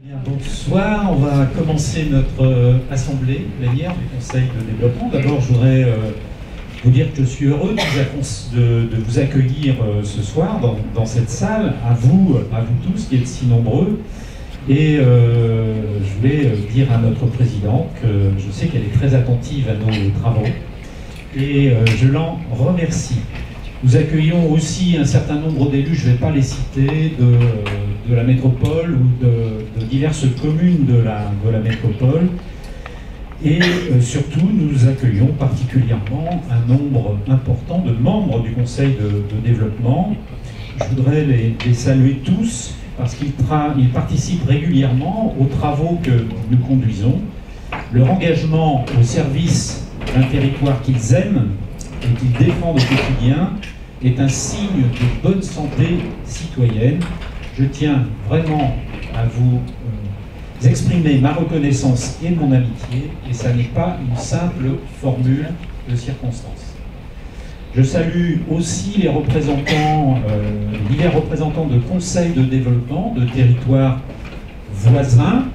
Bien, bonsoir, on va commencer notre assemblée plénière du Conseil de développement. D'abord, je voudrais vous dire que je suis heureux de vous accueillir ce soir dans cette salle, à vous tous qui êtes si nombreux. Et je voulais dire à notre présidente que je sais qu'elle est très attentive à nos travaux et je l'en remercie. Nous accueillons aussi un certain nombre d'élus, je ne vais pas les citer, de la métropole ou de diverses communes de la métropole. Et surtout, nous accueillons particulièrement un nombre important de membres du Conseil de développement. Je voudrais les saluer tous parce qu'ils participent régulièrement aux travaux que nous conduisons. Leur engagement au service d'un territoire qu'ils aiment et qu'ils défendent au quotidien est un signe de bonne santé citoyenne. Je tiens vraiment à vous exprimer ma reconnaissance et mon amitié, et ça n'est pas une simple formule de circonstance. Je salue aussi les représentants, divers représentants de conseils de développement de territoires voisins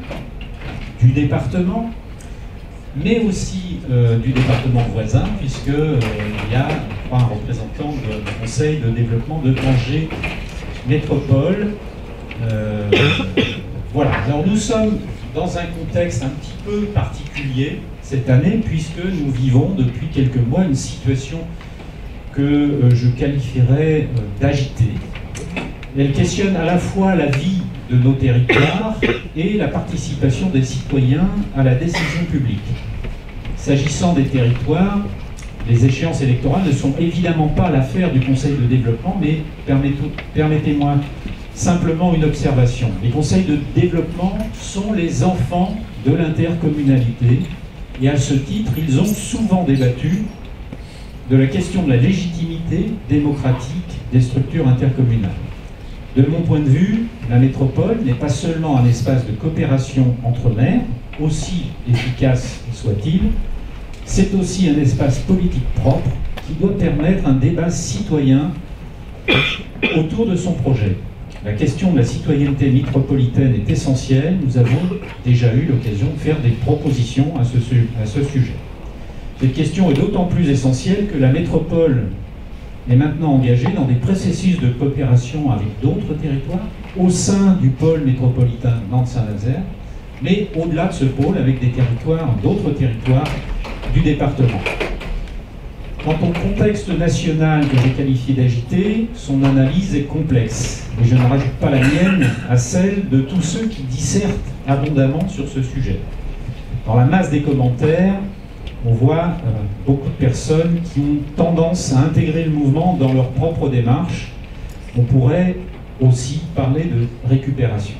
du département, mais aussi du département voisin, puisqu'il y a un représentant du conseil de développement de Tanger Métropole. Voilà, alors nous sommes dans un contexte un petit peu particulier cette année, puisque nous vivons depuis quelques mois une situation que je qualifierais d'agitée. Elle questionne à la fois la vie de nos territoires et la participation des citoyens à la décision publique. S'agissant des territoires, les échéances électorales ne sont évidemment pas l'affaire du Conseil de développement, mais permettez-moi simplement une observation. Les conseils de développement sont les enfants de l'intercommunalité, et à ce titre, ils ont souvent débattu de la question de la légitimité démocratique des structures intercommunales. De mon point de vue, la métropole n'est pas seulement un espace de coopération entre maires, aussi efficace soit-il, c'est aussi un espace politique propre qui doit permettre un débat citoyen autour de son projet. La question de la citoyenneté métropolitaine est essentielle. Nous avons déjà eu l'occasion de faire des propositions à ce sujet. Cette question est d'autant plus essentielle que la métropole est maintenant engagée dans des processus de coopération avec d'autres territoires au sein du pôle métropolitain Nantes-Saint-Nazaire, mais au-delà de ce pôle avec d'autres territoires du département. Quant au contexte national que j'ai qualifié d'agité, son analyse est complexe, et je ne rajoute pas la mienne à celle de tous ceux qui dissertent abondamment sur ce sujet. Dans la masse des commentaires, on voit beaucoup de personnes qui ont tendance à intégrer le mouvement dans leur propre démarche. On pourrait aussi parler de récupération.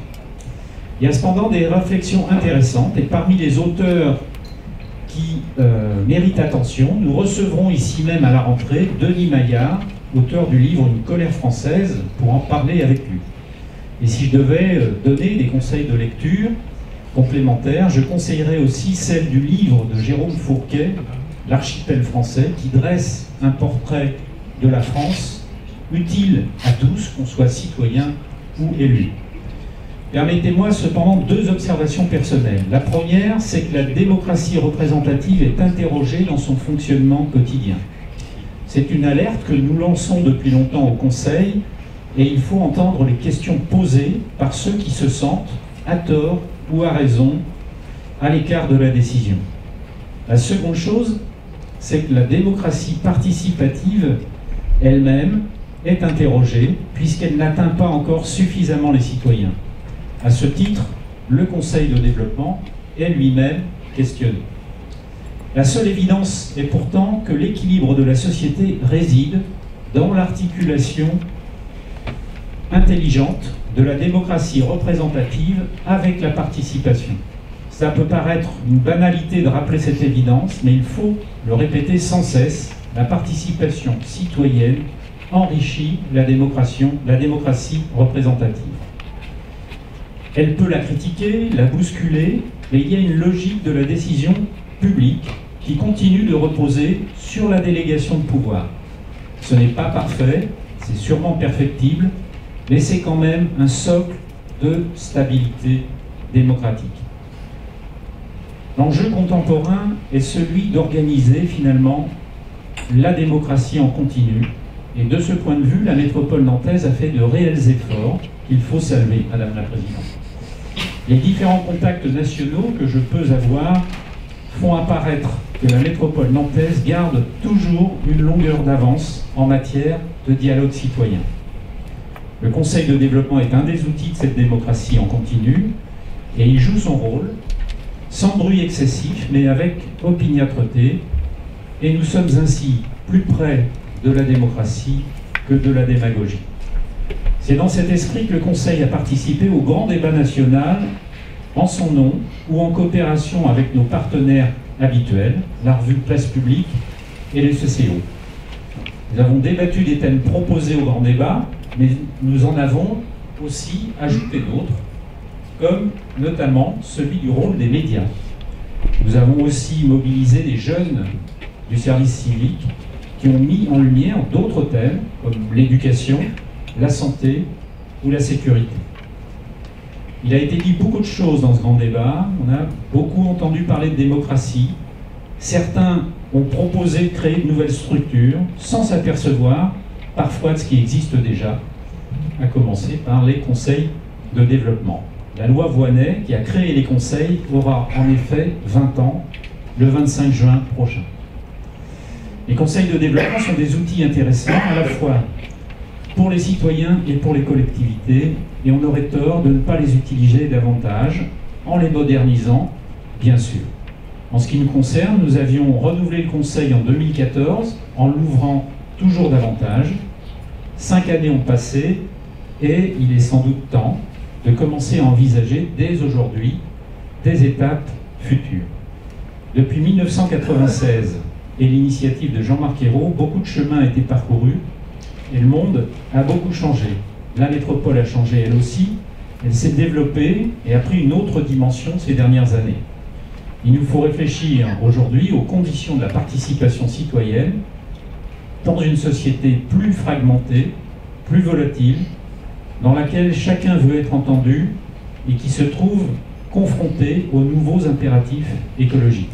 Il y a cependant des réflexions intéressantes, et parmi les auteurs qui méritent attention, nous recevrons ici même à la rentrée Denis Maillard, auteur du livre Une colère française, pour en parler avec lui. Et si je devais donner des conseils de lecture complémentaires, je conseillerais aussi celle du livre de Jérôme Fourquet, L'archipel français, qui dresse un portrait de la France utile à tous, qu'on soit citoyen ou élu. Permettez-moi cependant deux observations personnelles. La première, c'est que la démocratie représentative est interrogée dans son fonctionnement quotidien. C'est une alerte que nous lançons depuis longtemps au Conseil, et il faut entendre les questions posées par ceux qui se sentent, à tort ou à raison, à l'écart de la décision. La seconde chose, c'est que la démocratie participative elle-même est interrogée, puisqu'elle n'atteint pas encore suffisamment les citoyens. À ce titre, le Conseil de développement est lui-même questionné. La seule évidence est pourtant que l'équilibre de la société réside dans l'articulation intelligente de la démocratie représentative avec la participation. Ça peut paraître une banalité de rappeler cette évidence, mais il faut le répéter sans cesse. La participation citoyenne enrichit la démocratie représentative. Elle peut la critiquer, la bousculer, mais il y a une logique de la décision publique qui continue de reposer sur la délégation de pouvoir. Ce n'est pas parfait, c'est sûrement perfectible, mais c'est quand même un socle de stabilité démocratique. L'enjeu contemporain est celui d'organiser finalement la démocratie en continu. Et de ce point de vue, la métropole nantaise a fait de réels efforts qu'il faut saluer, Madame la Présidente. Les différents contacts nationaux que je peux avoir font apparaître que la métropole nantaise garde toujours une longueur d'avance en matière de dialogue citoyen. Le Conseil de développement est un des outils de cette démocratie en continu et il joue son rôle sans bruit excessif mais avec opiniâtreté, et nous sommes ainsi plus près de la démocratie que de la démagogie. C'est dans cet esprit que le Conseil a participé au grand débat national en son nom ou en coopération avec nos partenaires habituels, la revue Place Publique et les CCO. Nous avons débattu des thèmes proposés au grand débat, mais nous en avons aussi ajouté d'autres, comme notamment celui du rôle des médias. Nous avons aussi mobilisé des jeunes du service civique qui ont mis en lumière d'autres thèmes, comme l'éducation, la santé ou la sécurité. Il a été dit beaucoup de choses dans ce grand débat. On a beaucoup entendu parler de démocratie. Certains ont proposé de créer de nouvelles structures sans s'apercevoir parfois de ce qui existe déjà, à commencer par les conseils de développement. La loi Voynet, qui a créé les conseils, aura en effet 20 ans, le 25 juin prochain. Les conseils de développement sont des outils intéressants à la fois pour les citoyens et pour les collectivités, et on aurait tort de ne pas les utiliser davantage en les modernisant, bien sûr. En ce qui nous concerne, nous avions renouvelé le Conseil en 2014 en l'ouvrant toujours davantage. 5 années ont passé et il est sans doute temps de commencer à envisager dès aujourd'hui des étapes futures. Depuis 1996 et l'initiative de Jean-Marc Ayrault, beaucoup de chemin a été parcouru et le monde a beaucoup changé. La métropole a changé elle aussi, elle s'est développée et a pris une autre dimension ces dernières années. Il nous faut réfléchir aujourd'hui aux conditions de la participation citoyenne dans une société plus fragmentée, plus volatile, dans laquelle chacun veut être entendu et qui se trouve confronté aux nouveaux impératifs écologiques.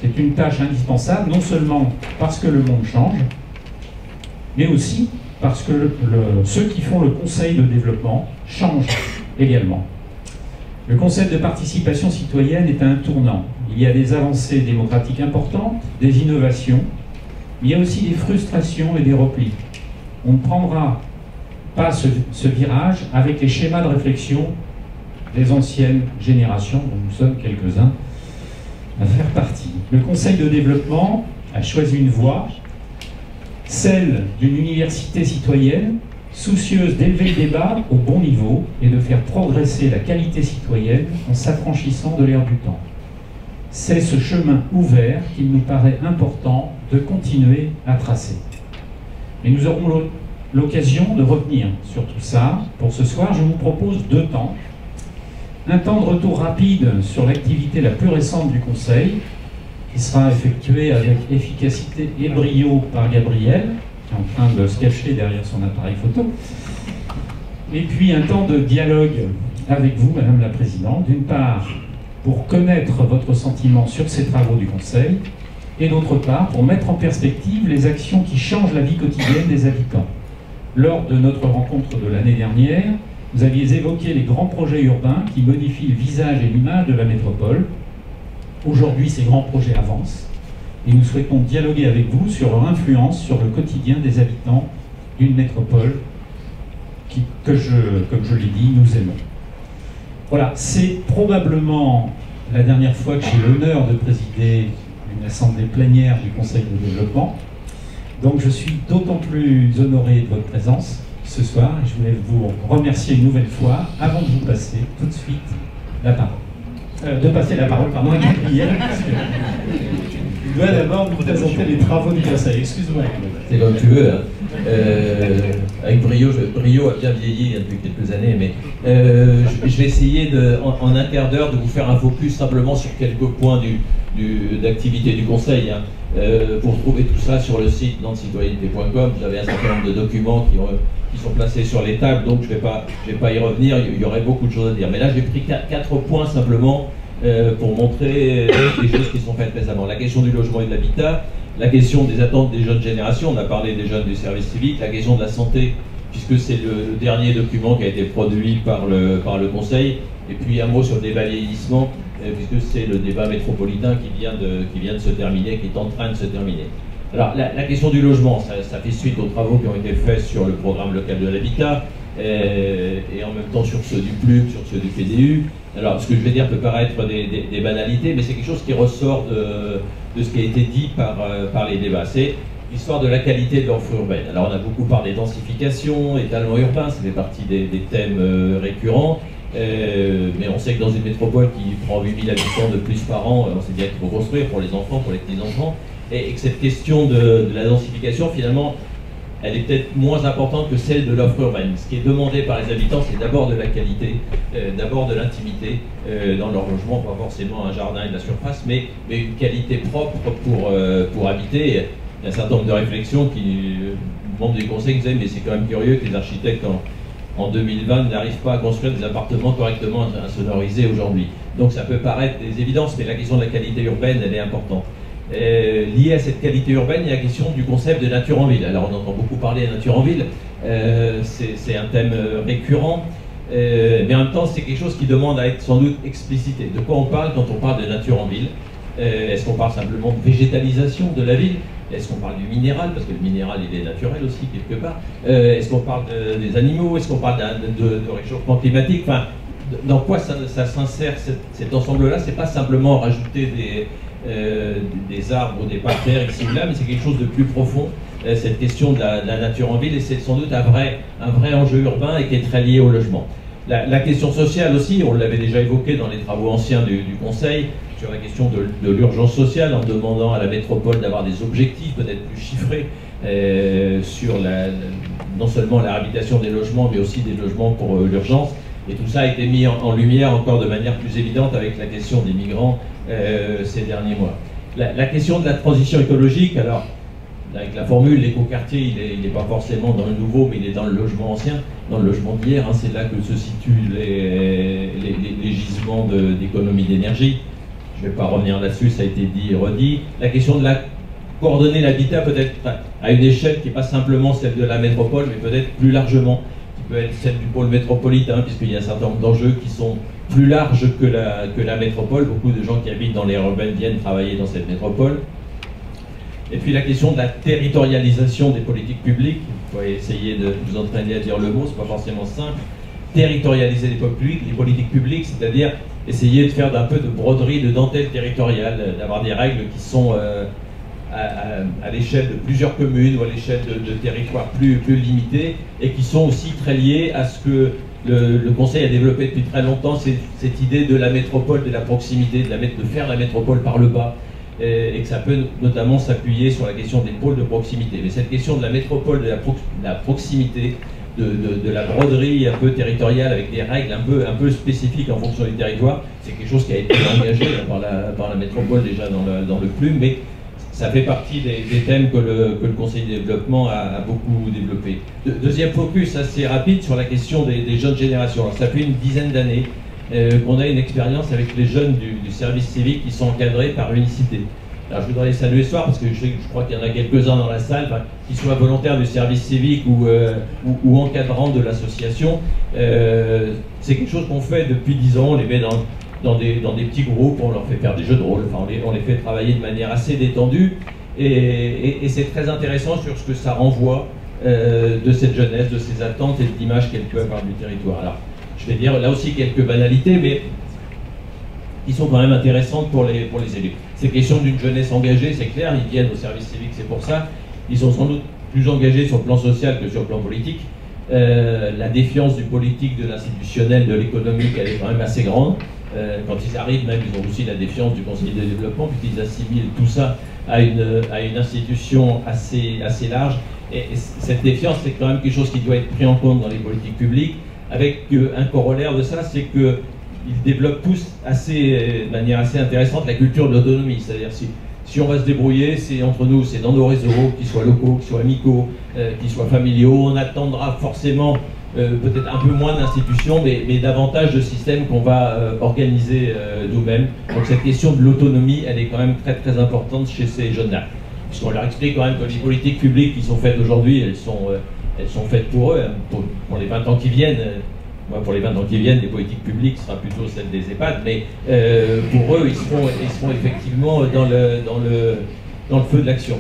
C'est une tâche indispensable, non seulement parce que le monde change, mais aussi parce que ceux qui font le Conseil de développement changent également. Le concept de participation citoyenne est à un tournant. Il y a des avancées démocratiques importantes, des innovations, mais il y a aussi des frustrations et des replis. On ne prendra pas ce virage avec les schémas de réflexion des anciennes générations, dont nous sommes quelques-uns à faire partie. Le Conseil de développement a choisi une voie, celle d'une université citoyenne, soucieuse d'élever le débat au bon niveau et de faire progresser la qualité citoyenne en s'affranchissant de l'ère du temps. C'est ce chemin ouvert qu'il nous paraît important de continuer à tracer. Mais nous aurons l'occasion de revenir sur tout ça. Pour ce soir, je vous propose 2 temps. Un temps de retour rapide sur l'activité la plus récente du Conseil, qui sera effectué avec efficacité et brio par Gabriel, qui est en train de se cacher derrière son appareil photo. Et puis un temps de dialogue avec vous, Madame la Présidente, d'une part pour connaître votre sentiment sur ces travaux du Conseil, et d'autre part pour mettre en perspective les actions qui changent la vie quotidienne des habitants. Lors de notre rencontre de l'année dernière, vous aviez évoqué les grands projets urbains qui modifient le visage et l'image de la métropole. Aujourd'hui, ces grands projets avancent et nous souhaitons dialoguer avec vous sur leur influence sur le quotidien des habitants d'une métropole comme je l'ai dit, nous aimons. Voilà, c'est probablement la dernière fois que j'ai l'honneur de présider une assemblée plénière du Conseil de développement. Donc je suis d'autant plus honoré de votre présence ce soir et je voulais vous remercier une nouvelle fois avant de vous passer tout de suite la parole. De passer la parole, pardon, à Gabriel, parce que il doit d'abord nous présenter les travaux du Conseil. Excuse-moi. C'est comme tu veux. Hein. Avec Brio a bien vieilli depuis quelques années, mais je vais essayer en un quart d'heure de vous faire un focus simplement sur quelques points d'activité du Conseil. Hein. Vous retrouvez tout ça sur le site nantescitoyenneté.com. Vous avez un certain nombre de documents qui sont placés sur les tables, donc je vais pas y revenir, il y aurait beaucoup de choses à dire. Mais là, j'ai pris 4 points simplement pour montrer les choses qui sont faites récemment. La question du logement et de l'habitat, la question des attentes des jeunes générations, on a parlé des jeunes du service civique, la question de la santé, puisque c'est le dernier document qui a été produit par le Conseil, et puis un mot sur le débat vieillissement, puisque c'est le débat métropolitain qui vient de se terminer, qui est en train de se terminer. Alors la question du logement, ça fait suite aux travaux qui ont été faits sur le programme local de l'habitat, et en même temps sur ceux du PLUC, sur ceux du PDU. Alors ce que je vais dire peut paraître des banalités, mais c'est quelque chose qui ressort de ce qui a été dit par les débats. C'est l'histoire de la qualité de l'offre urbaine. Alors on a beaucoup parlé de densification, étalement urbain, ça fait partie des thèmes récurrents, mais on sait que dans une métropole qui prend 8000 habitants de plus par an, on sait bien qu'il faut construire pour les enfants, pour les petits-enfants, et que cette question de la densification, finalement, elle est peut-être moins importante que celle de l'offre urbaine. Ce qui est demandé par les habitants, c'est d'abord de la qualité, d'abord de l'intimité dans leur logement, pas forcément un jardin et de la surface, mais une qualité propre pour habiter. Il y a un certain nombre de réflexions qui, membres du conseil, disaient, mais c'est quand même curieux que les architectes en 2020 n'arrivent pas à construire des appartements correctement insonorisés aujourd'hui. Donc ça peut paraître des évidences, mais la question de la qualité urbaine, elle est importante. Lié à cette qualité urbaine, il y a la question du concept de nature en ville. Alors on entend beaucoup parler de nature en ville, c'est un thème récurrent, mais en même temps c'est quelque chose qui demande à être sans doute explicité. De quoi on parle quand on parle de nature en ville? Est-ce qu'on parle simplement de végétalisation de la ville? Est-ce qu'on parle du minéral? Parce que le minéral il est naturel aussi quelque part. Est-ce qu'on parle des animaux? Est-ce qu'on parle de réchauffement climatique? Enfin, dans quoi ça s'insère cet ensemble-là? C'est pas simplement rajouter des arbres ou des parterres ici ou là, mais c'est quelque chose de plus profond, cette question de la nature en ville, et c'est sans doute un vrai enjeu urbain et qui est très lié au logement. La question sociale aussi, on l'avait déjà évoqué dans les travaux anciens du Conseil, sur la question de l'urgence sociale, en demandant à la métropole d'avoir des objectifs peut-être plus chiffrés sur non seulement la réhabilitation des logements, mais aussi des logements pour l'urgence. Et tout ça a été mis en lumière encore de manière plus évidente avec la question des migrants ces derniers mois. La question de la transition écologique, alors avec la formule, l'écoquartier, il n'est pas forcément dans le nouveau, mais il est dans le logement ancien, dans le logement d'hier, hein, c'est là que se situent les gisements d'économie d'énergie. Je ne vais pas revenir là-dessus, ça a été dit et redit. La question de coordonner l'habitat peut-être à une échelle qui n'est pas simplement celle de la métropole, mais peut-être plus largement, qui peut être celle du pôle métropolitain, puisqu'il y a un certain nombre d'enjeux qui sont plus larges que la métropole. Beaucoup de gens qui habitent dans les urbaines viennent travailler dans cette métropole. Et puis la question de la territorialisation des politiques publiques. Vous pouvez essayer de vous entraîner à dire le mot, c'est pas forcément simple. Territorialiser les politiques publiques, c'est-à-dire essayer de faire d'un peu de broderie, de dentelle territoriale, d'avoir des règles qui sont à l'échelle de plusieurs communes ou à l'échelle de territoires plus limités, et qui sont aussi très liées à ce que le Conseil a développé depuis très longtemps, cette idée de la métropole, de la proximité, de faire la métropole par le bas, et que ça peut notamment s'appuyer sur la question des pôles de proximité. Mais cette question de la métropole, de la proximité, de la broderie un peu territoriale avec des règles un peu spécifiques en fonction du territoire, c'est quelque chose qui a été engagé par la métropole déjà dans le PLUM, mais ça fait partie des thèmes que le Conseil de développement a beaucoup développé. Deuxième focus assez rapide sur la question des jeunes générations. Alors, ça fait une dizaine d'années qu'on a une expérience avec les jeunes du service civique qui sont encadrés par Unicité. Alors je voudrais les saluer ce soir parce que je crois qu'il y en a quelques-uns dans la salle, qui soient volontaires du service civique ou encadrants de l'association. C'est quelque chose qu'on fait depuis 10 ans, on les met dans des petits groupes, on leur fait faire des jeux de rôle, enfin, on les fait travailler de manière assez détendue, et c'est très intéressant sur ce que ça renvoie de cette jeunesse, de ses attentes et de l'image qu'elle peut avoir du territoire. Alors, je vais dire là aussi quelques banalités, mais qui sont quand même intéressantes pour les élus. C'est question d'une jeunesse engagée, c'est clair, ils viennent au service civique, c'est pour ça. Ils sont sans doute plus engagés sur le plan social que sur le plan politique. La défiance du politique, de l'institutionnel, de l'économique, elle est quand même assez grande. Quand ils arrivent, même, ils ont aussi la défiance du Conseil de développement, puisqu'ils assimilent tout ça à une institution assez large. Et cette défiance, c'est quand même quelque chose qui doit être pris en compte dans les politiques publiques, avec un corollaire de ça, c'est qu'ils développent tous de manière assez intéressante la culture de l'autonomie. C'est-à-dire Si on va se débrouiller, c'est entre nous, c'est dans nos réseaux, qu'ils soient locaux, qu'ils soient amicaux, qu'ils soient familiaux. On attendra forcément peut-être un peu moins d'institutions, mais davantage de systèmes qu'on va organiser nous-mêmes. Donc cette question de l'autonomie, elle est quand même très très importante chez ces jeunes-là. Puisqu'on leur explique quand même que les politiques publiques qui sont faites aujourd'hui, elles sont faites pour eux, hein, pour les 20 ans qui viennent. Moi, pour les 20 ans qui viennent, les politiques publiques sera plutôt celle des EHPAD, mais pour eux, ils seront effectivement dans le feu de l'action.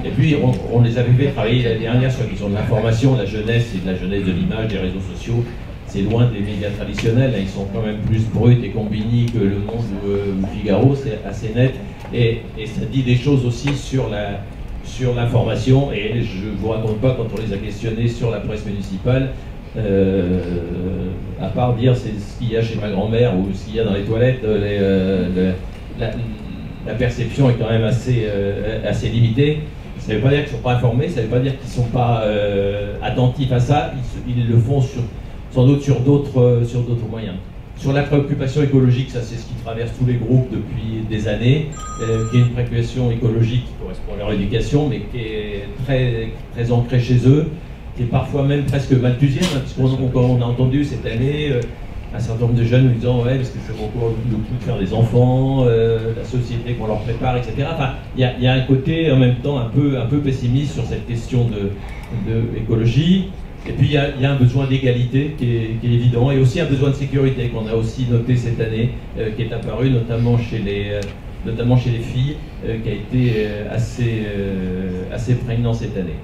Et puis, on les avait fait travailler l'année dernière sur la question de l'information, la jeunesse et de la jeunesse de l'image, des réseaux sociaux. C'est loin des médias traditionnels, hein, ils sont quand même plus bruts et combini que Le Monde ou Figaro, c'est assez net. Et ça dit des choses aussi sur l'information, et je ne vous raconte pas quand on les a questionnés sur la presse municipale, à part dire c'est ce qu'il y a chez ma grand-mère ou ce qu'il y a dans les toilettes, la perception est quand même assez limitée. Ça ne veut pas dire qu'ils ne sont pas informés, ça ne veut pas dire qu'ils ne sont pas attentifs à ça, ils le font sans doute sur d'autres moyens. Sur la préoccupation écologique, ça c'est ce qui traverse tous les groupes depuis des années, qui est une préoccupation écologique qui correspond à leur éducation, mais qui est très, très ancrée chez eux, qui est parfois même presque malthusienne, hein, puisqu'on a entendu cette année un certain nombre de jeunes nous disant ouais, parce que c'est beaucoup le coup de faire des enfants, la société qu'on leur prépare, etc. Enfin, il y a un côté en même temps un peu pessimiste sur cette question de écologie. Et puis il y a un besoin d'égalité qui est évident, et aussi un besoin de sécurité qu'on a aussi noté cette année, qui est apparu notamment chez les filles, qui a été assez prégnant cette année.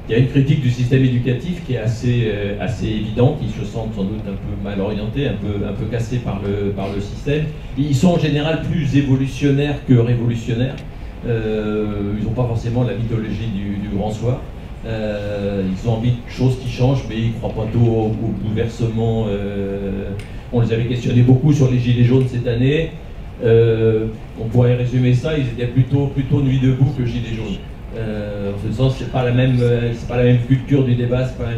Il y a une critique du système éducatif qui est assez évidente. Ils se sentent sans doute un peu mal orientés, un peu cassés par le système. Ils sont en général plus évolutionnaires que révolutionnaires. Ils n'ont pas forcément la mythologie du grand soir. Ils ont envie de choses qui changent, mais ils ne croient pas trop au bouleversement. On les avait questionnés beaucoup sur les gilets jaunes cette année. On pourrait résumer ça, ils étaient plutôt nuit debout que gilets jaunes. En ce sens, c'est pas la même culture du débat, c'est pas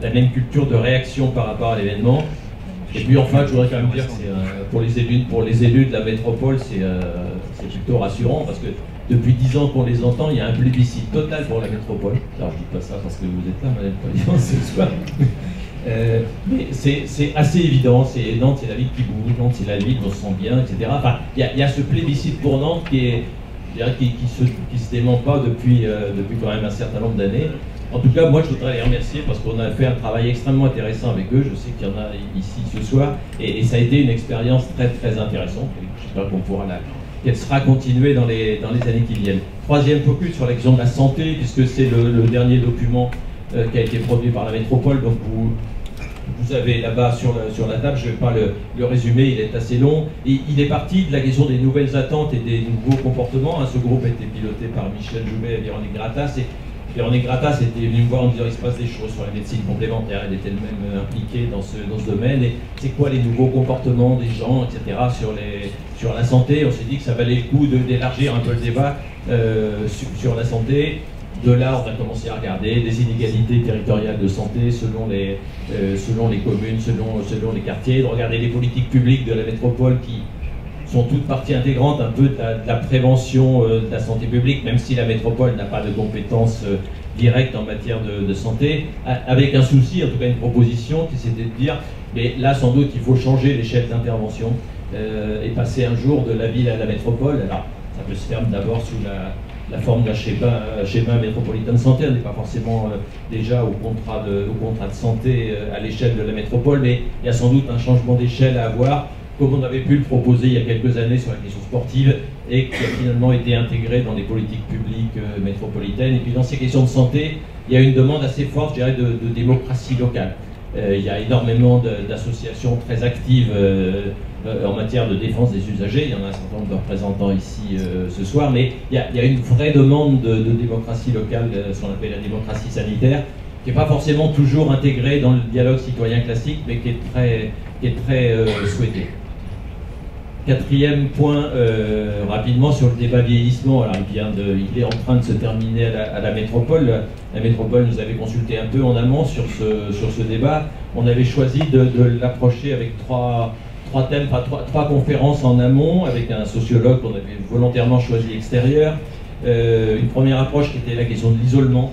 la même culture de réaction par rapport à l'événement. Et puis enfin, je voudrais quand même dire que pour les élus de la métropole, c'est plutôt rassurant parce que depuis 10 ans qu'on les entend, il y a un plébiscite total pour la métropole. Alors je dis pas ça parce que vous êtes là, madame la présidente, ce soir. Mais c'est assez évident, Nantes c'est la ville qui bouge, Nantes c'est la ville où on se sent bien, etc. Enfin, il y a ce plébiscite pour Nantes qui se dément pas depuis quand même un certain nombre d'années. En tout cas, moi je voudrais les remercier parce qu'on a fait un travail extrêmement intéressant avec eux. Je sais qu'il y en a ici ce soir, et ça a été une expérience très très intéressante. J'espère qu'elle sera continuée dans les années qui viennent. Troisième focus sur la question de la santé, puisque c'est le dernier document qui a été produit par la métropole. Donc vous avez là-bas sur la table, je ne vais pas le résumer, il est assez long. Et il est parti de la question des nouvelles attentes et des nouveaux comportements. Ce groupe a été piloté par Michel Jouvet et Véronique Gratas. Et Véronique Gratas était venue me voir en me disant qu'il se passe des choses sur la médecine complémentaire. Elle était elle-même impliquée dans ce domaine. Et c'est quoi les nouveaux comportements des gens, etc. sur la santé. On s'est dit que ça valait le coup d'élargir un peu le débat sur la santé. De là, on va commencer à regarder des inégalités territoriales de santé selon les communes, selon les quartiers, de regarder les politiques publiques de la métropole qui sont toutes parties intégrantes un peu de la prévention de la santé publique, même si la métropole n'a pas de compétences directes en matière de santé, avec un souci, en tout cas une proposition qui c'était de dire, mais là sans doute il faut changer l'échelle d'intervention et passer un jour de la ville à la métropole. Alors ça peut se faire d'abord sous la forme d'un schéma métropolitain de santé. On n'est pas forcément déjà au contrat de santé à l'échelle de la métropole, mais il y a sans doute un changement d'échelle à avoir, comme on avait pu le proposer il y a quelques années sur la question sportive, et qui a finalement été intégré dans les politiques publiques métropolitaines. Et puis dans ces questions de santé, il y a une demande assez forte, je dirais, de démocratie locale. Il y a énormément d'associations très actives en matière de défense des usagers. Il y en a un certain nombre de représentants ici ce soir, mais il y a une vraie demande de démocratie locale, ce qu'on appelle la démocratie sanitaire, qui n'est pas forcément toujours intégrée dans le dialogue citoyen classique, mais qui est très souhaitée. Quatrième point, rapidement sur le débat vieillissement. Alors il est en train de se terminer à la métropole. La métropole nous avait consulté un peu en amont sur ce débat. On avait choisi de l'approcher avec trois 3 thèmes, enfin, trois conférences en amont avec un sociologue qu'on avait volontairement choisi extérieur. Une première approche qui était la question de l'isolement,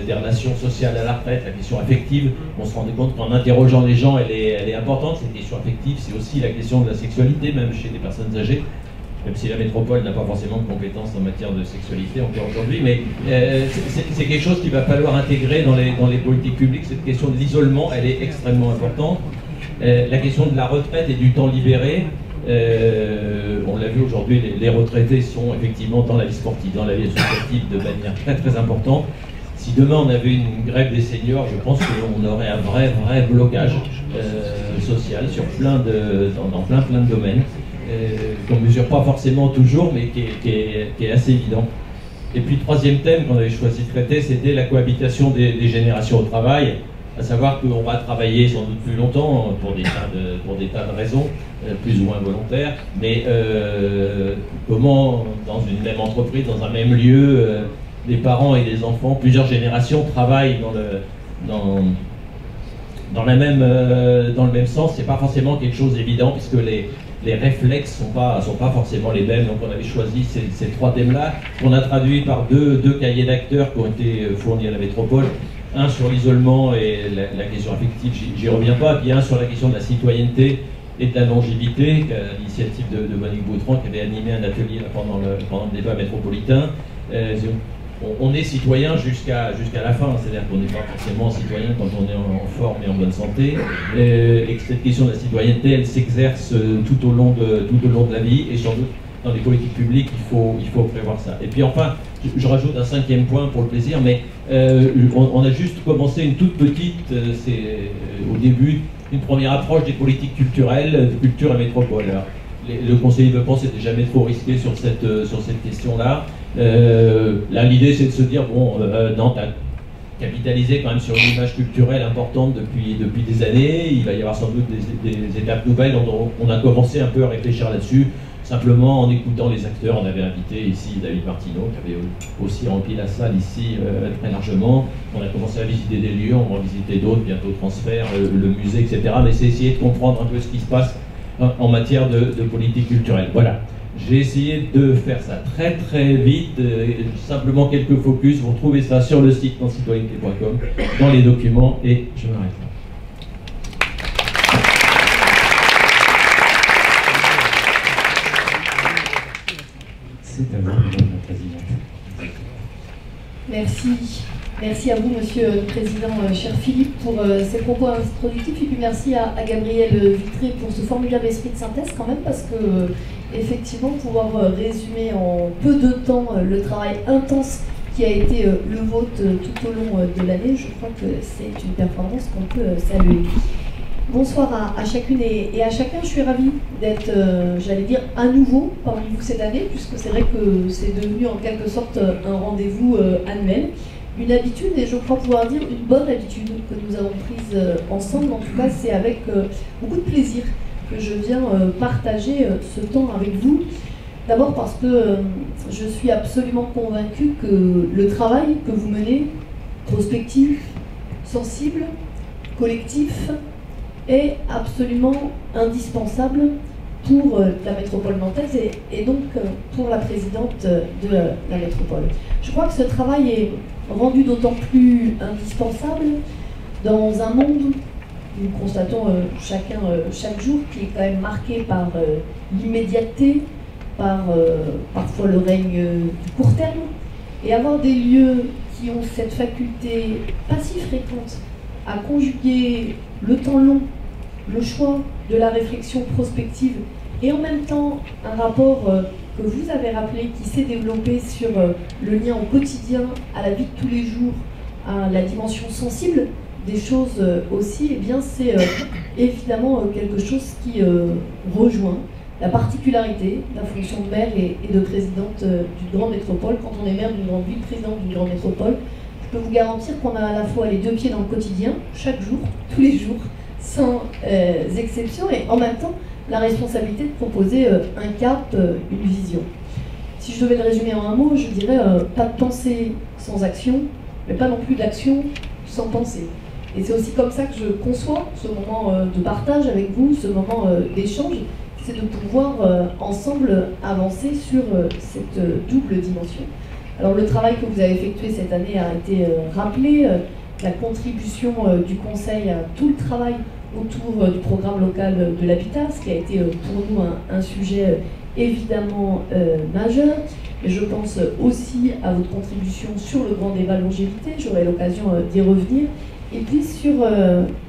des relations sociales à la retraite, la question affective. On se rendait compte qu'en interrogeant les gens, elle est importante, cette question affective. C'est aussi la question de la sexualité, même chez des personnes âgées, même si la métropole n'a pas forcément de compétences en matière de sexualité encore aujourd'hui, mais c'est quelque chose qu'il va falloir intégrer dans les politiques publiques. Cette question de l'isolement, elle est extrêmement importante. La question de la retraite et du temps libéré, on l'a vu aujourd'hui, les retraités sont effectivement dans la vie sportive, dans la vie associative de manière très très importante. Si demain on avait une grève des seniors, je pense qu'on aurait un vrai blocage social sur dans plein de domaines, qu'on ne mesure pas forcément toujours, mais qui est assez évident. Et puis le troisième thème qu'on avait choisi de traiter, c'était la cohabitation des générations au travail, à savoir qu'on va travailler sans doute plus longtemps pour des tas de raisons, plus ou moins volontaires, mais comment dans une même entreprise, dans un même lieu, des parents et des enfants, plusieurs générations travaillent dans le même sens. C'est pas forcément quelque chose d'évident puisque les réflexes sont pas forcément les mêmes. Donc on avait choisi ces 3 thèmes-là qu'on a traduits par deux cahiers d'acteurs qui ont été fournis à la métropole. Un sur l'isolement et la question affective, j'y reviens pas, puis un sur la question de la citoyenneté et de la longévité, à l'initiative de Monique Boutron qui avait animé un atelier là, pendant le débat métropolitain. On est citoyen jusqu'à la fin, c'est-à-dire qu'on n'est pas forcément citoyen quand on est en forme et en bonne santé, et que cette question de la citoyenneté, elle s'exerce tout au long de la vie, et sans doute dans les politiques publiques, il faut prévoir ça. Et puis enfin, je rajoute un 5e point pour le plaisir, mais on a juste commencé une toute petite, c'est au début, une première approche des politiques culturelles, de culture et métropole. Alors, le conseiller veut penser c'était jamais trop risqué sur cette question-là. Là, l'idée, c'est de se dire, bon, Nantes a capitalisé quand même sur une image culturelle importante depuis des années. Il va y avoir sans doute des étapes nouvelles. On a commencé un peu à réfléchir là-dessus, simplement en écoutant les acteurs. On avait invité ici David Martineau, qui avait aussi rempli la salle ici très largement. On a commencé à visiter des lieux, on va visiter d'autres, bientôt transfert, le musée, etc. Mais c'est essayer de comprendre un peu ce qui se passe en matière de politique culturelle. Voilà. J'ai essayé de faire ça très très vite, simplement quelques focus. Vous retrouvez ça sur le site nantescitoyenneté.com, dans les documents, et je m'arrête là. C'est à vous, Madame la Présidente. Merci. Merci à vous, Monsieur le Président, cher Philippe, pour ces propos introductifs. Et puis merci à Gabriel Vitré pour ce formidable esprit de synthèse quand même, parce que effectivement, pouvoir résumer en peu de temps le travail intense qui a été le vôtre tout au long de l'année, je crois que c'est une performance qu'on peut saluer. Bonsoir à chacune et à chacun. Je suis ravie d'être, j'allais dire, à nouveau parmi vous cette année, puisque c'est vrai que c'est devenu en quelque sorte un rendez-vous annuel. Une habitude, et je crois pouvoir dire une bonne habitude que nous avons prise ensemble. En tout cas, c'est avec beaucoup de plaisir que je viens partager ce temps avec vous. D'abord parce que je suis absolument convaincue que le travail que vous menez, prospectif, sensible, collectif, est absolument indispensable pour la métropole nantaise et donc pour la présidente de la métropole. Je crois que ce travail est rendu d'autant plus indispensable dans un monde, nous constatons chacun chaque jour, qui est quand même marqué par l'immédiateté, par parfois le règne du court terme, et avoir des lieux qui ont cette faculté pas si fréquente à conjuguer le temps long, le choix de la réflexion prospective et en même temps un rapport que vous avez rappelé qui s'est développé sur le lien au quotidien, à la vie de tous les jours, à la dimension sensible des choses aussi, eh bien c'est évidemment quelque chose qui rejoint la particularité de la fonction de maire et de présidente d'une grande métropole. Quand on est maire d'une grande ville, présidente d'une grande métropole, je peux vous garantir qu'on a à la fois les deux pieds dans le quotidien, chaque jour, tous les jours, sans exception, et en même temps la responsabilité de proposer un cap, une vision. Si je devais le résumer en un mot, je dirais pas de pensée sans action, mais pas non plus d'action sans pensée. Et c'est aussi comme ça que je conçois ce moment de partage avec vous, ce moment d'échange, c'est de pouvoir ensemble avancer sur cette double dimension. Alors le travail que vous avez effectué cette année a été rappelé, la contribution du Conseil à tout le travail autour du programme local de l'habitat, ce qui a été pour nous un sujet évidemment majeur. Mais je pense aussi à votre contribution sur le grand débat longévité, j'aurai l'occasion d'y revenir. Et puis sur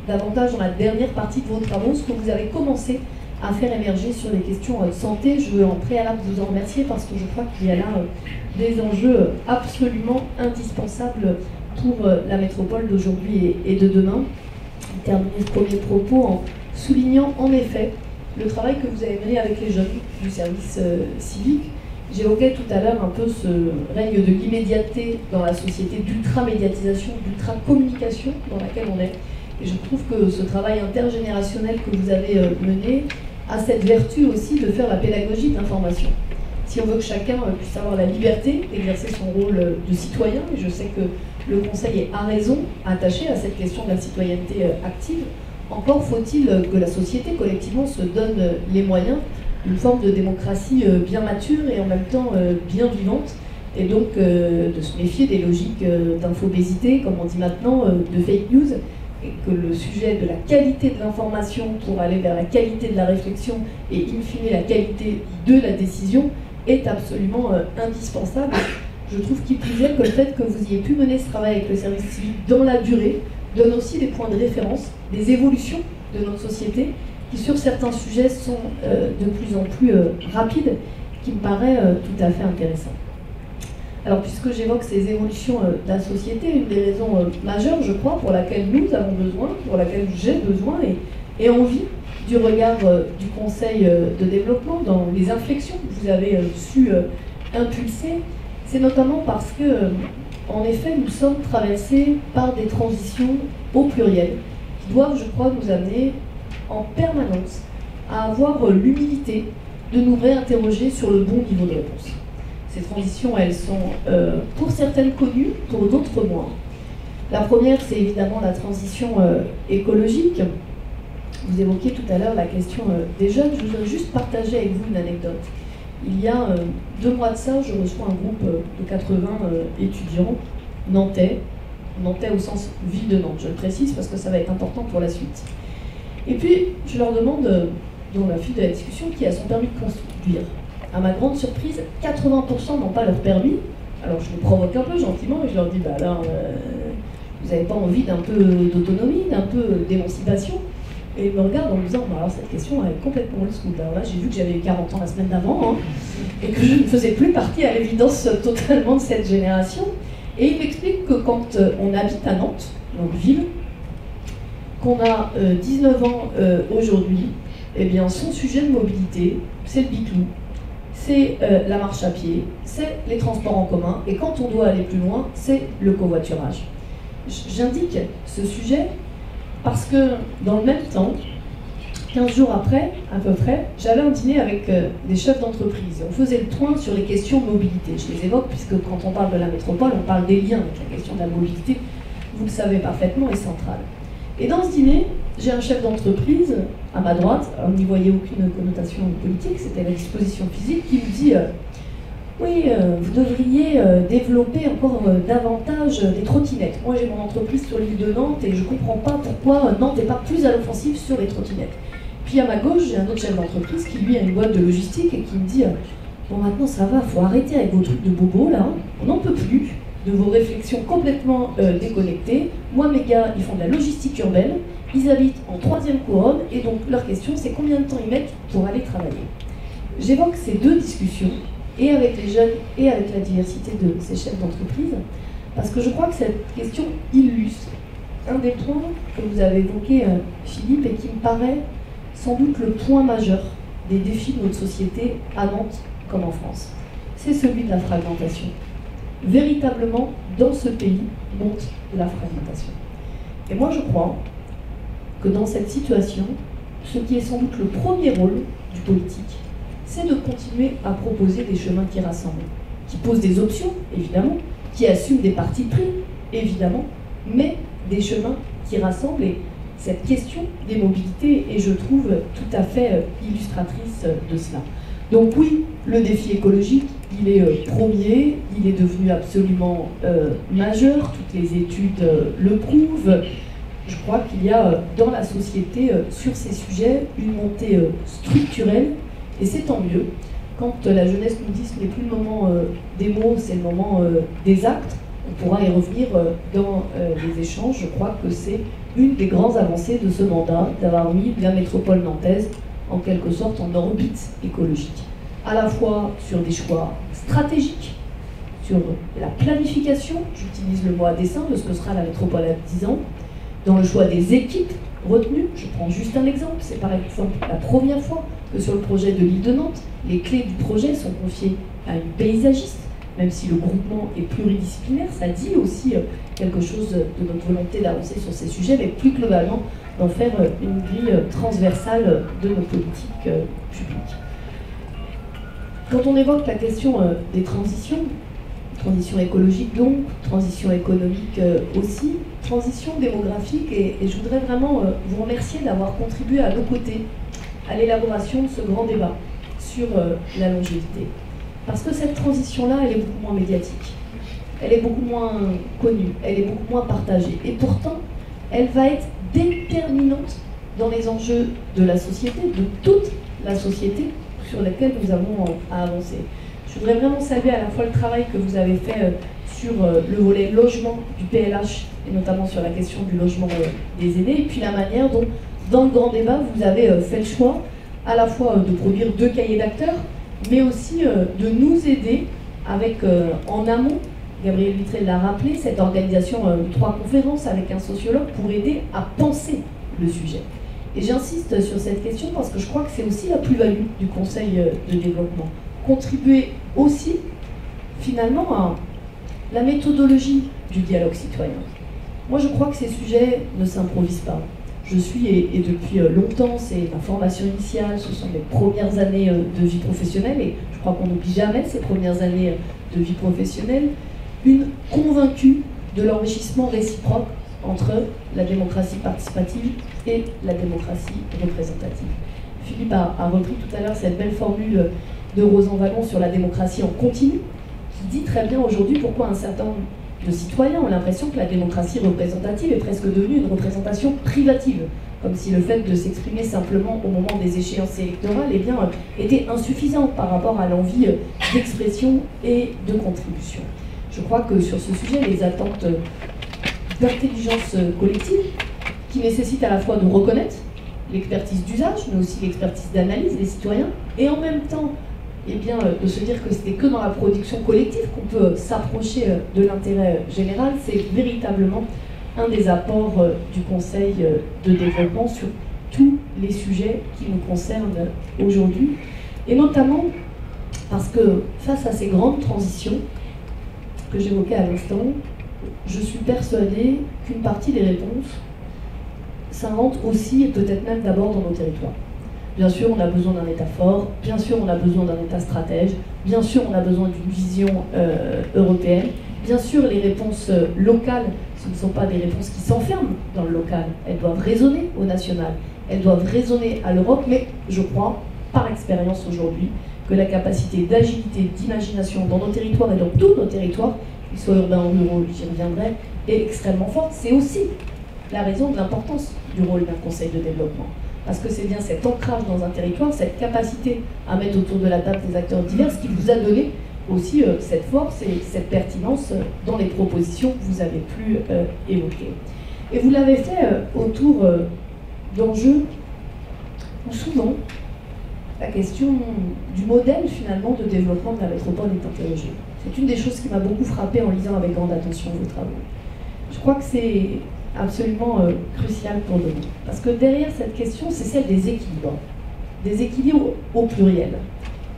davantage dans la dernière partie de vos travaux, ce que vous avez commencé à faire émerger sur les questions de santé. Je veux en préalable vous en remercier parce que je crois qu'il y a là des enjeux absolument indispensables pour la métropole d'aujourd'hui et de demain. Je vais terminer ce premier propos en soulignant en effet le travail que vous avez mené avec les jeunes du service civique. J'évoquais tout à l'heure un peu ce règne de l'immédiateté dans la société, d'ultra-médiatisation, d'ultra-communication dans laquelle on est. Et je trouve que ce travail intergénérationnel que vous avez mené a cette vertu aussi de faire la pédagogie de l'information. Si on veut que chacun puisse avoir la liberté d'exercer son rôle de citoyen, et je sais que le Conseil est à raison attaché à cette question de la citoyenneté active, encore faut-il que la société collectivement se donne les moyens d'une forme de démocratie bien mature et en même temps bien vivante, et donc de se méfier des logiques d'infobésité, comme on dit maintenant, de fake news, et que le sujet de la qualité de l'information pour aller vers la qualité de la réflexion et in fine la qualité de la décision est absolument indispensable. Je trouve qu'il plus est que le fait que vous ayez pu mener ce travail avec le service civique dans la durée donne aussi des points de référence, des évolutions de notre société qui sur certains sujets sont de plus en plus rapides, qui me paraît tout à fait intéressant. Alors puisque j'évoque ces évolutions de la société, une des raisons majeures, je crois, pour laquelle nous avons besoin, pour laquelle j'ai besoin et envie du regard du Conseil de développement dans les inflexions que vous avez su impulser, c'est notamment parce que, en effet, nous sommes traversés par des transitions au pluriel qui doivent, je crois, nous amener en permanence à avoir l'humilité de nous réinterroger sur le bon niveau de réponse. Ces transitions, elles sont pour certaines connues, pour d'autres moins. La première, c'est évidemment la transition écologique. Vous évoquiez tout à l'heure la question des jeunes. Je voudrais juste partager avec vous une anecdote. Il y a 2 mois de ça, je reçois un groupe de 80 étudiants nantais au sens ville de Nantes, je le précise parce que ça va être important pour la suite. Et puis, je leur demande, dans la file de la discussion, qui a son permis de conduire. À ma grande surprise, 80% n'ont pas leur permis. Alors je les provoque un peu gentiment et je leur dis, bah alors, vous n'avez pas envie d'un peu d'autonomie, d'un peu d'émancipation? Et ils me regardent en me disant, bah alors cette question elle est complètement old school. Alors là, j'ai vu que j'avais 40 ans la semaine d'avant, hein, et que je ne faisais plus partie à l'évidence totalement de cette génération. Et ils m'expliquent que quand on habite à Nantes, donc ville, qu'on a 19 ans aujourd'hui, eh bien son sujet de mobilité, c'est le biclou, c'est la marche à pied, c'est les transports en commun, et quand on doit aller plus loin, c'est le covoiturage. J'indique ce sujet parce que dans le même temps, 15 jours après, à peu près, j'avais un dîner avec des chefs d'entreprise. On faisait le point sur les questions de mobilité. Je les évoque puisque quand on parle de la métropole, on parle des liens avec la question de la mobilité, vous le savez parfaitement, est centrale. Et dans ce dîner, j'ai un chef d'entreprise à ma droite, on n'y voyait aucune connotation politique, c'était la disposition physique, qui me dit oui, vous devriez développer encore davantage des trottinettes. Moi j'ai mon entreprise sur l'île de Nantes et je ne comprends pas pourquoi Nantes n'est pas plus à l'offensive sur les trottinettes. Puis à ma gauche, j'ai un autre chef d'entreprise qui lui a une boîte de logistique et qui me dit bon maintenant ça va, faut arrêter avec vos trucs de bobo là, on n'en peut plus de vos réflexions complètement déconnectées. Moi mes gars, ils font de la logistique urbaine, ils habitent en 3e couronne et donc leur question c'est combien de temps ils mettent pour aller travailler. J'évoque ces 2 discussions, et avec les jeunes et avec la diversité de ces chefs d'entreprise, parce que je crois que cette question illustre un des points que vous avez évoqué, Philippe, et qui me paraît sans doute le point majeur des défis de notre société à Nantes comme en France. C'est celui de la fragmentation. Véritablement, dans ce pays, monte la fragmentation. Et moi, je crois que dans cette situation, ce qui est sans doute le premier rôle du politique, c'est de continuer à proposer des chemins qui rassemblent, qui posent des options, évidemment, qui assument des partis pris, évidemment, mais des chemins qui rassemble. Et cette question des mobilités est, je trouve, tout à fait illustratrice de cela. Donc oui, le défi écologique, il est premier, il est devenu absolument majeur, toutes les études le prouvent. Je crois qu'il y a dans la société, sur ces sujets, une montée structurelle, et c'est tant mieux. Quand la jeunesse nous dit que ce n'est plus le moment des mots, c'est le moment des actes, on pourra y revenir dans les échanges. Je crois que c'est une des grandes avancées de ce mandat, d'avoir mis la métropole nantaise en quelque sorte en orbite écologique, à la fois sur des choix stratégiques, sur la planification, j'utilise le mot à dessein de ce que sera la métropole à 10 ans, dans le choix des équipes retenues. Je prends juste un exemple, c'est par exemple la première fois que sur le projet de l'île de Nantes, les clés du projet sont confiées à une paysagiste, même si le groupement est pluridisciplinaire, ça dit aussi quelque chose de notre volonté d'avancer sur ces sujets, mais plus globalement d'en faire une grille transversale de nos politiques publiques. Quand on évoque la question des transitions, transition écologique donc, transition économique aussi, transition démographique, et je voudrais vraiment vous remercier d'avoir contribué à nos côtés à l'élaboration de ce grand débat sur la longévité. Parce que cette transition-là, elle est beaucoup moins médiatique, elle est beaucoup moins connue, elle est beaucoup moins partagée, et pourtant, elle va être déterminante dans les enjeux de la société, de toute la société sur lesquels nous avons à avancer. Je voudrais vraiment saluer à la fois le travail que vous avez fait sur le volet logement du PLH, et notamment sur la question du logement des aînés, et puis la manière dont, dans le grand débat, vous avez fait le choix à la fois de produire 2 cahiers d'acteurs, mais aussi de nous aider avec, en amont, Gabriel Vitré l'a rappelé, cette organisation de 3 conférences avec un sociologue pour aider à penser le sujet. Et j'insiste sur cette question parce que je crois que c'est aussi la plus-value du Conseil de développement. Contribuer aussi, finalement, à la méthodologie du dialogue citoyen. Moi, je crois que ces sujets ne s'improvisent pas. Je suis, et depuis longtemps, c'est ma formation initiale, ce sont mes premières années de vie professionnelle, et je crois qu'on n'oublie jamais ces premières années de vie professionnelle, une convaincue de l'enrichissement réciproque entre la démocratie participative et la démocratie représentative. Philippe a repris tout à l'heure cette belle formule de Rosan Vallon sur la démocratie en continu, qui dit très bien aujourd'hui pourquoi un certain nombre de citoyens ont l'impression que la démocratie représentative est presque devenue une représentation privative, comme si le fait de s'exprimer simplement au moment des échéances électorales était insuffisant par rapport à l'envie d'expression et de contribution. Je crois que sur ce sujet, les attentes d'intelligence collective, qui nécessitent à la fois de reconnaître l'expertise d'usage, mais aussi l'expertise d'analyse des citoyens, et en même temps de se dire que c'était que dans la production collective qu'on peut s'approcher de l'intérêt général, c'est véritablement un des apports du Conseil de développement sur tous les sujets qui nous concernent aujourd'hui, et notamment parce que face à ces grandes transitions que j'évoquais à l'instant, je suis persuadée qu'une partie des réponses s'invente aussi, et peut-être même d'abord dans nos territoires. Bien sûr, on a besoin d'un État fort, bien sûr, on a besoin d'un État stratège, bien sûr, on a besoin d'une vision européenne, bien sûr, les réponses locales, ce ne sont pas des réponses qui s'enferment dans le local, elles doivent résonner au national, elles doivent résonner à l'Europe, mais je crois, par expérience aujourd'hui, que la capacité d'agilité, d'imagination dans nos territoires et dans tous nos territoires, qu'ils soient urbains ou ruraux, j'y reviendrai, est extrêmement forte. C'est aussi la raison de l'importance du rôle d'un conseil de développement. Parce que c'est bien cet ancrage dans un territoire, cette capacité à mettre autour de la table des acteurs divers qui vous a donné aussi cette force et cette pertinence dans les propositions que vous avez pu évoquer. Et vous l'avez fait autour d'enjeux où souvent la question du modèle finalement de développement de la métropole est interrogée. C'est une des choses qui m'a beaucoup frappée en lisant avec grande attention vos travaux. Je crois que c'est absolument crucial pour nous. Parce que derrière cette question, c'est celle des équilibres. Des équilibres au pluriel.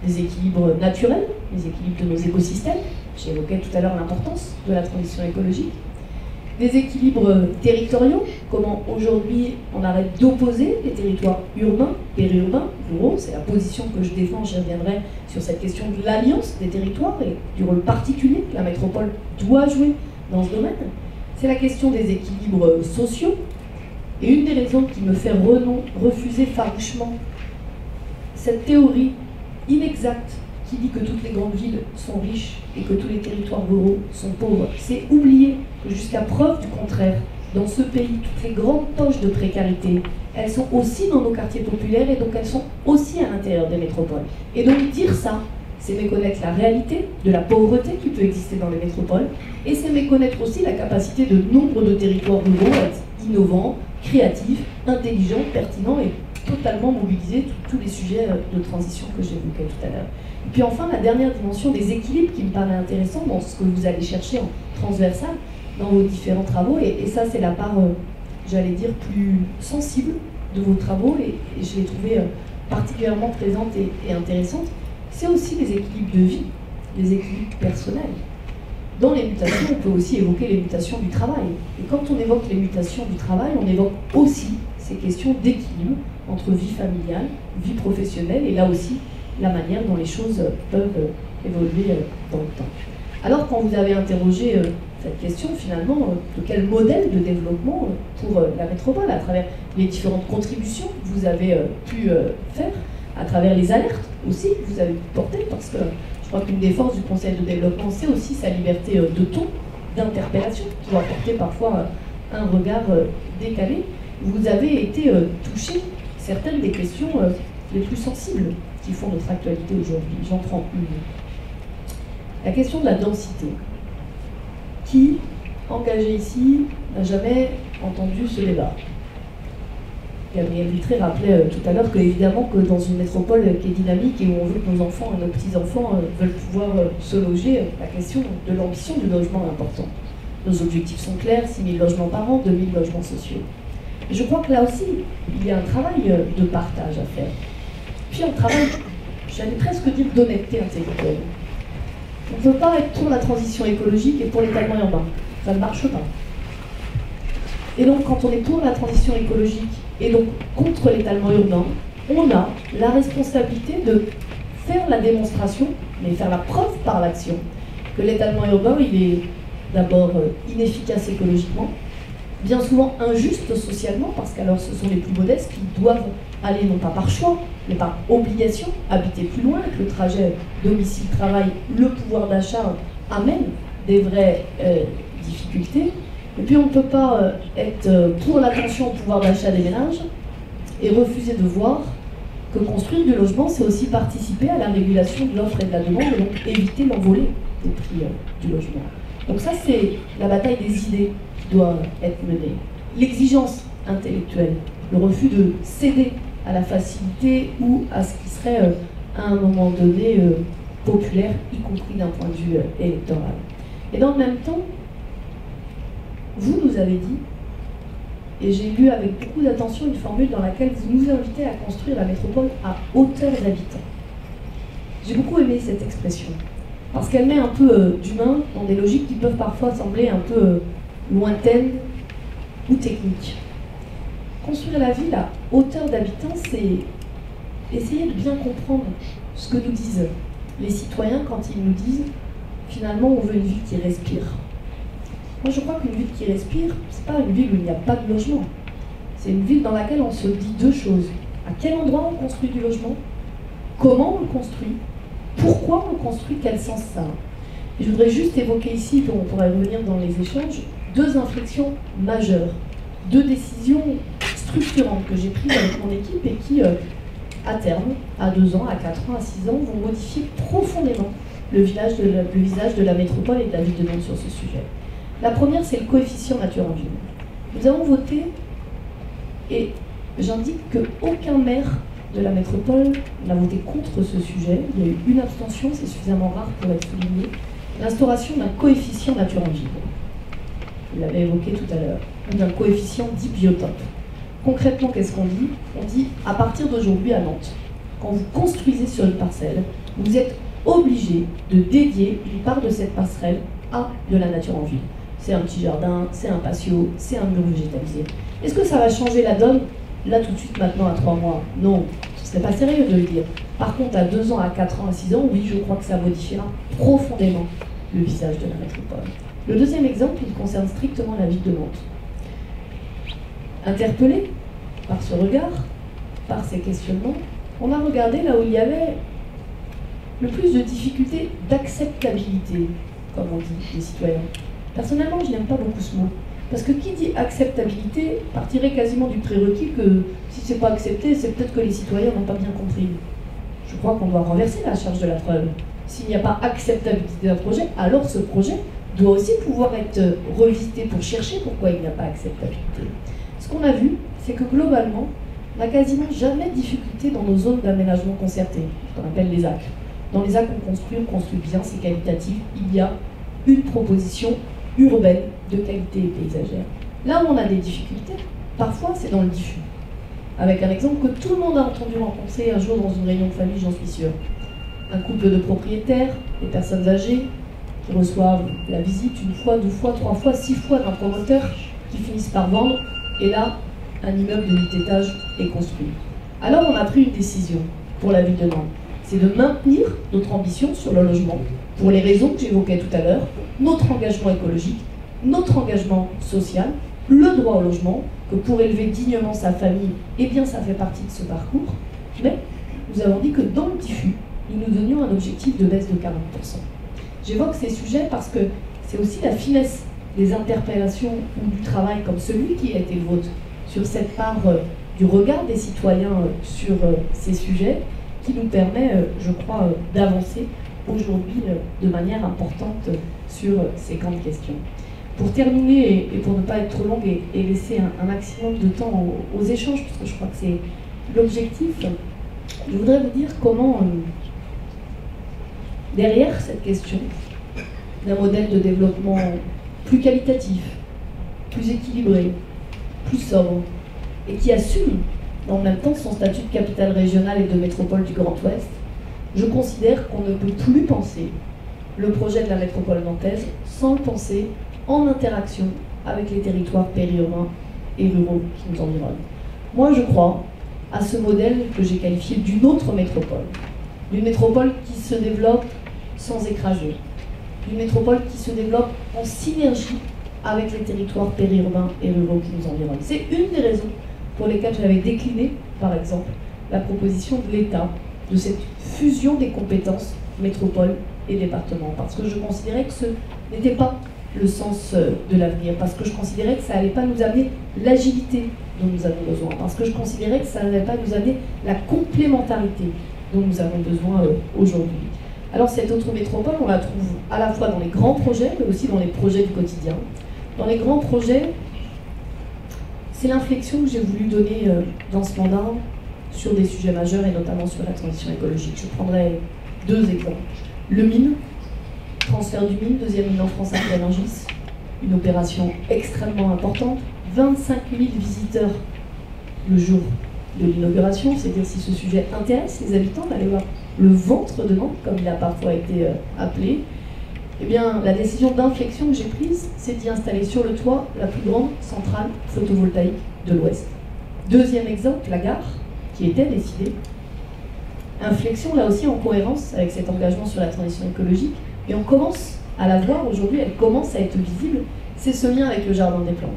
Des équilibres naturels, les équilibres de nos écosystèmes. J'évoquais tout à l'heure l'importance de la transition écologique. Des équilibres territoriaux, comment aujourd'hui on arrête d'opposer les territoires urbains, périurbains, ruraux. C'est la position que je défends, j'y reviendrai, sur cette question de l'alliance des territoires et du rôle particulier que la métropole doit jouer dans ce domaine. C'est la question des équilibres sociaux, Et une des raisons qui me fait refuser farouchement cette théorie inexacte qui dit que toutes les grandes villes sont riches et que tous les territoires ruraux sont pauvres, c'est oublier que jusqu'à preuve du contraire, dans ce pays, toutes les grandes poches de précarité, elles sont aussi dans nos quartiers populaires et donc elles sont aussi à l'intérieur des métropoles. Et donc dire ça, c'est méconnaître la réalité de la pauvreté qui peut exister dans les métropoles, et c'est méconnaître aussi la capacité de nombre de territoires ruraux à être innovants, créatifs, intelligents, pertinents et totalement mobilisés tous les sujets de transition que j'évoquais tout à l'heure. Et puis enfin, la dernière dimension des équilibres qui me paraît intéressant dans ce que vous allez chercher en transversal dans vos différents travaux, et ça c'est la part, j'allais dire, plus sensible de vos travaux, et je l'ai trouvée particulièrement présente et intéressante, c'est aussi les équilibres de vie, les équilibres personnels. Dans les mutations, on peut aussi évoquer les mutations du travail. Et quand on évoque les mutations du travail, on évoque aussi ces questions d'équilibre entre vie familiale, vie professionnelle, et là aussi, la manière dont les choses peuvent évoluer dans le temps. Alors, quand vous avez interrogé cette question, finalement, de quel modèle de développement pour la métropole, à travers les différentes contributions que vous avez pu faire, à travers les alertes aussi que vous avez pu porter, parce que je crois qu'une des forces du Conseil de développement, c'est aussi sa liberté de ton, d'interpellation, qui doit porter parfois un regard décalé. Vous avez été touché certaines des questions les plus sensibles qui font notre actualité aujourd'hui. J'en prends une. La question de la densité. Qui, engagé ici, n'a jamais entendu ce débat? Gabriel Vitré rappelait tout à l'heure que, évidemment, que dans une métropole qui est dynamique et où on veut que nos enfants et nos petits-enfants veulent pouvoir se loger, la question de l'ambition du logement est importante. Nos objectifs sont clairs, 6 000 logements par an, 2 000 logements sociaux. Et je crois que là aussi, il y a un travail de partage à faire. Puis un travail, j'allais presque dire, d'honnêteté intellectuelle. On ne peut pas être pour la transition écologique et pour l'étalement urbain. Ça ne marche pas. Et donc, quand on est pour la transition écologique et donc contre l'étalement urbain, on a la responsabilité de faire la démonstration, mais faire la preuve par l'action, que l'étalement urbain, il est d'abord inefficace écologiquement, bien souvent injuste socialement, parce qu'alors ce sont les plus modestes qui doivent aller non pas par choix, mais par obligation, habiter plus loin, que le trajet domicile-travail, le pouvoir d'achat amène des vraies difficultés. Et puis on ne peut pas être pour l'attention au pouvoir d'achat des ménages et refuser de voir que construire du logement, c'est aussi participer à la régulation de l'offre et de la demande, et donc éviter l'envolée des prix du logement. Donc ça, c'est la bataille des idées qui doit être menée. L'exigence intellectuelle, le refus de céder à la facilité ou à ce qui serait à un moment donné populaire, y compris d'un point de vue électoral. Et dans le même temps, vous nous avez dit, et j'ai lu avec beaucoup d'attention une formule dans laquelle vous nous invitez à construire la métropole à hauteur d'habitants. J'ai beaucoup aimé cette expression, parce qu'elle met un peu d'humain dans des logiques qui peuvent parfois sembler un peu lointaines ou techniques. Construire la ville à hauteur d'habitants, c'est essayer de bien comprendre ce que nous disent les citoyens quand ils nous disent finalement on veut une ville qui respire. Moi je crois qu'une ville qui respire, c'est pas une ville où il n'y a pas de logement. C'est une ville dans laquelle on se dit deux choses. À quel endroit on construit du logement? Comment on le construit? Pourquoi on le construit? Quel sens ça a? Et je voudrais juste évoquer ici, puis on pourrait revenir dans les échanges, deux inflexions majeures, deux décisions structurantes que j'ai prises avec mon équipe et qui, à terme, à 2 ans, à 4 ans, à 6 ans, vont modifier profondément le visage de la métropole et de la ville de Nantes sur ce sujet. La première, c'est le coefficient nature en ville. Nous avons voté, et j'indique qu'aucun maire de la métropole n'a voté contre ce sujet. Il y a eu une abstention, c'est suffisamment rare pour être souligné. L'instauration d'un coefficient nature en ville. Vous l'avez évoqué tout à l'heure. D'un coefficient dit biotope. Concrètement, qu'est-ce qu'on dit? On dit, à partir d'aujourd'hui à Nantes, quand vous construisez sur une parcelle, vous êtes obligé de dédier une part de cette parcelle à de la nature en ville. C'est un petit jardin, c'est un patio, c'est un mur végétalisé. Est-ce que ça va changer la donne, là tout de suite, maintenant, à 3 mois? Non, ce serait pas sérieux de le dire. Par contre, à 2 ans, à 4 ans, à 6 ans, oui, je crois que ça modifiera profondément le visage de la métropole. Le deuxième exemple, il concerne strictement la ville de Nantes. interpellés par ce regard, par ces questionnements, on a regardé là où il y avait le plus de difficultés d'acceptabilité, comme on dit, des citoyens. Personnellement, je n'aime pas beaucoup ce mot. Parce que qui dit acceptabilité partirait quasiment du prérequis que si c'est pas accepté, c'est peut-être que les citoyens n'ont pas bien compris. Je crois qu'on doit renverser la charge de la preuve. S'il n'y a pas acceptabilité d'un projet, alors ce projet doit aussi pouvoir être revisité pour chercher pourquoi il n'y a pas acceptabilité. Ce qu'on a vu, c'est que globalement, on n'a quasiment jamais de difficulté dans nos zones d'aménagement concerté, ce qu'on appelle les ZAC. Dans les ZAC, on construit bien, c'est qualitatif, il y a une proposition urbaine de qualité paysagère. Là où on a des difficultés, parfois c'est dans le diffus. Avec un exemple que tout le monde a entendu rencontrer un jour dans une réunion de famille, j'en suis sûre. Un couple de propriétaires, des personnes âgées, qui reçoivent la visite une fois, 2 fois, 3 fois, 6 fois d'un promoteur, qui finissent par vendre, et là, un immeuble de 8 étages est construit. Alors on a pris une décision pour la ville de Nantes, c'est de maintenir notre ambition sur le logement, pour les raisons que j'évoquais tout à l'heure, notre engagement écologique, notre engagement social, le droit au logement, que pour élever dignement sa famille, eh bien ça fait partie de ce parcours, mais nous avons dit que dans le diffus, nous nous donnions un objectif de baisse de 40%. J'évoque ces sujets parce que c'est aussi la finesse des interpellations ou du travail comme celui qui a été le vôtre sur cette part du regard des citoyens sur ces sujets qui nous permet, je crois, d'avancer aujourd'hui de manière importante sur ces grandes questions. Pour terminer, et pour ne pas être trop longue et laisser un maximum de temps aux échanges, parce que je crois que c'est l'objectif, je voudrais vous dire comment, derrière cette question d'un modèle de développement plus qualitatif, plus équilibré, plus sobre, et qui assume en même temps son statut de capitale régionale et de métropole du Grand Ouest, je considère qu'on ne peut plus penser le projet de la métropole nantaise sans le penser en interaction avec les territoires périurbains et ruraux qui nous environnent. Moi, je crois à ce modèle que j'ai qualifié d'une autre métropole. D'une métropole qui se développe sans écraser. D'une métropole qui se développe en synergie avec les territoires périurbains et ruraux qui nous environnent. C'est une des raisons pour lesquelles j'avais décliné, par exemple, la proposition de l'État de cette fusion des compétences métropole et département. Parce que je considérais que ce n'était pas le sens de l'avenir, parce que je considérais que ça n'allait pas nous amener l'agilité dont nous avons besoin, parce que je considérais que ça n'allait pas nous amener la complémentarité dont nous avons besoin aujourd'hui. Alors cette autre métropole, on la trouve à la fois dans les grands projets, mais aussi dans les projets du quotidien. Dans les grands projets, c'est l'inflexion que j'ai voulu donner dans ce mandat sur des sujets majeurs et notamment sur la transition écologique. Je prendrai 2 exemples. Le mine, transfert du mine, deuxième mine en France après Nangis, une opération extrêmement importante, 25 000 visiteurs le jour de l'inauguration, c'est-à-dire si ce sujet intéresse les habitants d'aller voir le ventre de Nantes, comme il a parfois été appelé, eh bien, la décision d'inflexion que j'ai prise, c'est d'y installer sur le toit la plus grande centrale photovoltaïque de l'Ouest. Deuxième exemple, la gare, qui était décidée. Inflexion, là aussi, en cohérence avec cet engagement sur la transition écologique. Et on commence à la voir aujourd'hui, elle commence à être visible, c'est ce lien avec le Jardin des Plantes.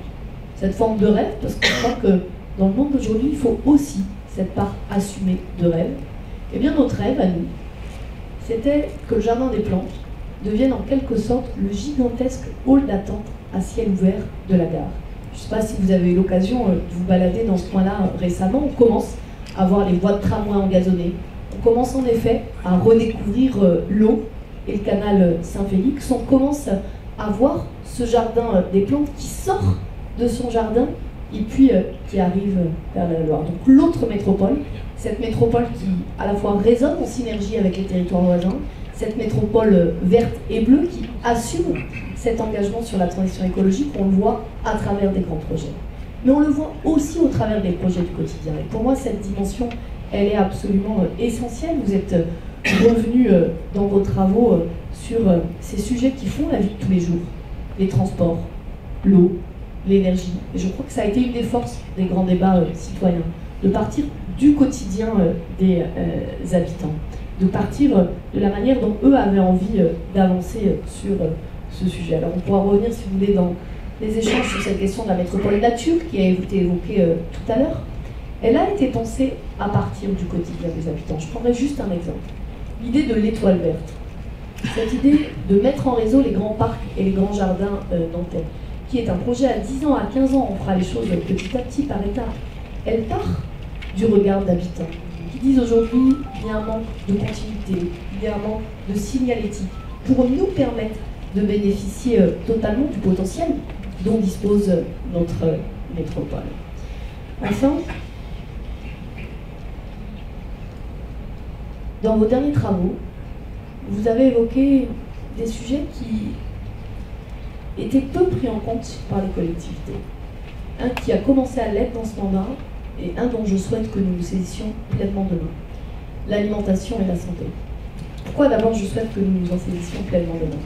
Cette forme de rêve, parce que je crois que dans le monde d'aujourd'hui, il faut aussi cette part assumée de rêve. Eh bien, notre rêve, à nous, c'était que le Jardin des Plantes devienne en quelque sorte le gigantesque hall d'attente à ciel ouvert de la gare. Je ne sais pas si vous avez eu l'occasion de vous balader dans ce coin-là récemment. On commence à voir les voies de tramway engazonnées. On commence en effet à redécouvrir l'eau et le canal Saint-Félix. On commence à voir ce Jardin des Plantes qui sort de son jardin et puis qui arrive vers la Loire. Donc l'autre métropole, cette métropole qui à la fois résonne en synergie avec les territoires voisins, cette métropole verte et bleue qui assume cet engagement sur la transition écologique, on le voit à travers des grands projets. Mais on le voit aussi au travers des projets du quotidien. Et pour moi, cette dimension, elle est absolument essentielle. Vous êtes revenu dans vos travaux sur ces sujets qui font la vie de tous les jours. Les transports, l'eau, l'énergie. Et je crois que ça a été une des forces des grands débats citoyens, de partir du quotidien des habitants, de partir de la manière dont eux avaient envie d'avancer sur ce sujet. Alors on pourra revenir, si vous voulez, dans les échanges sur cette question de la métropole nature qui a été évoquée tout à l'heure, elle a été pensée à partir du quotidien des habitants. Je prendrai juste un exemple. L'idée de l'étoile verte. Cette idée de mettre en réseau les grands parcs et les grands jardins nantais, qui est un projet à 10 ans, à 15 ans, on fera les choses petit à petit par étapes. Elle part du regard d'habitants, qui disent aujourd'hui il y a un manque de continuité, il y a un manque de signalétique, pour nous permettre de bénéficier totalement du potentiel dont dispose notre métropole. Enfin, dans vos derniers travaux, vous avez évoqué des sujets qui étaient peu pris en compte par les collectivités. Un qui a commencé à l'être dans ce mandat et un dont je souhaite que nous nous saisissions pleinement demain. L'alimentation et la santé. Pourquoi d'abord je souhaite que nous nous en saisissions pleinement demain?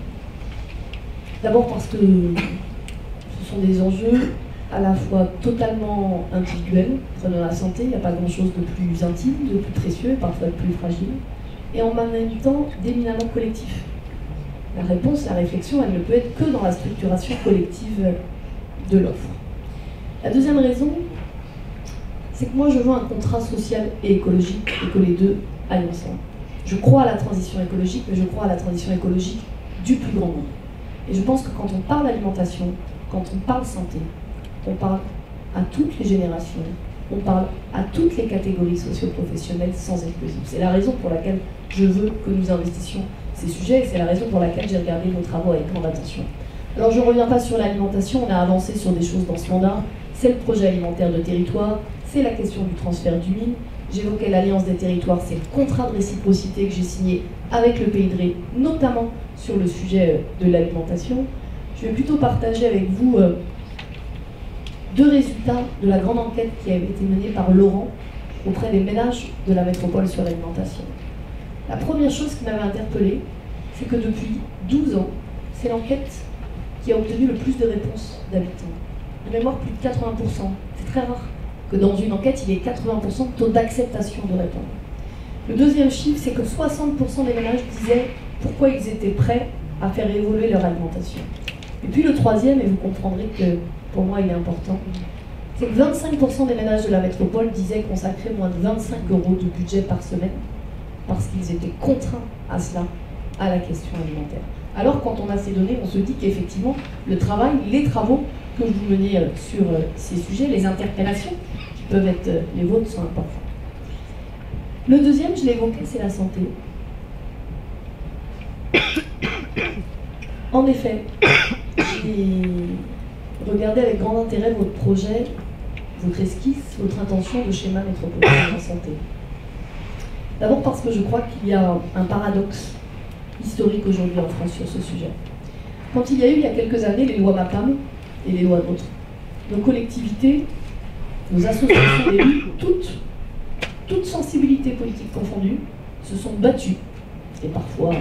D'abord parce que ce sont des enjeux à la fois totalement individuels. Prenons la santé, il n'y a pas grand-chose de plus intime, de plus précieux, parfois de plus fragile, et en même temps d'éminemment collectif. La réponse, la réflexion, elle ne peut être que dans la structuration collective de l'offre. La deuxième raison, c'est que moi je veux un contrat social et écologique et que les deux aillent ensemble. Je crois à la transition écologique, mais je crois à la transition écologique du plus grand nombre. Et je pense que quand on parle alimentation, quand on parle santé, on parle à toutes les générations, on parle à toutes les catégories socio-professionnelles sans exclusive. C'est la raison pour laquelle je veux que nous investissions ces sujets et c'est la raison pour laquelle j'ai regardé vos travaux avec grande attention. Alors je ne reviens pas sur l'alimentation, on a avancé sur des choses dans ce mandat. C'est le projet alimentaire de territoire, c'est la question du transfert du mine. J'évoquais l'Alliance des territoires, c'est le contrat de réciprocité que j'ai signé avec le Pays de Ré, notamment sur le sujet de l'alimentation. Je vais plutôt partager avec vous deux résultats de la grande enquête qui avait été menée par Laurent auprès des ménages de la métropole sur l'alimentation. La première chose qui m'avait interpellée, c'est que depuis 12 ans, c'est l'enquête qui a obtenu le plus de réponses d'habitants. De mémoire, plus de 80%. C'est très rare que dans une enquête, il y ait 80% de taux d'acceptation de répondre. Le deuxième chiffre, c'est que 60% des ménages disaient pourquoi ils étaient prêts à faire évoluer leur alimentation. Et puis le troisième, et vous comprendrez que pour moi il est important, c'est que 25% des ménages de la métropole disaient consacrer moins de 25 € de budget par semaine parce qu'ils étaient contraints à cela, à la question alimentaire. Alors quand on a ces données, on se dit qu'effectivement le travail, les travaux que vous menez sur ces sujets, les interpellations qui peuvent être les vôtres sont importants. Le deuxième, je l'ai évoqué, c'est la santé. En effet, j'ai regardé avec grand intérêt votre projet, votre esquisse, votre intention de schéma métropolitain en santé. D'abord parce que je crois qu'il y a un paradoxe historique aujourd'hui en France sur ce sujet. Quand il y a eu, il y a quelques années, les lois MAPAM et les lois NOTRe, nos collectivités, nos associations d'élus, toutes sensibilités politiques confondues, se sont battues, et parfois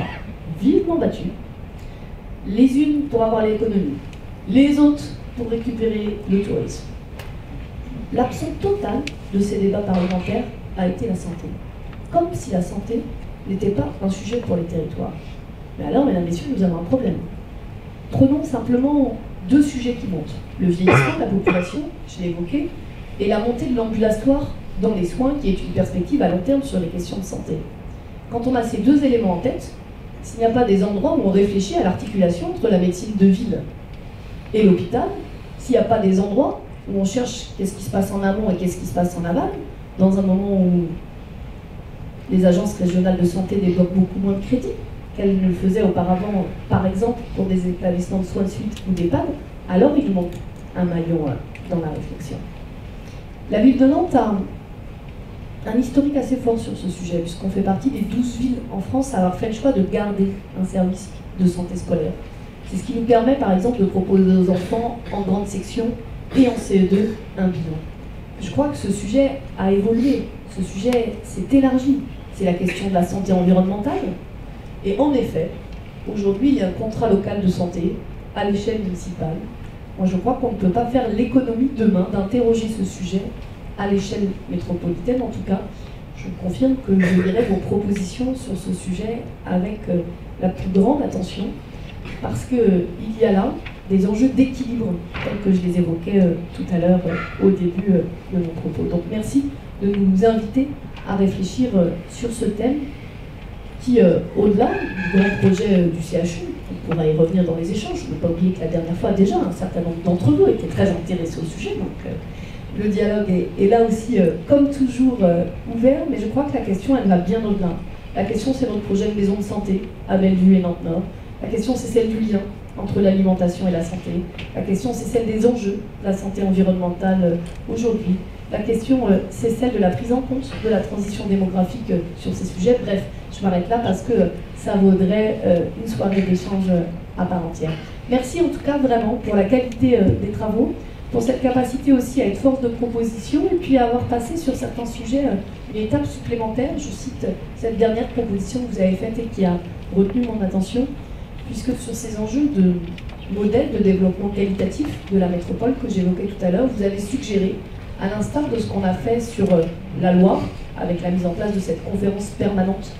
vivement battues, les unes pour avoir l'économie, les autres pour récupérer le tourisme. L'absence totale de ces débats parlementaires a été la santé. Comme si la santé n'était pas un sujet pour les territoires. Mais alors, mesdames, messieurs, nous avons un problème. Prenons simplement deux sujets qui montent. Le vieillissement de la population, je l'ai évoqué, et la montée de l'ambulatoire dans les soins, qui est une perspective à long terme sur les questions de santé. Quand on a ces deux éléments en tête, s'il n'y a pas des endroits où on réfléchit à l'articulation entre la médecine de ville et l'hôpital, s'il n'y a pas des endroits où on cherche qu'est-ce qui se passe en amont et qu'est-ce qui se passe en aval, dans un moment où les agences régionales de santé débloquent beaucoup moins de crédits qu'elles ne le faisaient auparavant, par exemple pour des établissements de soins de suite ou d'EHPAD, alors il manque un maillon dans la réflexion. La ville de Nantes a un historique assez fort sur ce sujet, puisqu'on fait partie des 12 villes en France à avoir fait le choix de garder un service de santé scolaire. C'est ce qui nous permet, par exemple, de proposer aux enfants en grande section et en CE2 un bilan. Je crois que ce sujet a évolué, ce sujet s'est élargi. C'est la question de la santé environnementale. Et en effet, aujourd'hui, il y a un contrat local de santé à l'échelle municipale. Moi, je crois qu'on ne peut pas faire l'économie demain d'interroger ce sujet à l'échelle métropolitaine. En tout cas, je confirme que je lirai vos propositions sur ce sujet avec la plus grande attention, parce qu'il y a là des enjeux d'équilibre, tels que je les évoquais tout à l'heure au début de mon propos. Donc merci de nous inviter à réfléchir sur ce thème qui, au-delà du grand projet du CHU, on pourra y revenir dans les échanges, je ne veux pas oublier que la dernière fois déjà, un certain nombre d'entre vous étaient très intéressés au sujet, donc le dialogue est là aussi, comme toujours, ouvert, mais je crois que la question, elle va bien au-delà. La question, c'est notre projet de maison de santé à Bellevue et Nantes-Nord. La question, c'est celle du lien entre l'alimentation et la santé. La question, c'est celle des enjeux de la santé environnementale aujourd'hui. La question, c'est celle de la prise en compte de la transition démographique sur ces sujets. Bref, je m'arrête là parce que ça vaudrait une soirée d'échange à part entière. Merci en tout cas vraiment pour la qualité des travaux, pour cette capacité aussi à être force de proposition et puis à avoir passé sur certains sujets une étape supplémentaire. Je cite cette dernière proposition que vous avez faite et qui a retenu mon attention, puisque sur ces enjeux de modèle de développement qualitatif de la métropole que j'évoquais tout à l'heure, vous avez suggéré, à l'instar de ce qu'on a fait sur la loi, avec la mise en place de cette conférence permanente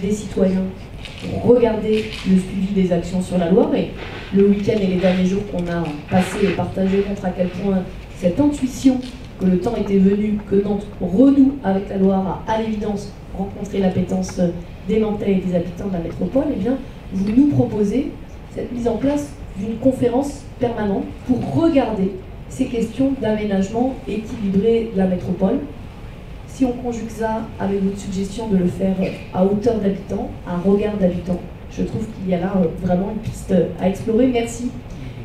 des citoyens pour regarder le suivi des actions sur la loi, et le week-end et les derniers jours qu'on a passé et partagé montrent à quel point cette intuition que le temps était venu, que Nantes renoue avec la Loire, a à l'évidence rencontré l'appétence des Nantais et des habitants de la métropole. Eh bien, vous nous proposez cette mise en place d'une conférence permanente pour regarder ces questions d'aménagement équilibré de la métropole. Si on conjugue ça avec votre suggestion de le faire à hauteur d'habitants, à regard d'habitants, je trouve qu'il y a là vraiment une piste à explorer. Merci.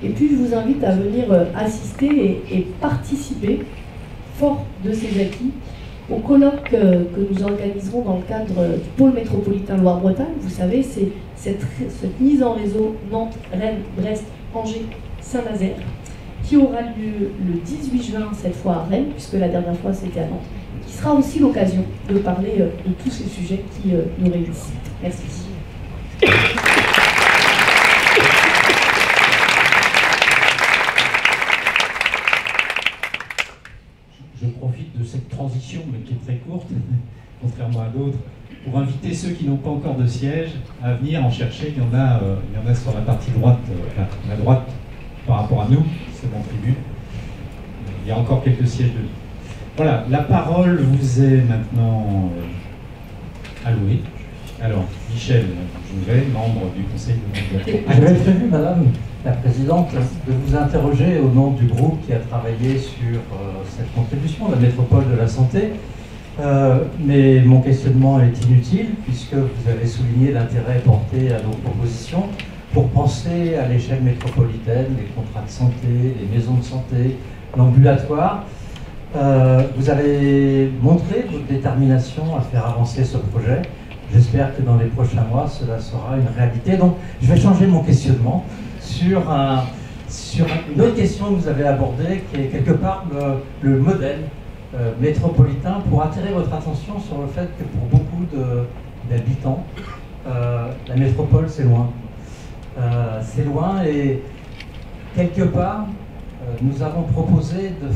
Et puis je vous invite à venir assister et participer, fort de ces acquis, au colloque que nous organiserons dans le cadre du pôle métropolitain Loire-Bretagne. Vous savez, c'est cette mise en réseau Nantes, Rennes, Brest, Angers, Saint-Nazaire, qui aura lieu le 18 juin, cette fois à Rennes, puisque la dernière fois c'était à Nantes, qui sera aussi l'occasion de parler de tous ces sujets qui nous réunissent. Merci. Je profite de cette transition, mais qui est très courte, contrairement à d'autres, pour inviter ceux qui n'ont pas encore de siège à venir en chercher. Il y en a sur la partie droite, la droite par rapport à nous, c'est mon tribune. Il y a encore quelques sièges de... Voilà, la parole vous est maintenant allouée. Alors, Michel Jouvet, membre du Conseil de l'État. J'avais prévu, Madame la Présidente, de vous interroger au nom du groupe qui a travaillé sur cette contribution, la métropole de la santé. Mais mon questionnement est inutile, puisque vous avez souligné l'intérêt porté à nos propositions pour penser à l'échelle métropolitaine, les contrats de santé, les maisons de santé, l'ambulatoire. Vous avez montré votre détermination à faire avancer ce projet. J'espère que dans les prochains mois, cela sera une réalité. Donc, je vais changer mon questionnement sur une autre question que vous avez abordée, qui est quelque part le modèle métropolitain, pour attirer votre attention sur le fait que pour beaucoup d'habitants, la métropole, c'est loin. C'est loin et quelque part, nous avons proposé de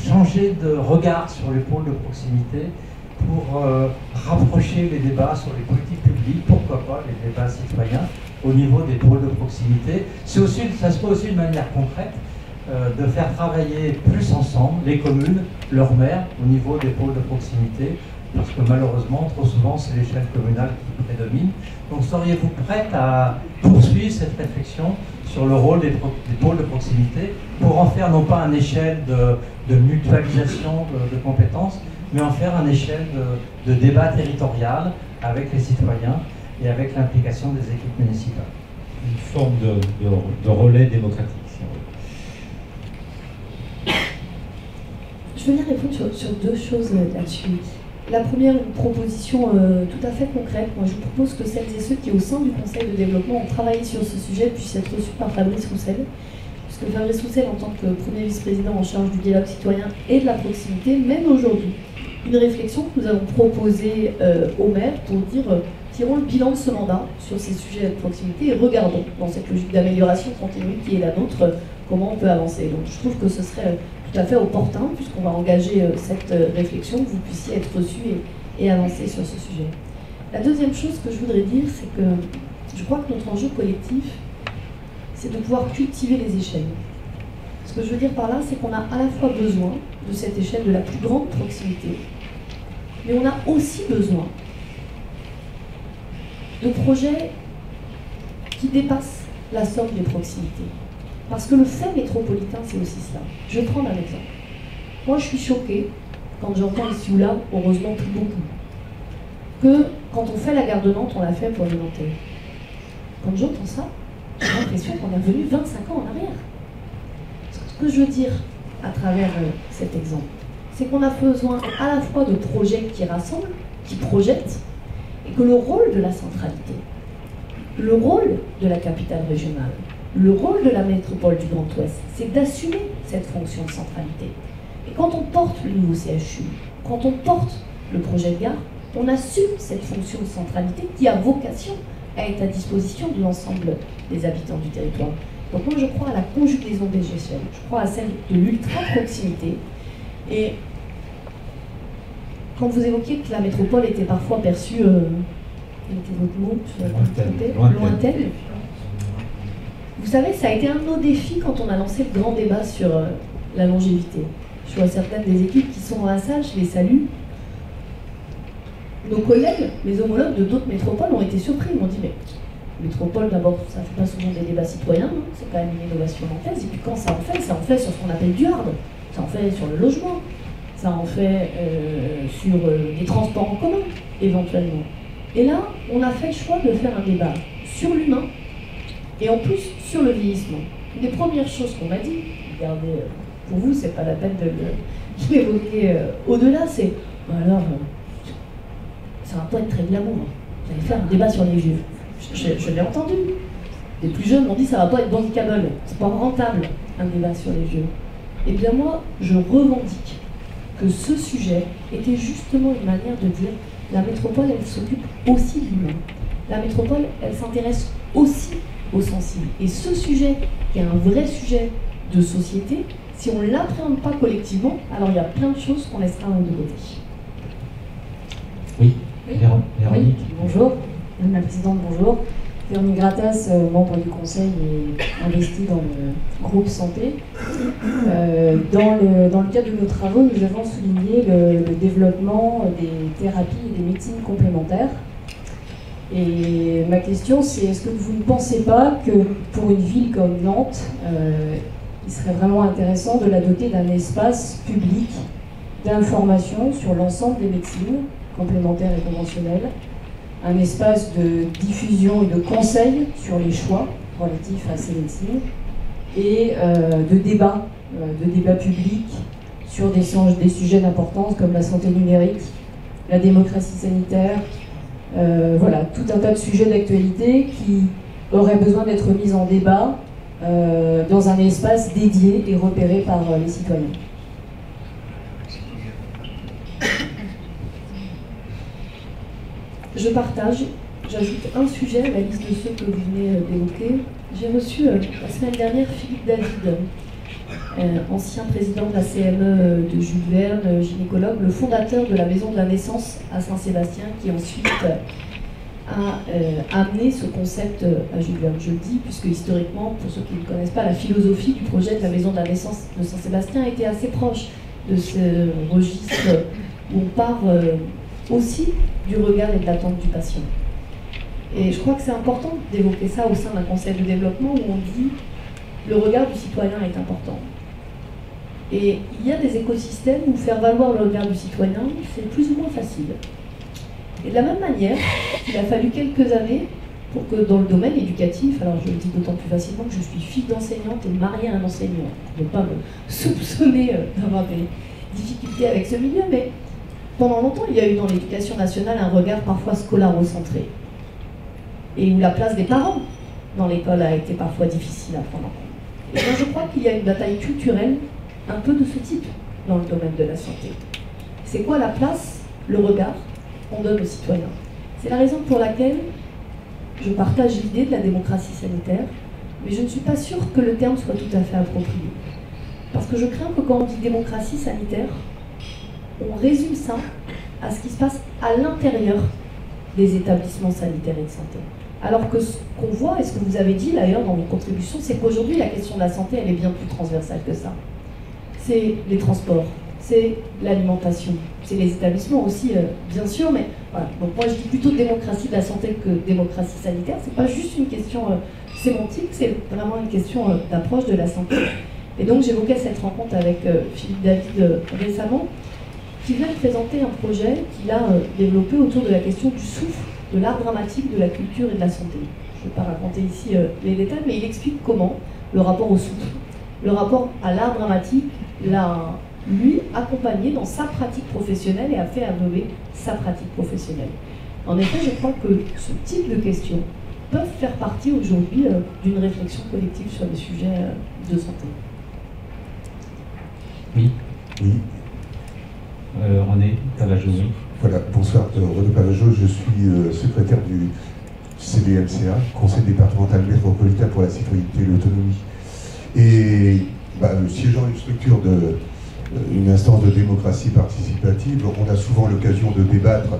changer de regard sur les pôles de proximité pour rapprocher les débats sur les politiques publiques, pourquoi pas les débats citoyens, au niveau des pôles de proximité. Ça se fait aussi de manière concrète, de faire travailler plus ensemble les communes, leurs maires, au niveau des pôles de proximité, parce que malheureusement, trop souvent, c'est l'échelle communale qui prédomine. Donc, seriez-vous prête à poursuivre cette réflexion sur le rôle des pôles de proximité pour en faire non pas une échelle de mutualisation de compétences, mais en faire une échelle de débat territorial avec les citoyens et avec l'implication des équipes municipales? Une forme de relais démocratique, si on veut. Je veux bien répondre sur deux choses là-dessus. La première, une proposition tout à fait concrète. Moi, je propose que celles et ceux qui, au sein du Conseil de développement, ont travaillé sur ce sujet, puissent être reçus par Fabrice Roussel. Puisque Fabrice Roussel, en tant que premier vice-président en charge du dialogue citoyen et de la proximité, mène aujourd'hui une réflexion que nous avons proposée aux maires pour dire tirons le bilan de ce mandat sur ces sujets de proximité et regardons, dans cette logique d'amélioration continue qui est la nôtre, comment on peut avancer. Donc je trouve que ce serait tout à fait opportun, puisqu'on va engager cette réflexion, que vous puissiez être reçus et avancer sur ce sujet. La deuxième chose que je voudrais dire, c'est que je crois que notre enjeu collectif, c'est de pouvoir cultiver les échelles. Ce que je veux dire par là, c'est qu'on a à la fois besoin de cette échelle de la plus grande proximité, mais on a aussi besoin de projets qui dépassent la somme des proximités. Parce que le fait métropolitain, c'est aussi cela. Je vais prendre un exemple. Moi, je suis choquée quand j'entends ici ou là, heureusement plus beaucoup, que quand on fait la gare de Nantes, on l'a fait pour les Nantais. Quand j'entends ça, j'ai l'impression qu'on est revenu 25 ans en arrière. Ce que je veux dire à travers cet exemple, c'est qu'on a besoin à la fois de projets qui rassemblent, qui projettent, et que le rôle de la centralité, le rôle de la capitale régionale, le rôle de la métropole du Grand Ouest, c'est d'assumer cette fonction de centralité. Et quand on porte le nouveau CHU, quand on porte le projet de gare, on assume cette fonction de centralité qui a vocation à être à disposition de l'ensemble des habitants du territoire. Donc moi je crois à la conjugaison des échelles, je crois à celle de l'ultra-proximité. Et quand vous évoquiez que la métropole était parfois perçue, quel était votre mot, lointaine. Vous savez, ça a été un de nos défis quand on a lancé le grand débat sur la longévité. Je vois certaines des équipes qui sont dans la salle, je les salue. Nos collègues, mes homologues de d'autres métropoles ont été surpris, ils m'ont dit mais métropole d'abord, ça ne fait pas souvent des débats citoyens, hein, c'est quand même une innovation nantaise, et puis quand ça en fait sur ce qu'on appelle du hard, ça en fait sur le logement, ça en fait sur des transports en commun, éventuellement. Et là, on a fait le choix de faire un débat sur l'humain, et en plus sur le vieillissement. Une des premières choses qu'on m'a dit, regardez, pour vous, c'est pas la peine de l'évoquer au-delà, c'est alors, ça va pas être très glamour. Vous allez faire un débat sur les vieux. Je l'ai entendu. Les plus jeunes m'ont dit ça va pas être bankable, c'est pas rentable un débat sur les vieux. Eh bien moi, je revendique que ce sujet était justement une manière de dire la métropole, elle s'occupe aussi de l'humain. La métropole, elle s'intéresse aussi aux sensibles. Et ce sujet, qui est un vrai sujet de société, si on ne l'appréhende pas collectivement, alors il y a plein de choses qu'on laissera de côté. Oui, Véronique. Oui. Bonjour, Madame la Présidente, bonjour. Véronique Gratas, membre du Conseil et investie dans le groupe santé. Dans le cadre de nos travaux, nous avons souligné le développement des thérapies et des médecines complémentaires. Et ma question, c'est est-ce que vous ne pensez pas que pour une ville comme Nantes, il serait vraiment intéressant de la doter d'un espace public d'information sur l'ensemble des médecines complémentaires et conventionnelles, un espace de diffusion et de conseil sur les choix relatifs à ces médecines, et de débat public sur des sujets d'importance comme la santé numérique, la démocratie sanitaire, voilà, tout un tas de sujets d'actualité qui auraient besoin d'être mis en débat dans un espace dédié et repéré par les citoyens. Je partage, j'ajoute un sujet à la liste de ceux que vous venez d'évoquer. J'ai reçu la semaine dernière Philippe David, ancien président de la CME de Jules Verne, gynécologue, le fondateur de la Maison de la Naissance à Saint-Sébastien, qui ensuite a amené ce concept à Jules Verne. Je le dis puisque historiquement, pour ceux qui ne connaissent pas, la philosophie du projet de la Maison de la Naissance de Saint-Sébastien était assez proche de ce registre où on part aussi du regard et de l'attente du patient. Et je crois que c'est important d'évoquer ça au sein d'un conseil de développement où on dit le regard du citoyen est important. Et il y a des écosystèmes où faire valoir le regard du citoyen, c'est plus ou moins facile. Et de la même manière, il a fallu quelques années pour que dans le domaine éducatif, alors je le dis d'autant plus facilement que je suis fille d'enseignante et mariée à un enseignant, je ne veux pas me soupçonner d'avoir des difficultés avec ce milieu, mais pendant longtemps, il y a eu dans l'éducation nationale un regard parfois scolarocentré, et où la place des parents dans l'école a été parfois difficile à prendre en compte. Et moi, je crois qu'il y a une bataille culturelle un peu de ce type dans le domaine de la santé. C'est quoi la place, le regard qu'on donne aux citoyens? C'est la raison pour laquelle je partage l'idée de la démocratie sanitaire, mais je ne suis pas sûre que le terme soit tout à fait approprié. Parce que je crains que quand on dit démocratie sanitaire, on résume ça à ce qui se passe à l'intérieur des établissements sanitaires et de santé. Alors que ce qu'on voit, et ce que vous avez dit d'ailleurs dans vos contributions, c'est qu'aujourd'hui la question de la santé, elle est bien plus transversale que ça. C'est les transports, c'est l'alimentation, c'est les établissements aussi, bien sûr, mais voilà. Donc moi je dis plutôt démocratie de la santé que démocratie sanitaire. C'est pas juste une question sémantique, c'est vraiment une question d'approche de la santé. Et donc j'évoquais cette rencontre avec Philippe David récemment, qui vient de présenter un projet qu'il a développé autour de la question du souffle, de l'art dramatique, de la culture et de la santé. Je ne vais pas raconter ici les détails, mais il explique comment le rapport au souffle, le rapport à l'art dramatique l'a, lui, accompagné dans sa pratique professionnelle et a fait évoluer sa pratique professionnelle. En effet, je crois que ce type de questions peuvent faire partie aujourd'hui d'une réflexion collective sur des sujets de santé. Oui. René Pavageau. Voilà, bonsoir, René Pavageau, je suis secrétaire du CDMCA, Conseil départemental métropolitain pour la citoyenneté et l'autonomie. Et siégeant une structure une instance de démocratie participative, on a souvent l'occasion de débattre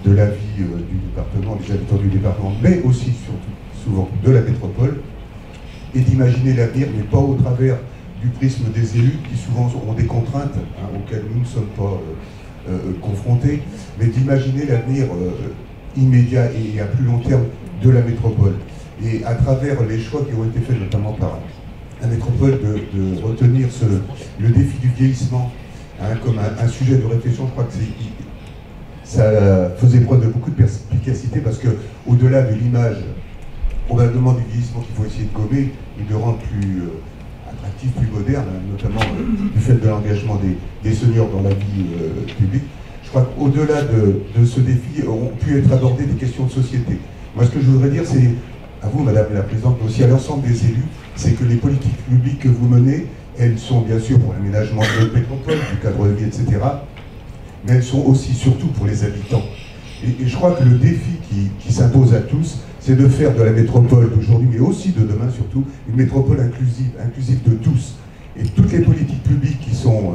de la vie du département, des habitants du département, mais aussi, surtout, souvent, de la métropole, et d'imaginer l'avenir, mais pas au travers du prisme des élus, qui souvent ont des contraintes auxquelles nous ne sommes pas confrontés, mais d'imaginer l'avenir immédiat et à plus long terme de la métropole. Et à travers les choix qui ont été faits, notamment par la métropole, de retenir le défi du vieillissement comme un sujet de réflexion, je crois que ça faisait preuve de beaucoup de perspicacité, parce qu'au-delà de l'image probablement du vieillissement qu'il faut essayer de gommer et de rendre plus attractif, plus moderne, notamment du fait de l'engagement des seniors dans la vie publique. Je crois qu'au-delà de ce défi, ont pu être abordées des questions de société. Moi, ce que je voudrais dire, c'est à vous, Madame la Présidente, mais aussi à l'ensemble des élus, c'est que les politiques publiques que vous menez, elles sont bien sûr pour l'aménagement de notre métropole, du cadre de vie, etc., mais elles sont aussi, surtout pour les habitants. Et je crois que le défi qui s'impose à tous, c'est de faire de la métropole d'aujourd'hui, mais aussi de demain surtout, une métropole inclusive de tous. Et toutes les politiques publiques qui sont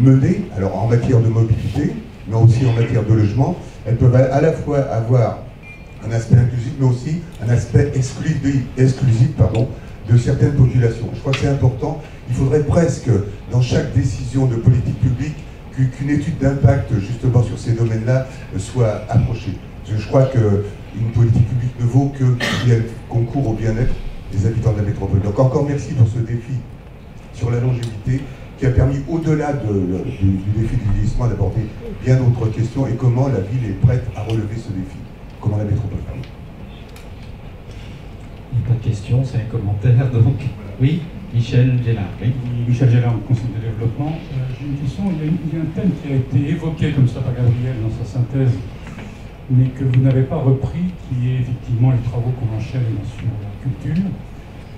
menées, alors en matière de mobilité, mais aussi en matière de logement, elles peuvent à la fois avoir un aspect inclusif, mais aussi un aspect exclusif de certaines populations. Je crois que c'est important. Il faudrait presque, dans chaque décision de politique publique, qu'une étude d'impact justement sur ces domaines-là soit approchée. Je crois qu'une politique publique ne vaut que si elle concourt au bien-être des habitants de la métropole. Donc encore merci pour ce défi sur la longévité qui a permis, au-delà du défi du vieillissement, d'aborder bien d'autres questions et comment la ville est prête à relever ce défi. Comment la métropole. Il n'y a pas de questions, c'est un commentaire, donc. Oui, Michel Gélard. Oui. Michel Gélard, Conseil de développement. J'ai une question. Il y a un thème qui a été évoqué comme ça par Gabriel dans sa synthèse, mais que vous n'avez pas repris, qui est effectivement les travaux qu'on enchaîne sur la culture.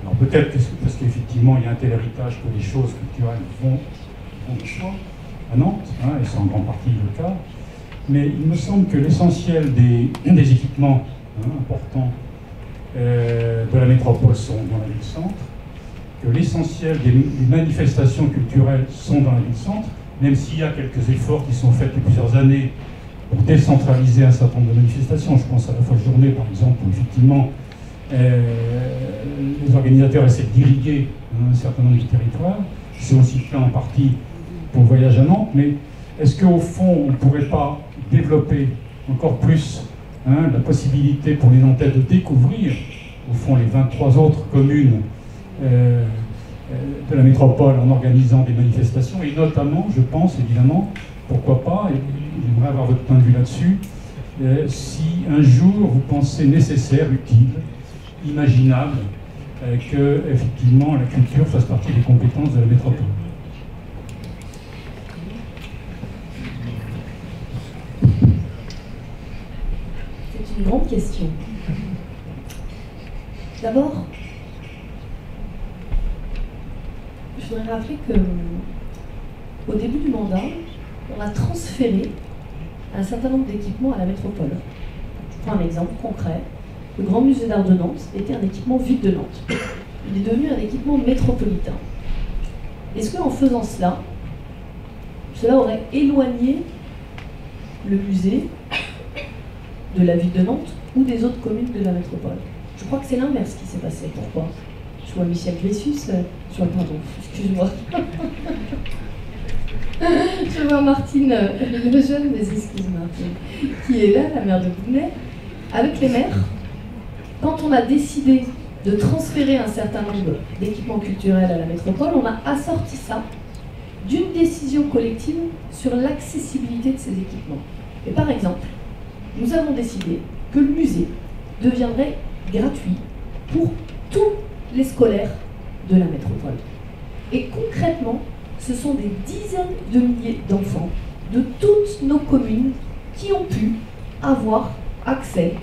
Alors peut-être parce qu'effectivement il y a un tel héritage que les choses culturelles vont de soi à Nantes, et c'est en grande partie le cas. Mais il me semble que l'essentiel des équipements importants de la métropole sont dans la ville-centre, que l'essentiel des manifestations culturelles sont dans la ville-centre, même s'il y a quelques efforts qui sont faits depuis plusieurs années pour décentraliser un certain nombre de manifestations. Je pense à la Folle Journée, par exemple, où effectivement les organisateurs essaient d'irriguer un certain nombre de territoires. C'est aussi le cas en partie pour le voyage à Nantes, mais est-ce qu'au fond, on ne pourrait pas développer encore plus la possibilité pour les Nantais de découvrir, au fond, les 23 autres communes de la métropole en organisant des manifestations, et notamment, je pense évidemment, pourquoi pas, et j'aimerais avoir votre point de vue là-dessus, si un jour vous pensez nécessaire, utile, imaginable, que effectivement la culture fasse partie des compétences de la métropole. C'est une grande question. D'abord, je voudrais rappeler qu'au début du mandat, on a transféré un certain nombre d'équipements à la métropole. Je prends un exemple concret. Le Grand Musée d'Art de Nantes était un équipement ville de Nantes. Il est devenu un équipement métropolitain. Est-ce qu'en faisant cela, cela aurait éloigné le musée de la ville de Nantes ou des autres communes de la métropole. Je crois que c'est l'inverse qui s'est passé. Pourquoi? Je vois Michel Gressus, pardon, excuse-moi. Je vois Martine Lejeune, mais excuse Martine, qui est là, la maire de Bougnay. Avec les maires, quand on a décidé de transférer un certain nombre d'équipements culturels à la métropole, on a assorti ça d'une décision collective sur l'accessibilité de ces équipements. Et par exemple, nous avons décidé que le musée deviendrait gratuit pour tous les scolaires de la métropole. Et concrètement, ce sont des dizaines de milliers d'enfants de toutes nos communes qui ont pu avoir accès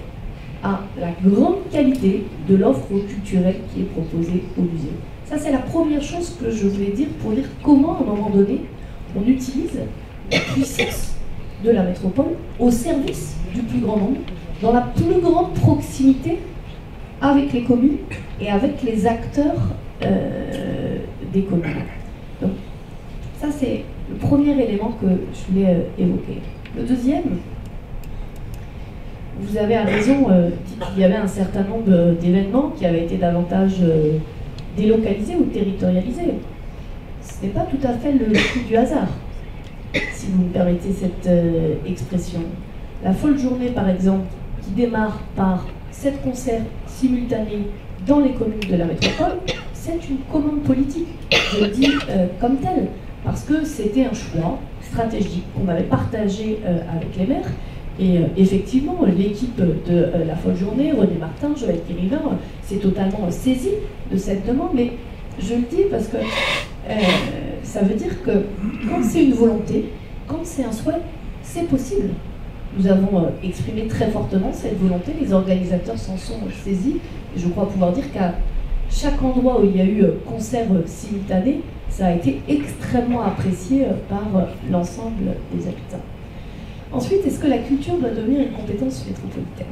à la grande qualité de l'offre culturelle qui est proposée au musée. Ça, c'est la première chose que je voulais dire pour dire comment, à un moment donné, on utilise la puissance de la métropole au service du plus grand nombre, dans la plus grande proximité avec les communes et avec les acteurs des communes. Donc, ça, c'est le premier élément que je voulais évoquer. Le deuxième, vous avez à raison dit qu'il y avait un certain nombre d'événements qui avaient été davantage délocalisés ou territorialisés. Ce n'est pas tout à fait le fruit du hasard, si vous me permettez cette expression. La folle journée, par exemple, qui démarre par 7 concerts simultanés dans les communes de la métropole, c'est une commande politique, je le dis comme tel, parce que c'était un choix stratégique qu'on avait partagé avec les maires. Et effectivement, l'équipe de la folle journée, René Martin, Joël Guérivin, s'est totalement saisie de cette demande, mais je le dis parce que ça veut dire que quand c'est une volonté, quand c'est un souhait, c'est possible. Nous avons exprimé très fortement cette volonté, les organisateurs s'en sont saisis, et je crois pouvoir dire qu'à chaque endroit où il y a eu concert simultané, ça a été extrêmement apprécié par l'ensemble des habitants. Ensuite, est-ce que la culture doit devenir une compétence métropolitaine?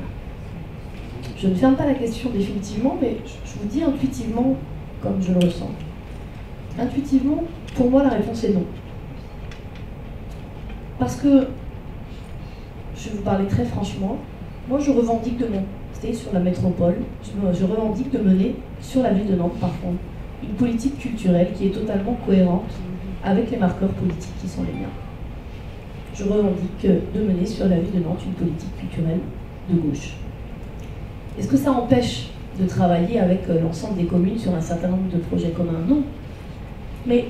Je ne ferme pas la question définitivement, mais je vous dis intuitivement comme je le ressens. Intuitivement, pour moi, la réponse est non. Parce que, je vais vous parler très franchement, moi je revendique de monter sur la métropole, je revendique de mener sur la ville de Nantes, par contre, une politique culturelle qui est totalement cohérente avec les marqueurs politiques qui sont les miens. Je revendique de mener sur la ville de Nantes une politique culturelle de gauche. Est-ce que ça empêche de travailler avec l'ensemble des communes sur un certain nombre de projets communs? Non. Mais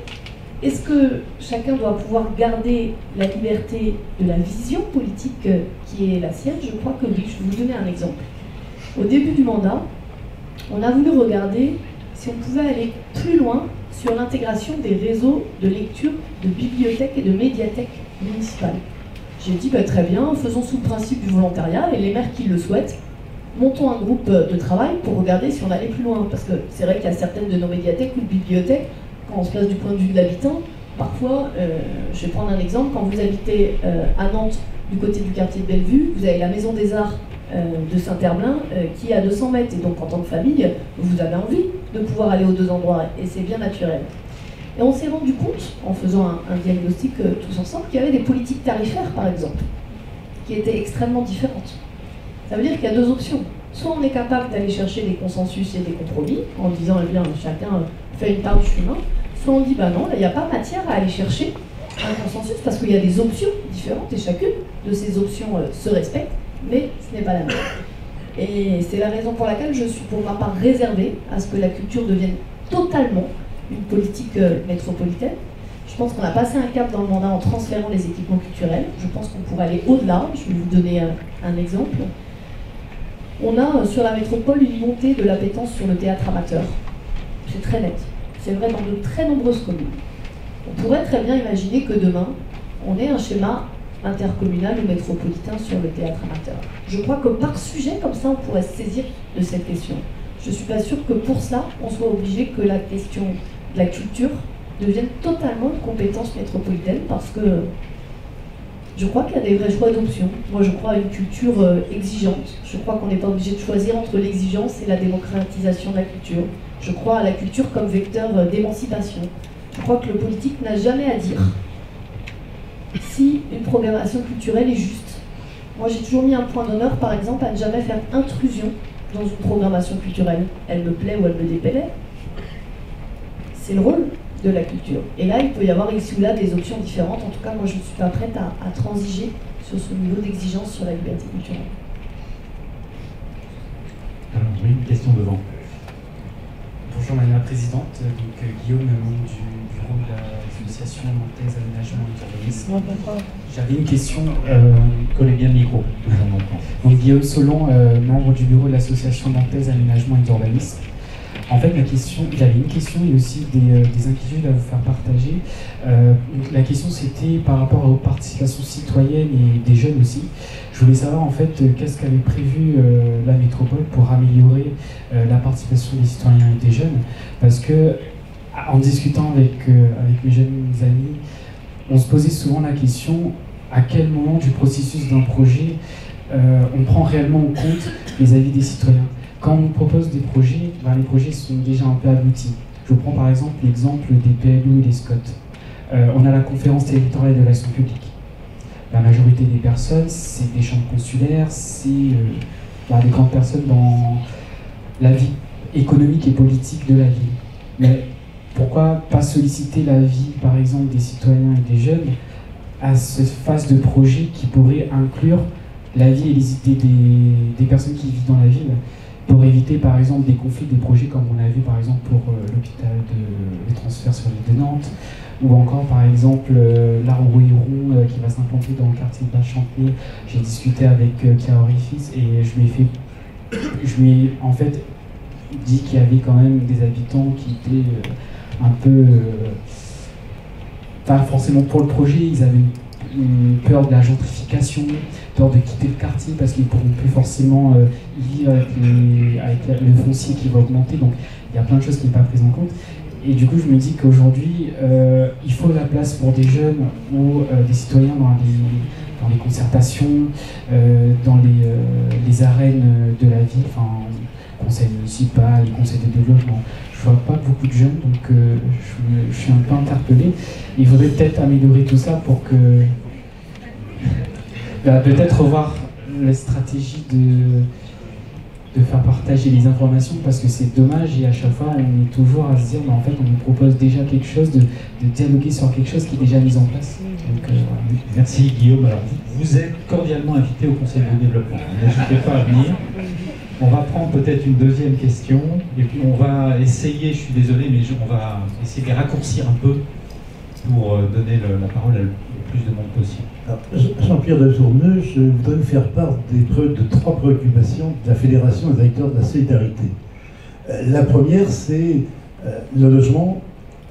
est-ce que chacun doit pouvoir garder la liberté de la vision politique qui est la sienne? Je crois que oui. Je vais vous donner un exemple. Au début du mandat, on a voulu regarder si on pouvait aller plus loin sur l'intégration des réseaux de lecture de bibliothèques et de médiathèques municipales. J'ai dit très bien, faisons sous le principe du volontariat et les maires qui le souhaitent, montons un groupe de travail pour regarder si on allait plus loin. Parce que c'est vrai qu'il y a certaines de nos médiathèques ou de bibliothèques, quand on se place du point de vue de l'habitant, parfois, je vais prendre un exemple, quand vous habitez à Nantes, du côté du quartier de Bellevue, vous avez la Maison des Arts de Saint-Herblain qui est à 200 mètres. Et donc en tant que famille, vous avez envie de pouvoir aller aux deux endroits et c'est bien naturel. Et on s'est rendu compte, en faisant un diagnostic tous ensemble, qu'il y avait des politiques tarifaires, par exemple, qui étaient extrêmement différentes. Ça veut dire qu'il y a deux options. Soit on est capable d'aller chercher des consensus et des compromis, en disant, eh bien, chacun fait une part du chemin, soit on dit, bah non, là, il n'y a pas matière à aller chercher un consensus, parce qu'il y a des options différentes, et chacune de ces options se respecte, mais ce n'est pas la même. Et c'est la raison pour laquelle je suis pour ma part réservée à ce que la culture devienne totalement une politique métropolitaine. Je pense qu'on a passé un cap dans le mandat en transférant les équipements culturels. Je pense qu'on pourrait aller au-delà. Je vais vous donner un exemple. On a sur la métropole une montée de l'appétence sur le théâtre amateur. C'est très net. C'est vrai dans de très nombreuses communes. On pourrait très bien imaginer que demain, on ait un schéma intercommunal ou métropolitain sur le théâtre amateur. Je crois que par sujet, comme ça, on pourrait se saisir de cette question. Je ne suis pas sûre que pour cela, on soit obligé que la question de la culture devienne totalement une compétence métropolitaine, parce que je crois qu'il y a des vrais choix d'options. Moi, je crois à une culture exigeante. Je crois qu'on n'est pas obligé de choisir entre l'exigence et la démocratisation de la culture. Je crois à la culture comme vecteur d'émancipation. Je crois que le politique n'a jamais à dire si une programmation culturelle est juste. Moi, j'ai toujours mis un point d'honneur, par exemple, à ne jamais faire intrusion dans une programmation culturelle. Elle me plaît ou elle me déplaît. C'est le rôle de la culture. Et là, il peut y avoir ici ou là des options différentes. En tout cas, moi, je ne suis pas prête à transiger sur ce niveau d'exigence sur la liberté culturelle. Alors, oui, une question devant. Bonjour Madame la Présidente, donc Guillaume, membre du bureau de l'association nantaise Aménagement et Urbanisme. J'avais une question. Collez bien le micro. Donc Guillaume Solon, membre du bureau de l'association nantaise Aménagement et Urbanisme. En fait, j'avais une question et aussi des inquiétudes à vous faire partager. La question, c'était par rapport aux participations citoyennes et des jeunes aussi. Je voulais savoir en fait qu'est-ce qu'avait prévu la métropole pour améliorer la participation des citoyens et des jeunes. Parce que, en discutant avec mes jeunes amis, on se posait souvent la question à quel moment du processus d'un projet on prend réellement en compte les avis des citoyens. Quand on propose des projets, les projets sont déjà un peu aboutis. Je prends par exemple l'exemple des PLU et des SCOT. On a la conférence territoriale de l'action publique. La majorité des personnes, c'est des chambres consulaires, c'est des grandes personnes dans la vie économique et politique de la ville. Mais pourquoi pas solliciter l'avis, par exemple, des citoyens et des jeunes à cette phase de projet qui pourrait inclure l'avis et les idées des personnes qui vivent dans la ville, pour éviter par exemple des conflits, des projets comme on a vu par exemple pour l'hôpital des transferts sur l'île de Nantes, ou encore par exemple l'arbre Héron qui va s'implanter dans le quartier de Bas-Champniers. J'ai discuté avec Chiara Orifis et je lui ai en fait dit qu'il y avait quand même des habitants qui étaient un peu pas forcément pour le projet, ils avaient une peur de la gentrification, peur de quitter le quartier parce qu'ils ne pourront plus forcément y vivre avec le foncier qui va augmenter. Donc il y a plein de choses qui ne sont pas prises en compte. Et du coup, je me dis qu'aujourd'hui, il faut la place pour des jeunes ou des citoyens dans les concertations, dans les arènes de la ville, enfin, conseil municipal, conseil de développement. Je vois pas beaucoup de jeunes, donc je suis un peu interpellé. Il faudrait peut-être améliorer tout ça pour que... peut-être revoir la stratégie de faire partager les informations, parce que c'est dommage et à chaque fois on est toujours à se dire en fait on nous propose déjà quelque chose, de dialoguer sur quelque chose qui est déjà mis en place. Donc, voilà. Merci Guillaume. Alors, vous êtes cordialement invité au Conseil de développement. N'hésitez pas à venir. On va prendre peut-être une deuxième question et puis on va essayer, je suis désolé, mais on va essayer de raccourcir un peu pour donner la parole à le plus de monde possible. Alors, Jean-Pierre de Tourneux, je voudrais vous faire part de trois préoccupations de la Fédération des acteurs de la solidarité. La première, c'est le logement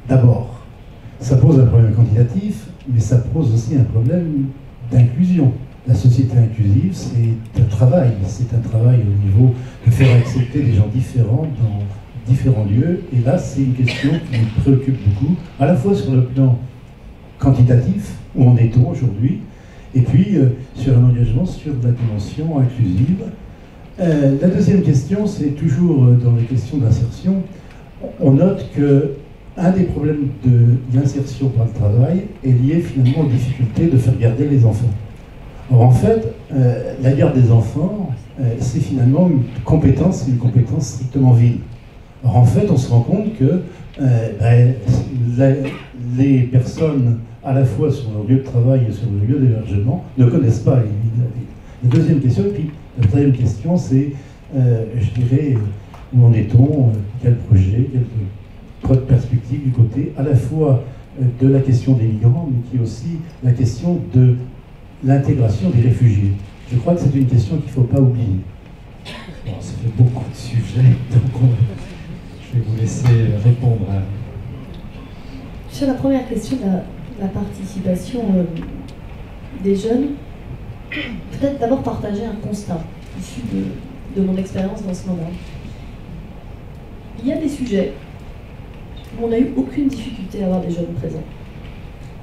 d'abord. Ça pose un problème quantitatif, mais ça pose aussi un problème d'inclusion. La société inclusive, c'est un travail au niveau de faire accepter des gens différents dans différents lieux. Et là, c'est une question qui me préoccupe beaucoup, à la fois sur le plan quantitatif, où en est-on aujourd'hui, et puis sur un engagement sur la dimension inclusive. La deuxième question, c'est toujours dans les questions d'insertion. On note que un des problèmes de l'insertion par le travail est lié finalement aux difficultés de faire garder les enfants. Or, en fait, la garde des enfants, c'est finalement une compétence strictement ville. Or, en fait, on se rend compte que les personnes, à la fois sur leur lieu de travail et sur leur lieu d'hébergement, ne connaissent pas les limites de la ville. La deuxième question, et puis la troisième question, c'est, je dirais, où en est-on, quel projet, quelle perspective du côté, à la fois de la question des migrants, mais qui est aussi la question de l'intégration des réfugiés. Je crois que c'est une question qu'il ne faut pas oublier. Bon, ça fait beaucoup de sujets, donc je vais vous laisser répondre à... Sur la première question de la participation des jeunes, peut-être d'abord partager un constat issu de mon expérience dans ce moment. Il y a des sujets où on n'a eu aucune difficulté à avoir des jeunes présents.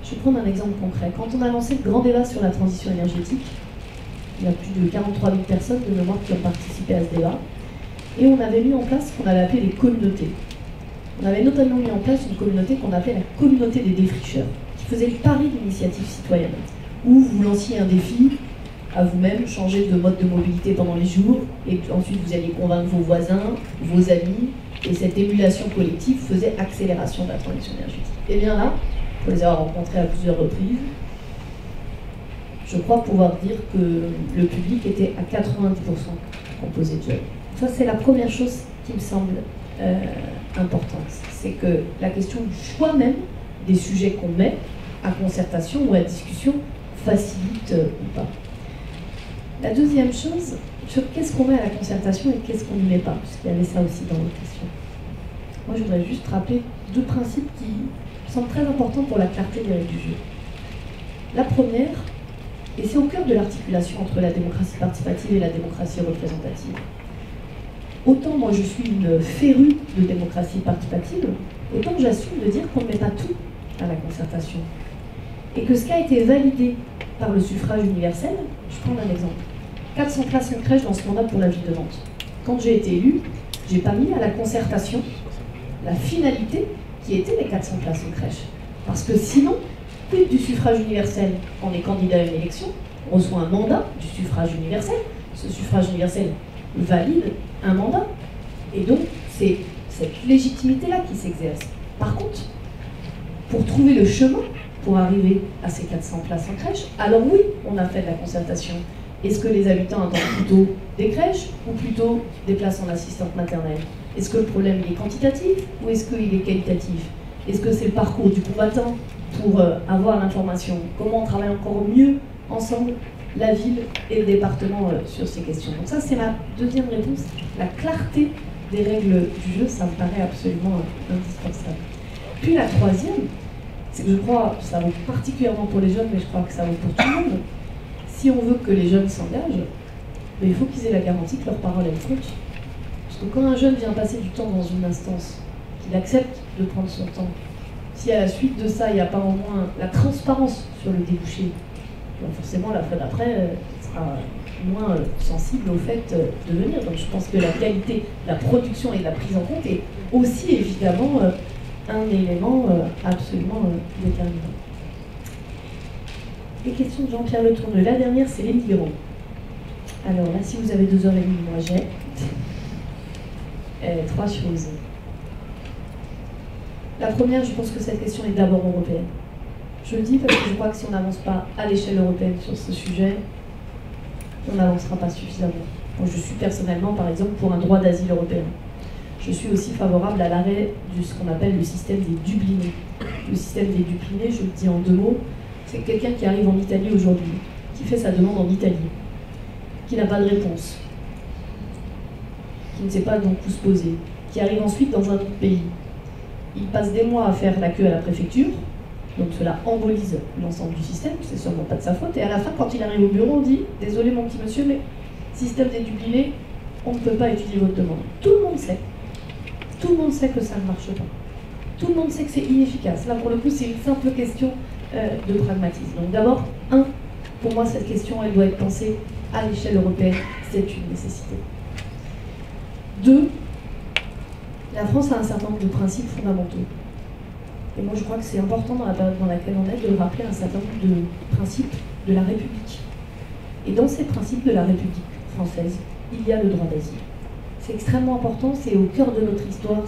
Je vais prendre un exemple concret. Quand on a lancé le grand débat sur la transition énergétique, il y a plus de 43 000 personnes de mémoire qui ont participé à ce débat, et on avait mis en place ce qu'on avait appelé les communautés. On avait notamment mis en place une communauté qu'on appelait la communauté des défricheurs, qui faisait le pari d'initiatives citoyennes, où vous lanciez un défi, à vous-même, changer de mode de mobilité pendant les jours, et ensuite vous alliez convaincre vos voisins, vos amis, et cette émulation collective faisait accélération de la transition énergétique. Et bien là, pour les avoir rencontrés à plusieurs reprises, je crois pouvoir dire que le public était à 90% composé de jeunes. Ça, c'est la première chose qui me semble importante. C'est que la question du choix même des sujets qu'on met à concertation ou à discussion facilite ou pas. La deuxième chose, sur qu'est-ce qu'on met à la concertation et qu'est-ce qu'on n'y met pas, puisqu'il y avait ça aussi dans vos questions. Moi, je voudrais juste rappeler deux principes qui semblent très importants pour la clarté des règles du jeu. La première, et c'est au cœur de l'articulation entre la démocratie participative et la démocratie représentative. Autant moi je suis une férue de démocratie participative, autant j'assume de dire qu'on ne met pas tout à la concertation. Et que ce qui a été validé par le suffrage universel, je prends un exemple, 400 places en crèche dans ce mandat pour la ville de Nantes. Quand j'ai été élue, j'ai pas mis à la concertation la finalité qui était les 400 places en crèche. Parce que sinon, quid du suffrage universel? Quand on est candidat à une élection, on reçoit un mandat du suffrage universel. Ce suffrage universel valide un mandat. Et donc, c'est cette légitimité-là qui s'exerce. Par contre, pour trouver le chemin pour arriver à ces 400 places en crèche, alors oui, on a fait de la concertation. Est-ce que les habitants attendent plutôt des crèches ou plutôt des places en assistante maternelle? Est-ce que le problème est quantitatif ou est-ce qu'il est qualitatif? Est-ce que c'est le parcours du combattant pour avoir l'information? Comment on travaille encore mieux ensemble, la ville et le département sur ces questions? Donc ça, c'est ma deuxième réponse. La clarté des règles du jeu, ça me paraît absolument indispensable. Puis la troisième, c'est que je crois, ça vaut particulièrement pour les jeunes, mais je crois que ça vaut pour tout le monde. Si on veut que les jeunes s'engagent, il faut qu'ils aient la garantie que leur parole elle compte. Parce que quand un jeune vient passer du temps dans une instance, qu'il accepte de prendre son temps, si à la suite de ça, il n'y a pas au moins la transparence sur le débouché, forcément la fois d'après sera moins sensible au fait de venir. Donc je pense que la qualité, la production et la prise en compte est aussi évidemment un élément absolument déterminant. Les questions de Jean-Pierre Le Tourneux. La dernière, c'est les migrants. Alors là, si vous avez 2h30, moi j'ai 3 choses. La première, je pense que cette question est d'abord européenne. Je le dis parce que je crois que si on n'avance pas à l'échelle européenne sur ce sujet, on n'avancera pas suffisamment. Moi, je suis personnellement, par exemple, pour un droit d'asile européen. Je suis aussi favorable à l'arrêt de ce qu'on appelle le système des Dublinés. Le système des Dublinés, je le dis en 2 mots, c'est quelqu'un qui arrive en Italie aujourd'hui, qui fait sa demande en Italie, qui n'a pas de réponse, qui ne sait pas donc où se poser, qui arrive ensuite dans un autre pays. Il passe des mois à faire la queue à la préfecture, donc cela embolise l'ensemble du système, c'est sûrement pas de sa faute, et à la fin, quand il arrive au bureau, on dit « Désolé mon petit monsieur, mais système des Dublinés, on ne peut pas étudier votre demande. » Tout le monde sait. Tout le monde sait que ça ne marche pas. Tout le monde sait que c'est inefficace. Là, pour le coup, c'est une simple question de pragmatisme. Donc d'abord, pour moi, cette question, elle doit être pensée à l'échelle européenne. C'est une nécessité. 2, la France a un certain nombre de principes fondamentaux. Et moi, je crois que c'est important dans la période dans laquelle on est de rappeler un certain nombre de principes de la République. Et dans ces principes de la République française, il y a le droit d'asile. C'est extrêmement important, c'est au cœur de notre histoire.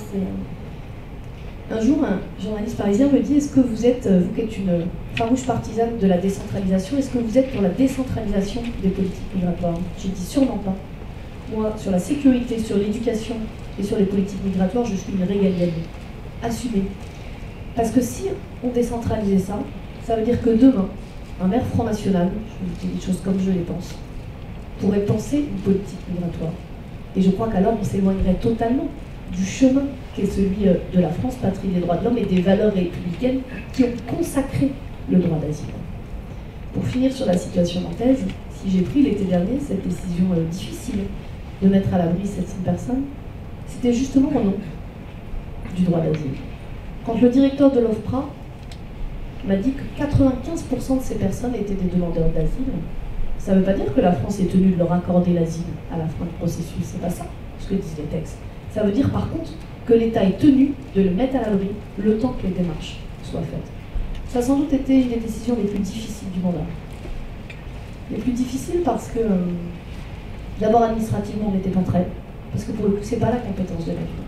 Un jour, un journaliste parisien me dit « Est-ce que vous êtes, vous qui êtes une farouche partisane de la décentralisation, est-ce que vous êtes pour la décentralisation des politiques migratoires ?» J'ai dit « Sûrement pas. Moi, sur la sécurité, sur l'éducation et sur les politiques migratoires, je suis une régalienne. Assumée. Parce que si on décentralisait ça, ça veut dire que demain, un maire Front National, je dis des choses comme je les pense, pourrait penser une politique migratoire. Et je crois qu'alors on s'éloignerait totalement du chemin qui est celui de la France, patrie des droits de l'homme et des valeurs républicaines qui ont consacré le droit d'asile. Pour finir sur la situation nantaise, si j'ai pris l'été dernier cette décision difficile de mettre à l'abri 700 personnes, c'était justement au nom du droit d'asile. Quand le directeur de l'OFPRA m'a dit que 95% de ces personnes étaient des demandeurs d'asile, ça ne veut pas dire que la France est tenue de leur accorder l'asile à la fin du processus, c'est pas ça ce que disent les textes. Ça veut dire par contre que l'État est tenu de le mettre à l'abri le temps que les démarches soient faites. Ça a sans doute été une des décisions les plus difficiles du mandat. Les plus difficiles parce que, d'abord administrativement, on n'était pas prêt, parce que pour le coup, c'est pas la compétence de la ville,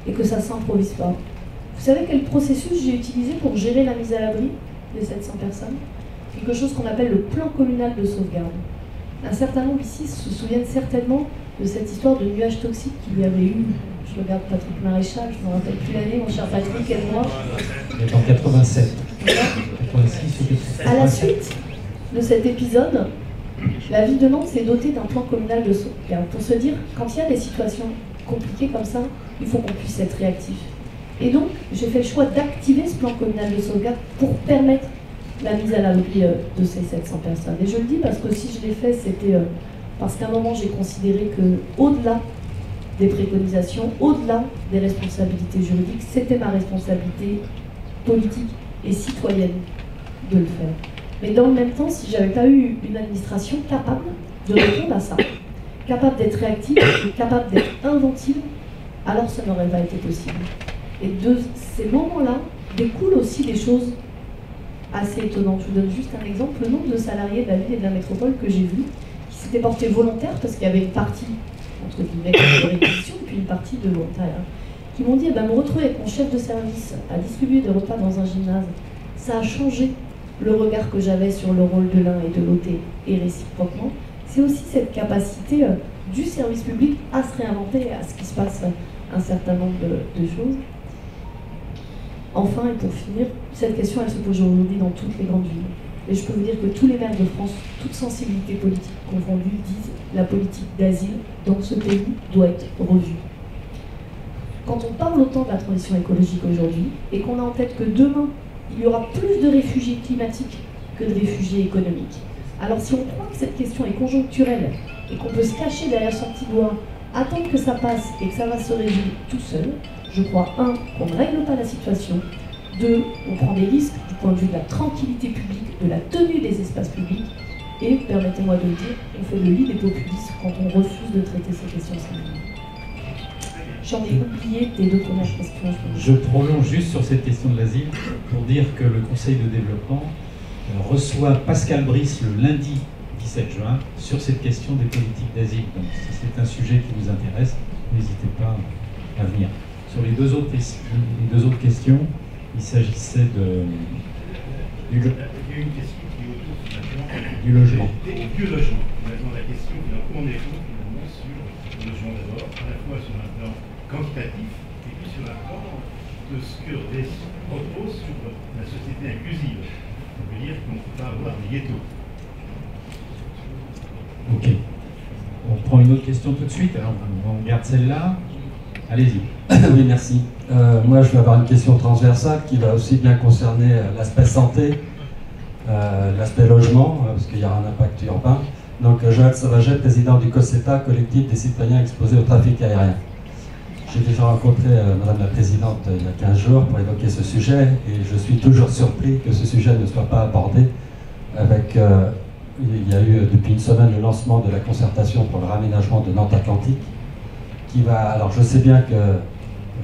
et que ça s'improvise pas. Vous savez quel processus j'ai utilisé pour gérer la mise à l'abri des 700 personnes? Quelque chose qu'on appelle le plan communal de sauvegarde. Un certain nombre ici se souviennent certainement de cette histoire de nuages toxiques qu'il y avait eu. Je regarde Patrick Maréchal, je ne me rappelle plus l'année, mon cher Patrick et moi. En 87. 86 ou À la suite de cet épisode, la ville de Nantes s'est dotée d'un plan communal de sauvegarde pour se dire, quand il y a des situations compliquées comme ça, il faut qu'on puisse être réactif. Et donc, j'ai fait le choix d'activer ce plan communal de sauvegarde pour permettre la mise à l'abri de ces 700 personnes. Et je le dis parce que si je l'ai fait, c'était parce qu'à un moment, j'ai considéré que, au-delà des préconisations, au-delà des responsabilités juridiques, c'était ma responsabilité politique et citoyenne de le faire. Mais dans le même temps, si je n'avais pas eu une administration capable de répondre à ça, capable d'être réactive, capable d'être inventive, alors ça n'aurait pas été possible. Et de ces moments-là découlent aussi des choses assez étonnantes. Je vous donne juste un exemple. Le nombre de salariés de la ville et de la métropole que j'ai vu, qui s'étaient portés volontaires, parce qu'il y avait une partie, entre guillemets, de réquisition, puis une partie de volontariat, qui m'ont dit, me retrouver avec mon chef de service à distribuer des repas dans un gymnase, ça a changé le regard que j'avais sur le rôle de l'un et de l'autre, et réciproquement. C'est aussi cette capacité du service public à se réinventer, à ce qui se passe un certain nombre de choses. Enfin, et pour finir, cette question, elle se pose aujourd'hui dans toutes les grandes villes. Et je peux vous dire que tous les maires de France, toute sensibilité politique confondue, disent la politique d'asile dans ce pays doit être revue. Quand on parle autant de la transition écologique aujourd'hui, et qu'on a en tête que demain, il y aura plus de réfugiés climatiques que de réfugiés économiques. Alors si on croit que cette question est conjoncturelle, et qu'on peut se cacher derrière son petit doigt, attendre que ça passe et que ça va se résoudre tout seul, je crois, un, qu'on ne règle pas la situation, deux, on prend des risques du point de vue de la tranquillité publique, de la tenue des espaces publics, et, permettez-moi de le dire, on fait le lit des populistes quand on refuse de traiter ces questions sérieusement. J'en ai oublié tes deux premières questions. Je prolonge juste sur cette question de l'asile pour dire que le Conseil de développement reçoit Pascal Brice le lundi 17 juin sur cette question des politiques d'asile. Donc si c'est un sujet qui vous intéresse, n'hésitez pas à venir. Sur les deux autres questions, il s'agissait du logement. Du logement. Maintenant, la question, on est finalement sur le logement d'abord, à la fois sur un plan quantitatif et puis sur un plan de ce que repose sur la société inclusive. Ça veut dire qu'on ne peut pas avoir des ghettos. Ok. On prend une autre question tout de suite, alors on garde celle-là. Allez-y. Oui, merci. Moi, je vais avoir une question transversale qui va aussi bien concerner l'aspect santé, l'aspect logement, parce qu'il y aura un impact urbain. Donc, Joël Savaget, président du COSETA, collectif des citoyens exposés au trafic aérien. J'ai déjà rencontré Madame la Présidente il y a 15 jours pour évoquer ce sujet, et je suis toujours surpris que ce sujet ne soit pas abordé avec... il y a eu depuis une semaine le lancement de la concertation pour le raménagement de Nantes Atlantique, qui va... Alors, je sais bien que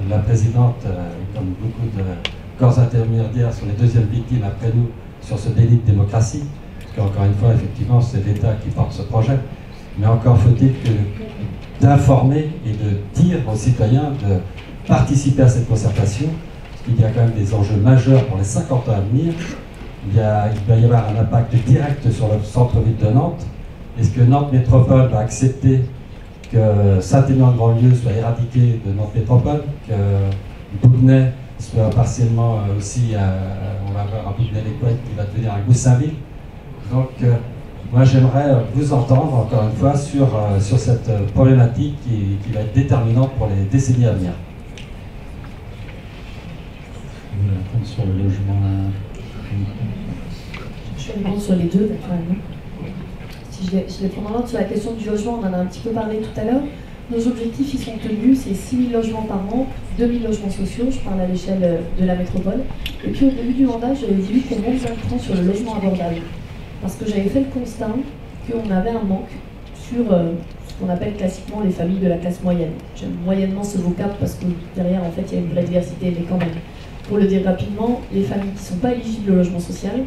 la Présidente, comme beaucoup de corps intermédiaires, sont les deuxièmes victimes après nous sur ce délit de démocratie, parce qu'encore une fois, effectivement, c'est l'État qui porte ce projet, mais encore faut-il que d'informer et de dire aux citoyens de participer à cette concertation, parce qu'il y a quand même des enjeux majeurs pour les 50 ans à venir. Il va y avoir un impact direct sur le centre-ville de Nantes. Est-ce que Nantes Métropole va accepter que Saint-Émilion-de-Grandlieu soit éradiqué de Nantes Métropole, que Bougnay soit partiellement aussi, on va avoir un Bougnay-les-Couettes qui va devenir un Goussainville. Donc, moi j'aimerais vous entendre encore une fois sur cette problématique qui va être déterminante pour les décennies à venir. Vous voulez répondre sur le logement? Je vais répondre sur les deux, naturellement. Si je vais prendre en ordre sur la question du logement, on en a un petit peu parlé tout à l'heure. Nos objectifs, ils sont tenus, c'est 6 000 logements par an, 2 000 logements sociaux, je parle à l'échelle de la métropole. Et puis au début du mandat, j'avais dit qu'on monte un cran sur le logement abordable. Parce que j'avais fait le constat qu'on avait un manque sur ce qu'on appelle classiquement les familles de la classe moyenne. J'aime moyennement ce vocable parce que derrière, en fait, il y a une vraie diversité, mais quand même. Pour le dire rapidement, les familles qui ne sont pas éligibles au logement social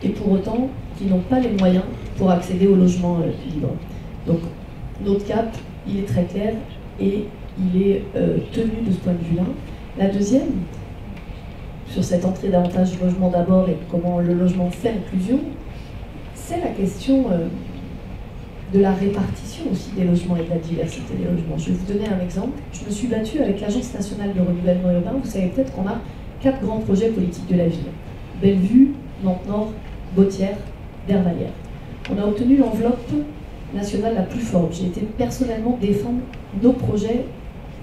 et pour autant qui n'ont pas les moyens pour accéder au logement libre. Donc notre cap, il est très clair et il est tenu de ce point de vue-là. La deuxième, sur cette entrée davantage du logement d'abord et comment le logement fait inclusion, c'est la question de la répartition aussi des logements et de la diversité des logements. Je vais vous donner un exemple. Je me suis battue avec l'Agence nationale de renouvellement urbain. Vous savez peut-être qu'on a 4 grands projets politiques de la ville. Bellevue, Nantes-Nord, Bautières, Dervalières. On a obtenu l'enveloppe nationale la plus forte. J'ai été personnellement défendre nos projets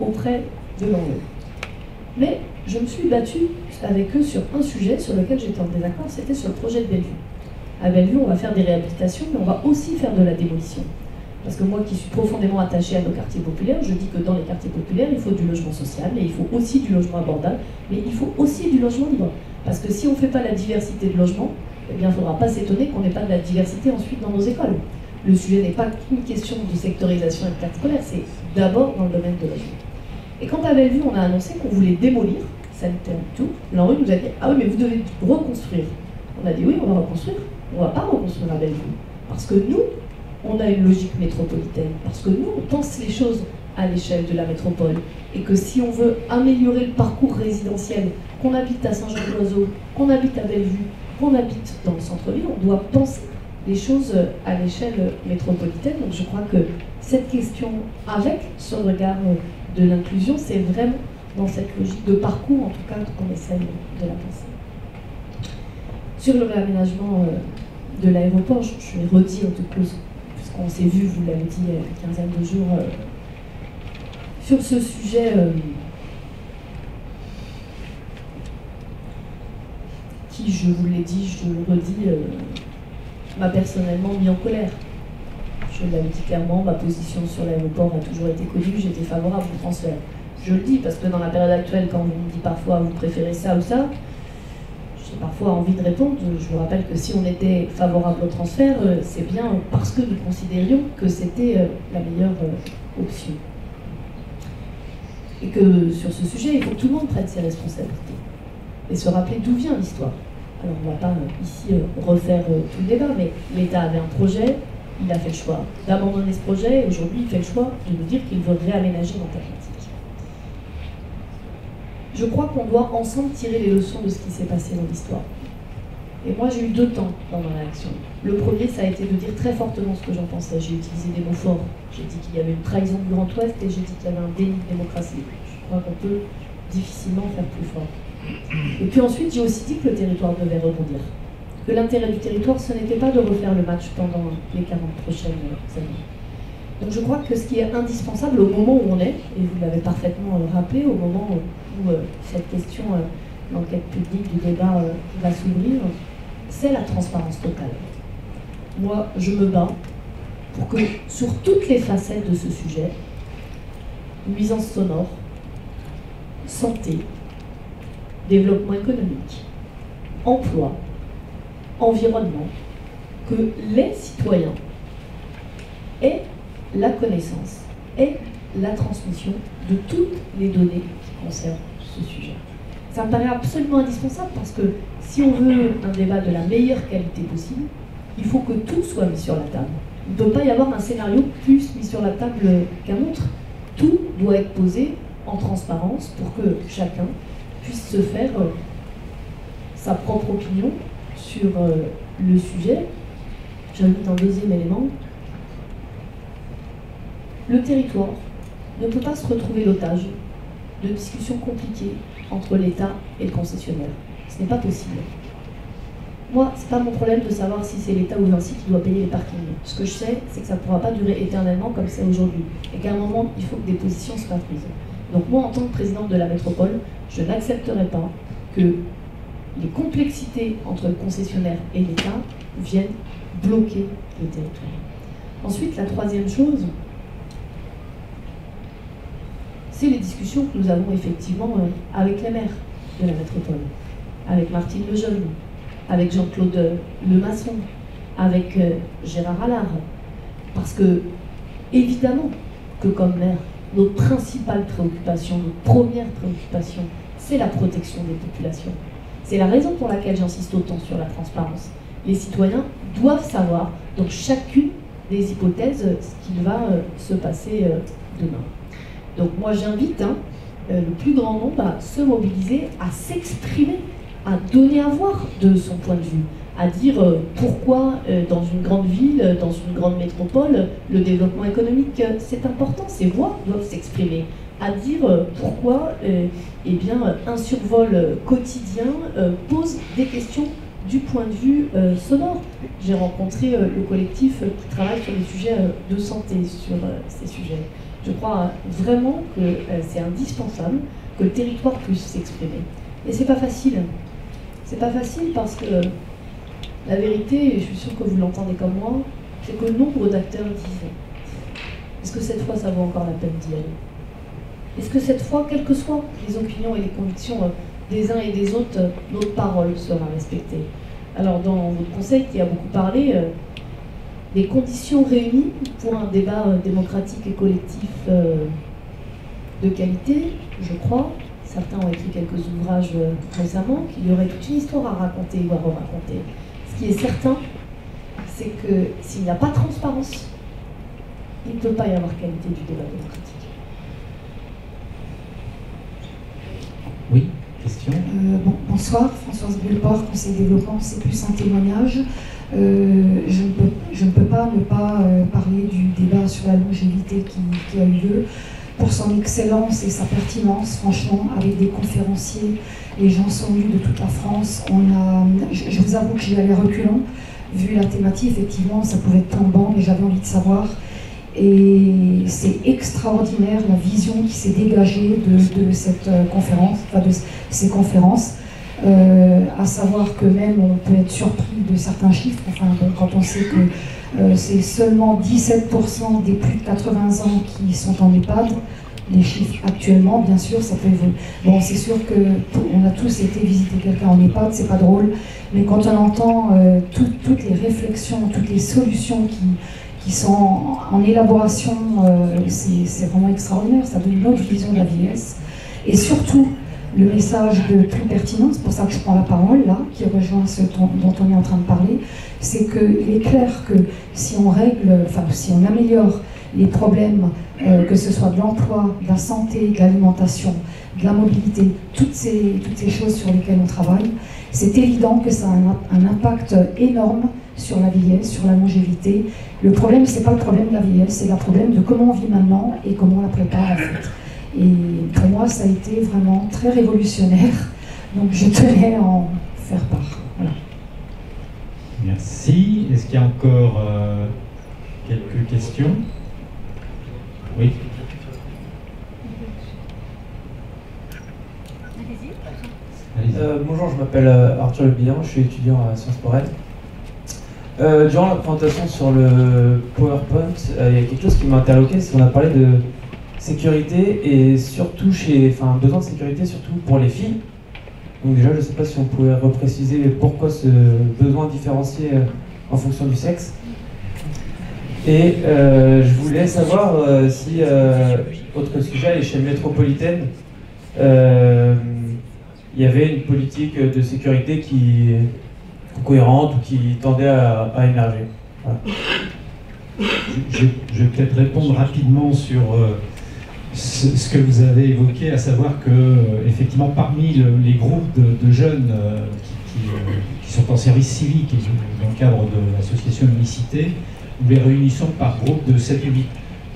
auprès de l'enveloppe. Mais je me suis battue avec eux sur un sujet sur lequel j'étais en désaccord, c'était sur le projet de Bellevue. À Bellevue, on va faire des réhabilitations, mais on va aussi faire de la démolition. Parce que moi qui suis profondément attachée à nos quartiers populaires, je dis que dans les quartiers populaires, il faut du logement social, mais il faut aussi du logement abordable, mais il faut aussi du logement libre. Parce que si on ne fait pas la diversité de logement, eh bien, il ne faudra pas s'étonner qu'on n'ait pas de la diversité ensuite dans nos écoles. Le sujet n'est pas qu'une question de sectorisation et de carte scolaire, c'est d'abord dans le domaine de logement. Et quand à Bellevue, on a annoncé qu'on voulait démolir, sanitaire et tout, l'ANRU nous a dit « Ah oui, mais vous devez reconstruire ». On a dit « Oui, on va reconstruire. On ne va pas reconstruire à Bellevue. Parce que nous, on a une logique métropolitaine. Parce que nous, on pense les choses à l'échelle de la métropole. Et que si on veut améliorer le parcours résidentiel, qu'on habite à Saint-Jean-de-L'Oiseau, qu'on habite à Bellevue, qu'on habite dans le centre-ville, on doit penser les choses à l'échelle métropolitaine. Donc je crois que cette question, avec ce regard de l'inclusion, c'est vraiment dans cette logique de parcours, en tout cas, qu'on essaye de la penser. Sur le réaménagement de l'aéroport, je vais redire de plus, puisqu'on s'est vu, vous l'avez dit, il y a une quinzaine de jours, sur ce sujet qui, je vous l'ai dit, je le redis, m'a personnellement mis en colère. Je l'avais dit clairement, ma position sur l'aéroport a toujours été connue, j'étais favorable au transfert. Je le dis parce que dans la période actuelle, quand on me dit parfois vous préférez ça ou ça, j'ai parfois envie de répondre. Je vous rappelle que si on était favorable au transfert, c'est bien parce que nous considérions que c'était la meilleure option. Et que sur ce sujet, il faut que tout le monde prenne ses responsabilités et se rappeler d'où vient l'histoire. Alors on ne va pas ici refaire tout le débat, mais l'État avait un projet, il a fait le choix d'abandonner ce projet, et aujourd'hui il fait le choix de nous dire qu'il veut réaménager Nantes-Atlantique. Je crois qu'on doit ensemble tirer les leçons de ce qui s'est passé dans l'histoire. Et moi j'ai eu 2 temps dans ma réaction. Le premier, ça a été de dire très fortement ce que j'en pensais. J'ai utilisé des mots forts. J'ai dit qu'il y avait une trahison du Grand Ouest et j'ai dit qu'il y avait un déni de démocratie. Je crois qu'on peut difficilement faire plus fort. Et puis ensuite, j'ai aussi dit que le territoire devait rebondir. Que l'intérêt du territoire, ce n'était pas de refaire le match pendant les 40 prochaines années. Donc je crois que ce qui est indispensable au moment où on est, et vous l'avez parfaitement rappelé, au moment où cette question, l'enquête publique du débat va s'ouvrir, c'est la transparence totale. Moi, je me bats pour que sur toutes les facettes de ce sujet, nuisance sonore, santé, développement économique, emploi, environnement, que les citoyens aient la connaissance et la transmission de toutes les données qui concernent ce sujet. Ça me paraît absolument indispensable parce que si on veut un débat de la meilleure qualité possible, il faut que tout soit mis sur la table. Il ne peut pas y avoir un scénario plus mis sur la table qu'un autre. Tout doit être posé en transparence pour que chacun puisse se faire sa propre opinion sur le sujet. J'invite un deuxième élément. Le territoire ne peut pas se retrouver l'otage de discussions compliquées entre l'État et le concessionnaire. Ce n'est pas possible. Moi, ce n'est pas mon problème de savoir si c'est l'État ou Vinci qui doit payer les parkings. Ce que je sais, c'est que ça ne pourra pas durer éternellement comme c'est aujourd'hui. Et qu'à un moment, il faut que des positions soient prises. Donc moi, en tant que présidente de la métropole, je n'accepterai pas que les complexités entre le concessionnaire et l'État viennent bloquer le territoire. Ensuite, la troisième chose, c'est les discussions que nous avons effectivement avec les maires de la métropole, avec Martine Lejeune, avec Jean-Claude Lemasson, avec Gérard Allard. Parce que, évidemment, que comme maire, notre principale préoccupation, notre première préoccupation, c'est la protection des populations. C'est la raison pour laquelle j'insiste autant sur la transparence. Les citoyens doivent savoir, dans chacune des hypothèses, ce qu'il va se passer demain. Donc moi j'invite le plus grand nombre à se mobiliser, à s'exprimer, à donner à voir de son point de vue, à dire pourquoi dans une grande ville, dans une grande métropole, le développement économique c'est important, ces voix doivent s'exprimer, à dire pourquoi eh bien, un survol quotidien pose des questions du point de vue sonore. J'ai rencontré le collectif qui travaille sur les sujets de santé, sur ces sujets. Je crois vraiment que c'est indispensable que le territoire puisse s'exprimer. Et c'est pas facile. C'est pas facile parce que la vérité, et je suis sûre que vous l'entendez comme moi, c'est que nombre d'acteurs disent est-ce que cette fois ça vaut encore la peine d'y aller? Est-ce que cette fois, quelles que soient les opinions et les convictions des uns et des autres, notre parole sera respectée? Alors dans votre conseil qui a beaucoup parlé, des conditions réunies pour un débat démocratique et collectif de qualité, je crois. Certains ont écrit quelques ouvrages récemment, qu'il y aurait toute une histoire à raconter ou à re-raconter. Ce qui est certain, c'est que s'il n'y a pas de transparence, il ne peut pas y avoir qualité du débat démocratique. Oui, question. Bonsoir, Françoise Belleport, Conseil développement, c'est plus un témoignage. Je ne peux pas ne pas parler du débat sur la longévité qui a eu lieu, pour son excellence et sa pertinence, franchement, avec des conférenciers, les gens sont venus de toute la France. Je vous avoue que j'y allais reculons, vu la thématique, effectivement, ça pouvait être tombant, mais j'avais envie de savoir. Et c'est extraordinaire la vision qui s'est dégagée de cette conférence, enfin de ces conférences. À savoir que même on peut être surpris de certains chiffres, enfin, quand on sait que c'est seulement 17% des plus de 80 ans qui sont en EHPAD, les chiffres actuellement, bien sûr, ça peut évoluer. Bon, c'est sûr qu'on a tous été visiter quelqu'un en EHPAD, c'est pas drôle, mais quand on entend toutes les réflexions, toutes les solutions qui sont en élaboration, c'est vraiment extraordinaire, ça donne une autre vision de la vieillesse. Et surtout, le message de plus pertinent, c'est pour ça que je prends la parole là, qui rejoint ce dont on est en train de parler, c'est qu'il est clair que si on règle, enfin si on améliore les problèmes, que ce soit de l'emploi, de la santé, de l'alimentation, de la mobilité, toutes ces choses sur lesquelles on travaille, c'est évident que ça a un impact énorme sur la vieillesse, sur la longévité. Le problème, c'est pas le problème de la vieillesse, c'est le problème de comment on vit maintenant et comment on la prépare en fait. Et pour moi, ça a été vraiment très révolutionnaire. Donc je tenais à en faire part. Voilà. Merci. Est-ce qu'il y a encore quelques questions? Oui. Bonjour, je m'appelle Arthur Le Bihan, je suis étudiant à Sciences Po Rennes. Durant la présentation sur le PowerPoint, il y a quelque chose qui m'a interloqué, c'est qu'on a parlé de sécurité et surtout besoin de sécurité surtout pour les filles. Donc déjà, je ne sais pas si on pouvait repréciser pourquoi ce besoin différencié en fonction du sexe. Et je voulais savoir si, autre sujet, à l'échelle métropolitaine, il y avait une politique de sécurité qui cohérente ou qui tendait à émerger. Voilà. Je vais peut-être répondre rapidement sur ce que vous avez évoqué, à savoir que effectivement parmi les groupes de jeunes qui sont en service civique et dans le cadre de l'association Unicité, nous les réunissons par groupe de 7 ou 8.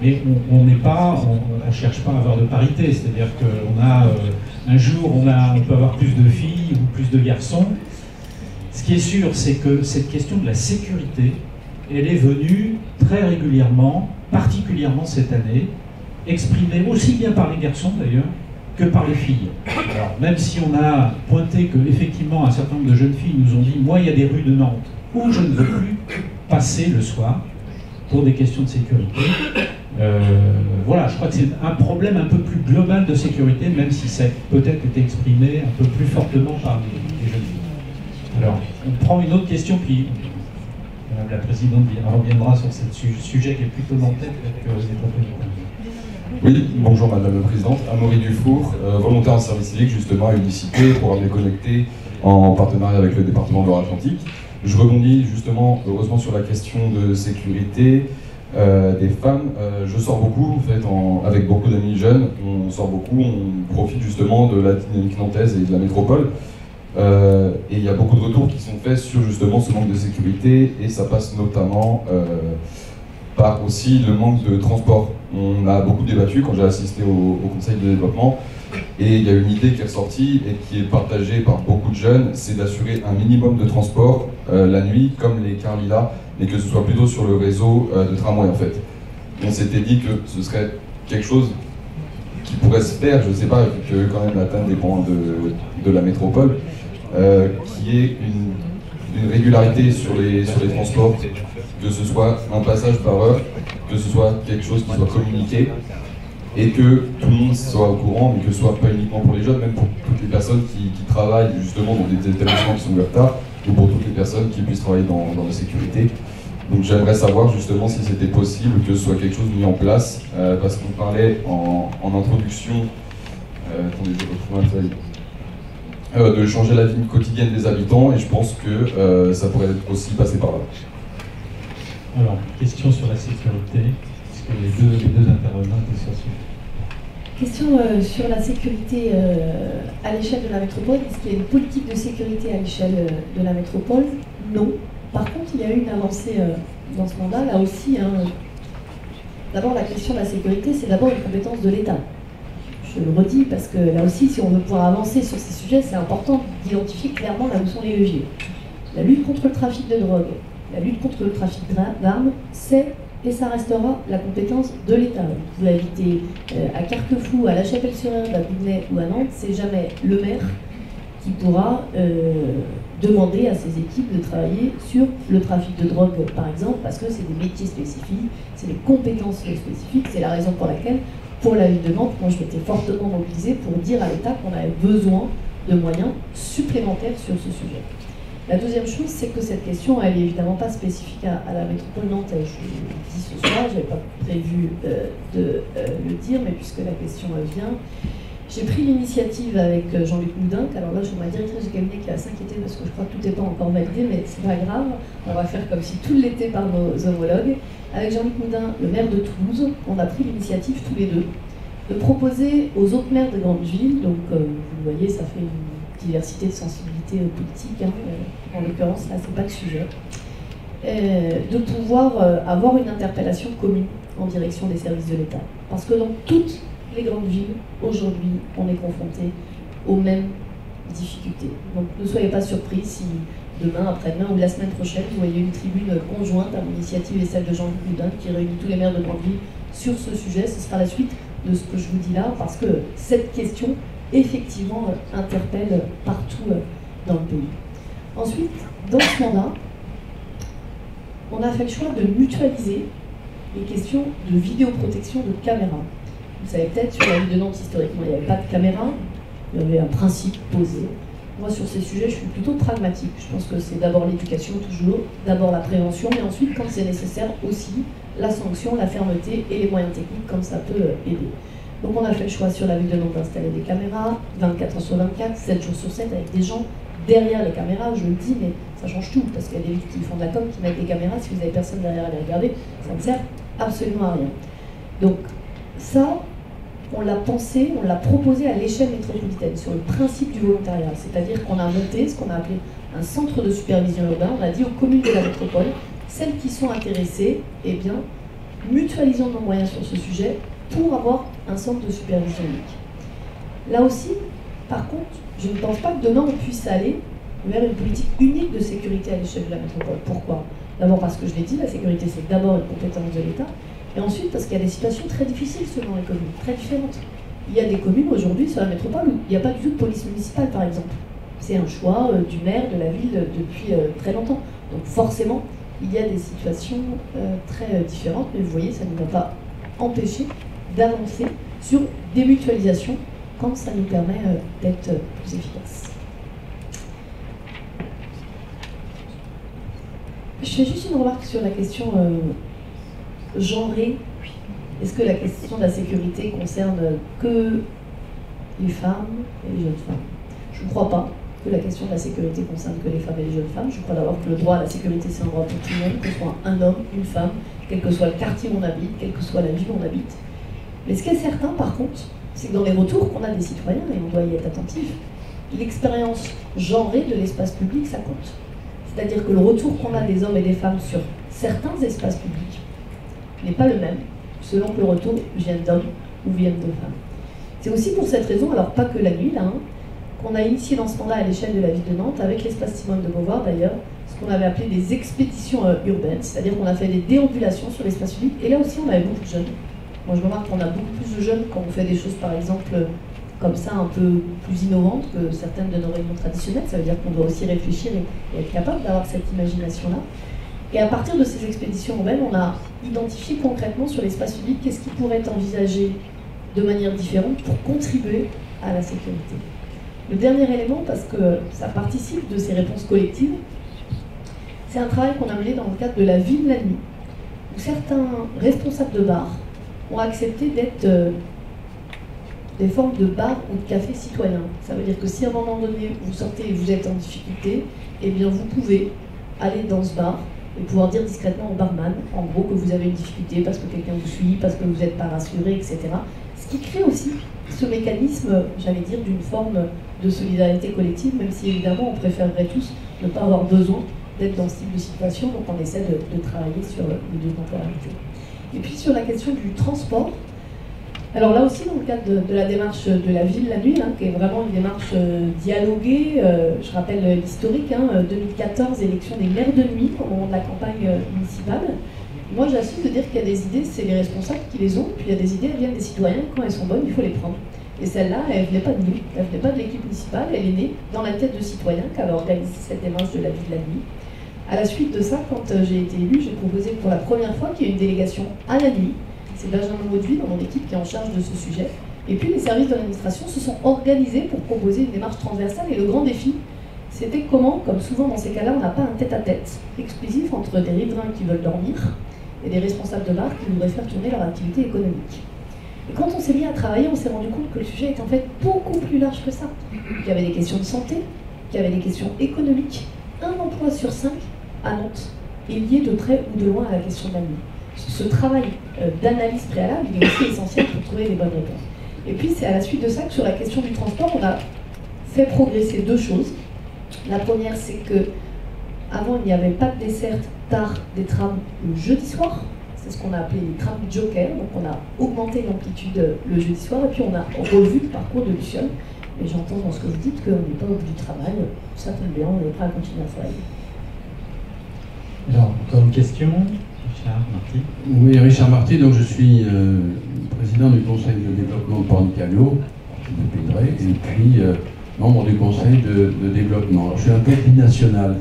Mais on ne cherche pas à avoir de parité, c'est-à-dire qu'on a un jour on peut avoir plus de filles ou plus de garçons. Ce qui est sûr, c'est que cette question de la sécurité, elle est venue très régulièrement, particulièrement cette année, exprimée aussi bien par les garçons d'ailleurs que par les filles. Alors même si on a pointé que effectivement un certain nombre de jeunes filles nous ont dit « moi il y a des rues de Nantes où je ne veux plus passer le soir pour des questions de sécurité ». Voilà, je crois que c'est un problème un peu plus global de sécurité, même si ça a peut-être été exprimé un peu plus fortement par les jeunes filles. Alors, on prend une autre question, puis Madame la Présidente reviendra sur ce sujet qui est plutôt dans le tête que les propositions. Oui, bonjour Madame la Présidente. Amaury Dufour, volontaire en service civique justement à Unicité, programme déconnecté en partenariat avec le département de Loire-Atlantique. Je rebondis justement, heureusement, sur la question de sécurité des femmes. Je sors beaucoup, en fait, avec beaucoup d'amis jeunes. On sort beaucoup, on profite justement de la dynamique nantaise et de la métropole. Et il y a beaucoup de retours qui sont faits sur justement ce manque de sécurité, et ça passe notamment par aussi le manque de transport. On a beaucoup débattu quand j'ai assisté au Conseil de développement, et il y a une idée qui est ressortie et qui est partagée par beaucoup de jeunes, c'est d'assurer un minimum de transport la nuit, comme les cars lilas, mais que ce soit plutôt sur le réseau de tramway en fait. On s'était dit que ce serait quelque chose qui pourrait se faire, je ne sais pas, vu que quand même la TAN dépend de la métropole, qui est une régularité sur les transports, que ce soit un passage par heure, que ce soit quelque chose qui soit communiqué, et que tout le monde soit au courant, mais que ce soit pas uniquement pour les jeunes, même pour toutes les personnes qui travaillent justement dans des établissements qui sont ouverts tard, ou pour toutes les personnes qui puissent travailler dans la sécurité. Donc j'aimerais savoir justement si c'était possible que ce soit quelque chose mis en place, parce qu'on parlait en introduction, attendez, je retrouve un feuille, de changer la vie quotidienne des habitants, et je pense que ça pourrait être aussi passé par là. Alors, question sur la sécurité, parce que les deux intervenants étaient sur ce sujet. Question sur la sécurité à l'échelle de la métropole. Est-ce qu'il y a une politique de sécurité à l'échelle de la métropole? Non. Par contre, il y a eu une avancée dans ce mandat, là aussi. D'abord, la question de la sécurité, c'est d'abord une compétence de l'État. Je le redis parce que là aussi, si on veut pouvoir avancer sur ces sujets, c'est important d'identifier clairement là où sont les leviers. La lutte contre le trafic de drogue, la lutte contre le trafic d'armes, c'est et ça restera la compétence de l'État. Vous l'habitez à Carquefou, à La Chapelle-sur-Eure, à Bougnay ou à Nantes, c'est jamais le maire qui pourra demander à ses équipes de travailler sur le trafic de drogue, par exemple, parce que c'est des métiers spécifiques, c'est des compétences spécifiques. C'est la raison pour laquelle, pour la ville de Nantes, moi je m'étais fortement mobilisée pour dire à l'État qu'on avait besoin de moyens supplémentaires sur ce sujet. La deuxième chose, c'est que cette question, elle n'est évidemment pas spécifique à la métropole nantaise. Je le dis ce soir, je n'avais pas prévu de le dire, mais puisque la question vient, j'ai pris l'initiative avec Jean-Luc Moudin, alors là, je suis ma directrice du cabinet qui va s'inquiéter parce que je crois que tout n'est pas encore validé, mais c'est pas grave, on va faire comme si tout l'était par nos homologues. Avec Jean-Luc Moudin, le maire de Toulouse, on a pris l'initiative tous les deux de proposer aux autres maires de grandes villes, donc vous voyez, ça fait une diversité de sensibilités politiques, en l'occurrence, là, c'est pas le sujet, de pouvoir avoir une interpellation commune en direction des services de l'État. Parce que dans toutes les grandes villes, aujourd'hui, on est confronté aux mêmes difficultés. Donc ne soyez pas surpris si demain, après-demain ou la semaine prochaine, vous voyez une tribune conjointe à l'initiative et celle de Jean-Luc Moudin qui réunit tous les maires de grandes villes sur ce sujet. Ce sera la suite de ce que je vous dis là, parce que cette question, effectivement, interpelle partout dans le pays. Ensuite, dans ce mandat, on a fait le choix de mutualiser les questions de vidéoprotection de caméras. Vous savez peut-être, sur la ville de Nantes, historiquement, il n'y avait pas de caméra, il y avait un principe posé. Moi, sur ces sujets, je suis plutôt pragmatique. Je pense que c'est d'abord l'éducation, toujours, d'abord la prévention, mais ensuite, quand c'est nécessaire, aussi la sanction, la fermeté et les moyens techniques, comme ça peut aider. Donc on a fait le choix sur la ville de Nantes d'installer des caméras, 24 heures sur 24, 7 jours sur 7, avec des gens derrière les caméras. Je le dis, mais ça change tout, parce qu'il y a des villes qui font de la com, qui mettent des caméras, si vous n'avez personne derrière à les regarder, ça ne sert absolument à rien. Donc ça, on l'a pensé, on l'a proposé à l'échelle métropolitaine, sur le principe du volontariat, c'est-à-dire qu'on a monté ce qu'on a appelé un centre de supervision urbain. On a dit aux communes de la métropole, celles qui sont intéressées, eh bien, mutualisons nos moyens sur ce sujet pour avoir un centre de supervision unique. Là aussi, par contre, je ne pense pas que demain on puisse aller vers une politique unique de sécurité à l'échelle de la métropole. Pourquoi? D'abord parce que je l'ai dit, la sécurité c'est d'abord une compétence de l'État, et ensuite parce qu'il y a des situations très difficiles selon les communes, très différentes. Il y a des communes aujourd'hui sur la métropole où il n'y a pas du tout de police municipale par exemple. C'est un choix du maire de la ville depuis très longtemps. Donc forcément, il y a des situations très différentes, mais vous voyez, ça ne va pas empêcher d'avancer sur des mutualisations quand ça nous permet d'être plus efficace. Je fais juste une remarque sur la question genrée. Est-ce que la question de la sécurité concerne que les femmes et les jeunes femmes? Je ne crois pas. que la question de la sécurité concerne que les femmes et les jeunes femmes. Je crois d'abord que le droit à la sécurité, c'est un droit pour tout le monde, que ce soit un homme, une femme, quel que soit le quartier où on habite, quelle que soit la ville où on habite. Mais ce qui est certain, par contre, c'est que dans les retours qu'on a des citoyens, et on doit y être attentif, l'expérience genrée de l'espace public, ça compte. C'est-à-dire que le retour qu'on a des hommes et des femmes sur certains espaces publics n'est pas le même, selon que le retour vienne d'hommes ou vienne de femmes. C'est aussi pour cette raison, alors pas que la nuit, là, qu'on a initié lancement-là à l'échelle de la ville de Nantes, avec l'espace Simone de Beauvoir d'ailleurs, ce qu'on avait appelé des expéditions urbaines, c'est-à-dire qu'on a fait des déambulations sur l'espace public, et là aussi on avait beaucoup de jeunes. Moi je remarque qu'on a beaucoup plus de jeunes quand on fait des choses par exemple comme ça un peu plus innovantes que certaines de nos réunions traditionnelles. Ça veut dire qu'on doit aussi réfléchir et être capable d'avoir cette imagination-là. Et à partir de ces expéditions urbaines, on a identifié concrètement sur l'espace public qu'est-ce qui pourrait être envisagé de manière différente pour contribuer à la sécurité. Le dernier élément, parce que ça participe de ces réponses collectives, c'est un travail qu'on a mené dans le cadre de la ville la nuit, où certains responsables de bars ont accepté d'être des formes de bars ou de cafés citoyens. Ça veut dire que si à un moment donné vous sortez et vous êtes en difficulté, eh bien vous pouvez aller dans ce bar et pouvoir dire discrètement au barman, en gros, que vous avez une difficulté parce que quelqu'un vous suit, parce que vous n'êtes pas rassuré, etc. Ce qui crée aussi ce mécanisme, j'allais dire, d'une forme de solidarité collective, même si évidemment on préférerait tous ne pas avoir besoin d'être dans ce type de situation, donc on essaie de travailler sur les deux temporalités. Et puis sur la question du transport, alors là aussi dans le cadre de la démarche de la ville la nuit, qui est vraiment une démarche dialoguée, je rappelle l'historique, 2014, élection des maires de nuit au moment de la campagne municipale. Moi j'assume de dire qu'il y a des idées, c'est les responsables qui les ont, puis il y a des idées, elles viennent des citoyens, quand elles sont bonnes, il faut les prendre. Et celle-là, elle ne venait pas de nous, elle ne venait pas de l'équipe municipale, elle est née dans la tête de citoyens qui avaient organisé cette démarche de la ville la nuit. À la suite de ça, quand j'ai été élue, j'ai proposé pour la première fois qu'il y ait une délégation à la nuit. C'est Benjamin Maudeville dans mon équipe qui est en charge de ce sujet. Et puis les services de l'administration se sont organisés pour proposer une démarche transversale. Et le grand défi, c'était comment, comme souvent dans ces cas-là, on n'a pas un tête-à-tête exclusif entre des riverains qui veulent dormir et des responsables de bars qui voudraient faire tourner leur activité économique. Et quand on s'est mis à travailler, on s'est rendu compte que le sujet est en fait beaucoup plus large que ça. Il y avait des questions de santé, qu'il y avait des questions économiques. Un emploi sur 5 à Nantes est lié de près ou de loin à la question de la nuit. Ce travail d'analyse préalable, il est aussi essentiel pour trouver les bonnes réponses. Et puis c'est à la suite de ça que sur la question du transport, on a fait progresser deux choses. La première, c'est que avant il n'y avait pas de desserte tard des trams le jeudi soir. C'est ce qu'on a appelé les trams joker. Donc on a augmenté l'amplitude le jeudi soir et puis on a revu le parcours de Luciole. Et j'entends dans ce que vous dites qu'on n'est pas au bout du travail. Ça tombe bien, on est prêt à continuer à travailler. Alors, encore une question, Richard Marty. Oui, Richard Marty, donc je suis président du conseil de développement de Pornicallo, de Pédré, et puis membre du conseil de développement. Alors, je suis un peu binational.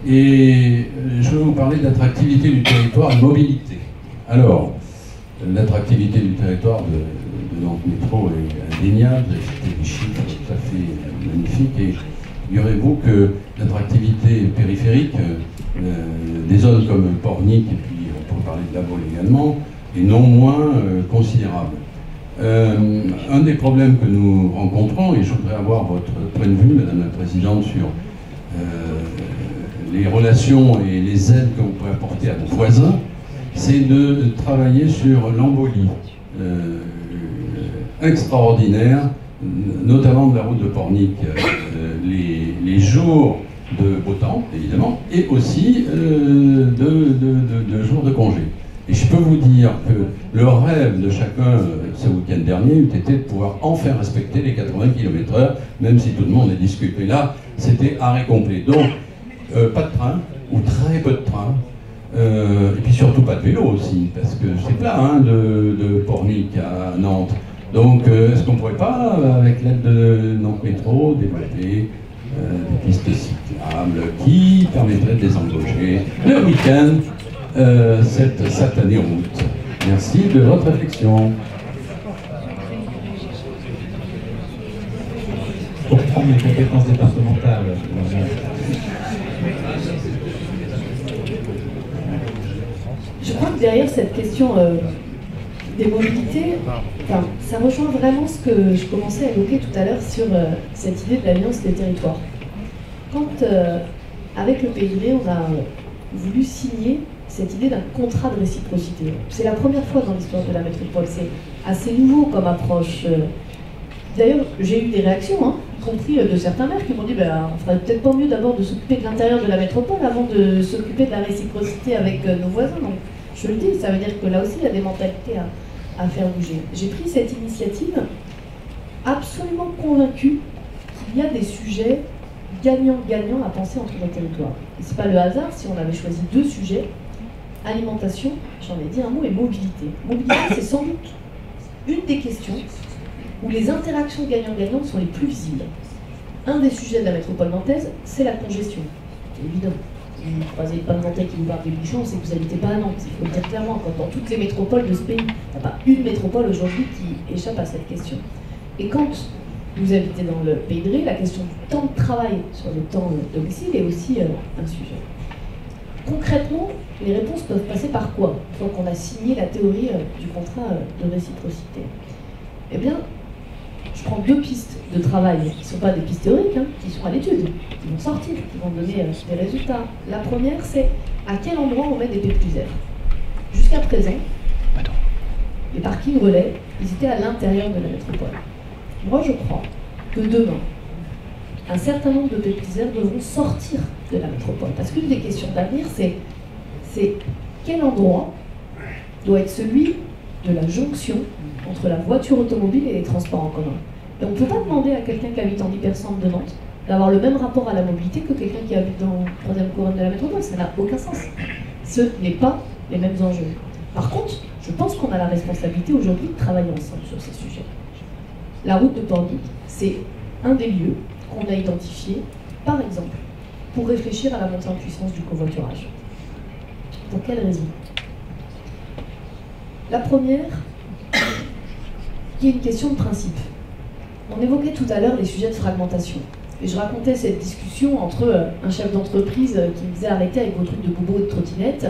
Et je vais vous parler de l'attractivité du territoire et de mobilité. Alors, l'attractivité du territoire de Nantes Métro est indéniable, c'était des chiffres tout à fait magnifiques, et figurez-vous que l'attractivité périphérique des zones comme Pornic, et puis on peut parler de La Baule également, est non moins considérable. Un des problèmes que nous rencontrons, et je voudrais avoir votre point de vue, Madame la Présidente, sur les relations et les aides que vous pouvez apporter à vos voisins, c'est de travailler sur l'embolie extraordinaire, notamment de la route de Pornic, les jours de beau temps, évidemment, et aussi de jours de congé. Et je peux vous dire que le rêve de chacun ce week-end dernier eût été de pouvoir enfin respecter les 80 km/h, même si tout le monde est discuté. Là, c'était arrêt complet. Donc, pas de train, ou très peu de train, et puis surtout pas de vélo aussi, parce que c'est plat de Pornic à Nantes. Donc, est-ce qu'on ne pourrait pas, avec l'aide de Nantes Métro, développer des pistes cyclables qui permettraient de désembaucher le week-end cette satanée route? Merci de votre réflexion. Pour prendre les compétences départementales. Je crois que derrière cette question des mobilités, enfin, ça rejoint vraiment ce que je commençais à évoquer tout à l'heure sur cette idée de l'alliance des territoires. Quand, avec le PIB, on a voulu signer cette idée d'un contrat de réciprocité. C'est la première fois dans l'histoire de la métropole, c'est assez nouveau comme approche. D'ailleurs, j'ai eu des réactions, hein, y compris de certains maires qui m'ont dit on ferait peut-être pas mieux d'abord de s'occuper de l'intérieur de la métropole avant de s'occuper de la réciprocité avec nos voisins. Donc, je le dis, ça veut dire que là aussi, il y a des mentalités à faire bouger. J'ai pris cette initiative absolument convaincue qu'il y a des sujets gagnant-gagnant à penser entre les territoires. Et c'est pas le hasard si on avait choisi 2 sujets, alimentation, j'en ai dit un mot, et mobilité. Mobilité, c'est sans doute une des questions où les interactions gagnant-gagnant sont les plus visibles. Un des sujets de la métropole nantaise, c'est la congestion. C'est évident. Vous croisez pas de Nantais qui vous parle des bouchons, c'est que vous n'habitez pas à Nantes. Il faut le dire clairement, quand dans toutes les métropoles de ce pays, il n'y a pas une métropole aujourd'hui qui échappe à cette question. Et quand vous habitez dans le Pays de Ré, la question du temps de travail sur le temps de domicile est aussi un sujet. Concrètement, les réponses peuvent passer par quoi, une fois qu'on a signé la théorie du contrat de réciprocité? Eh bien, je prends 2 pistes de travail qui ne sont pas des pistes théoriques, hein, qui sont à l'étude, qui vont sortir, qui vont donner des résultats. La première, c'est à quel endroit on met des P+R. Jusqu'à présent, les parkings relais, ils étaient à l'intérieur de la métropole. Moi, je crois que demain, un certain nombre de P+R devront sortir de la métropole. Parce qu'une des questions d'avenir, c'est quel endroit doit être celui de la jonction entre la voiture automobile et les transports en commun. Et on ne peut pas demander à quelqu'un qui habite en hypercentre de Nantes d'avoir le même rapport à la mobilité que quelqu'un qui habite dans la 3e couronne de la métropole. Ça n'a aucun sens. Ce n'est pas les mêmes enjeux. Par contre, je pense qu'on a la responsabilité aujourd'hui de travailler ensemble sur ces sujets. La route de Pornic, c'est un des lieux qu'on a identifié, par exemple, pour réfléchir à la montée en puissance du covoiturage. Pour quelles raisons? La première, qui est une question de principe. On évoquait tout à l'heure les sujets de fragmentation. Et je racontais cette discussion entre un chef d'entreprise qui me disait arrêtez avec vos trucs de bobo et de trottinette,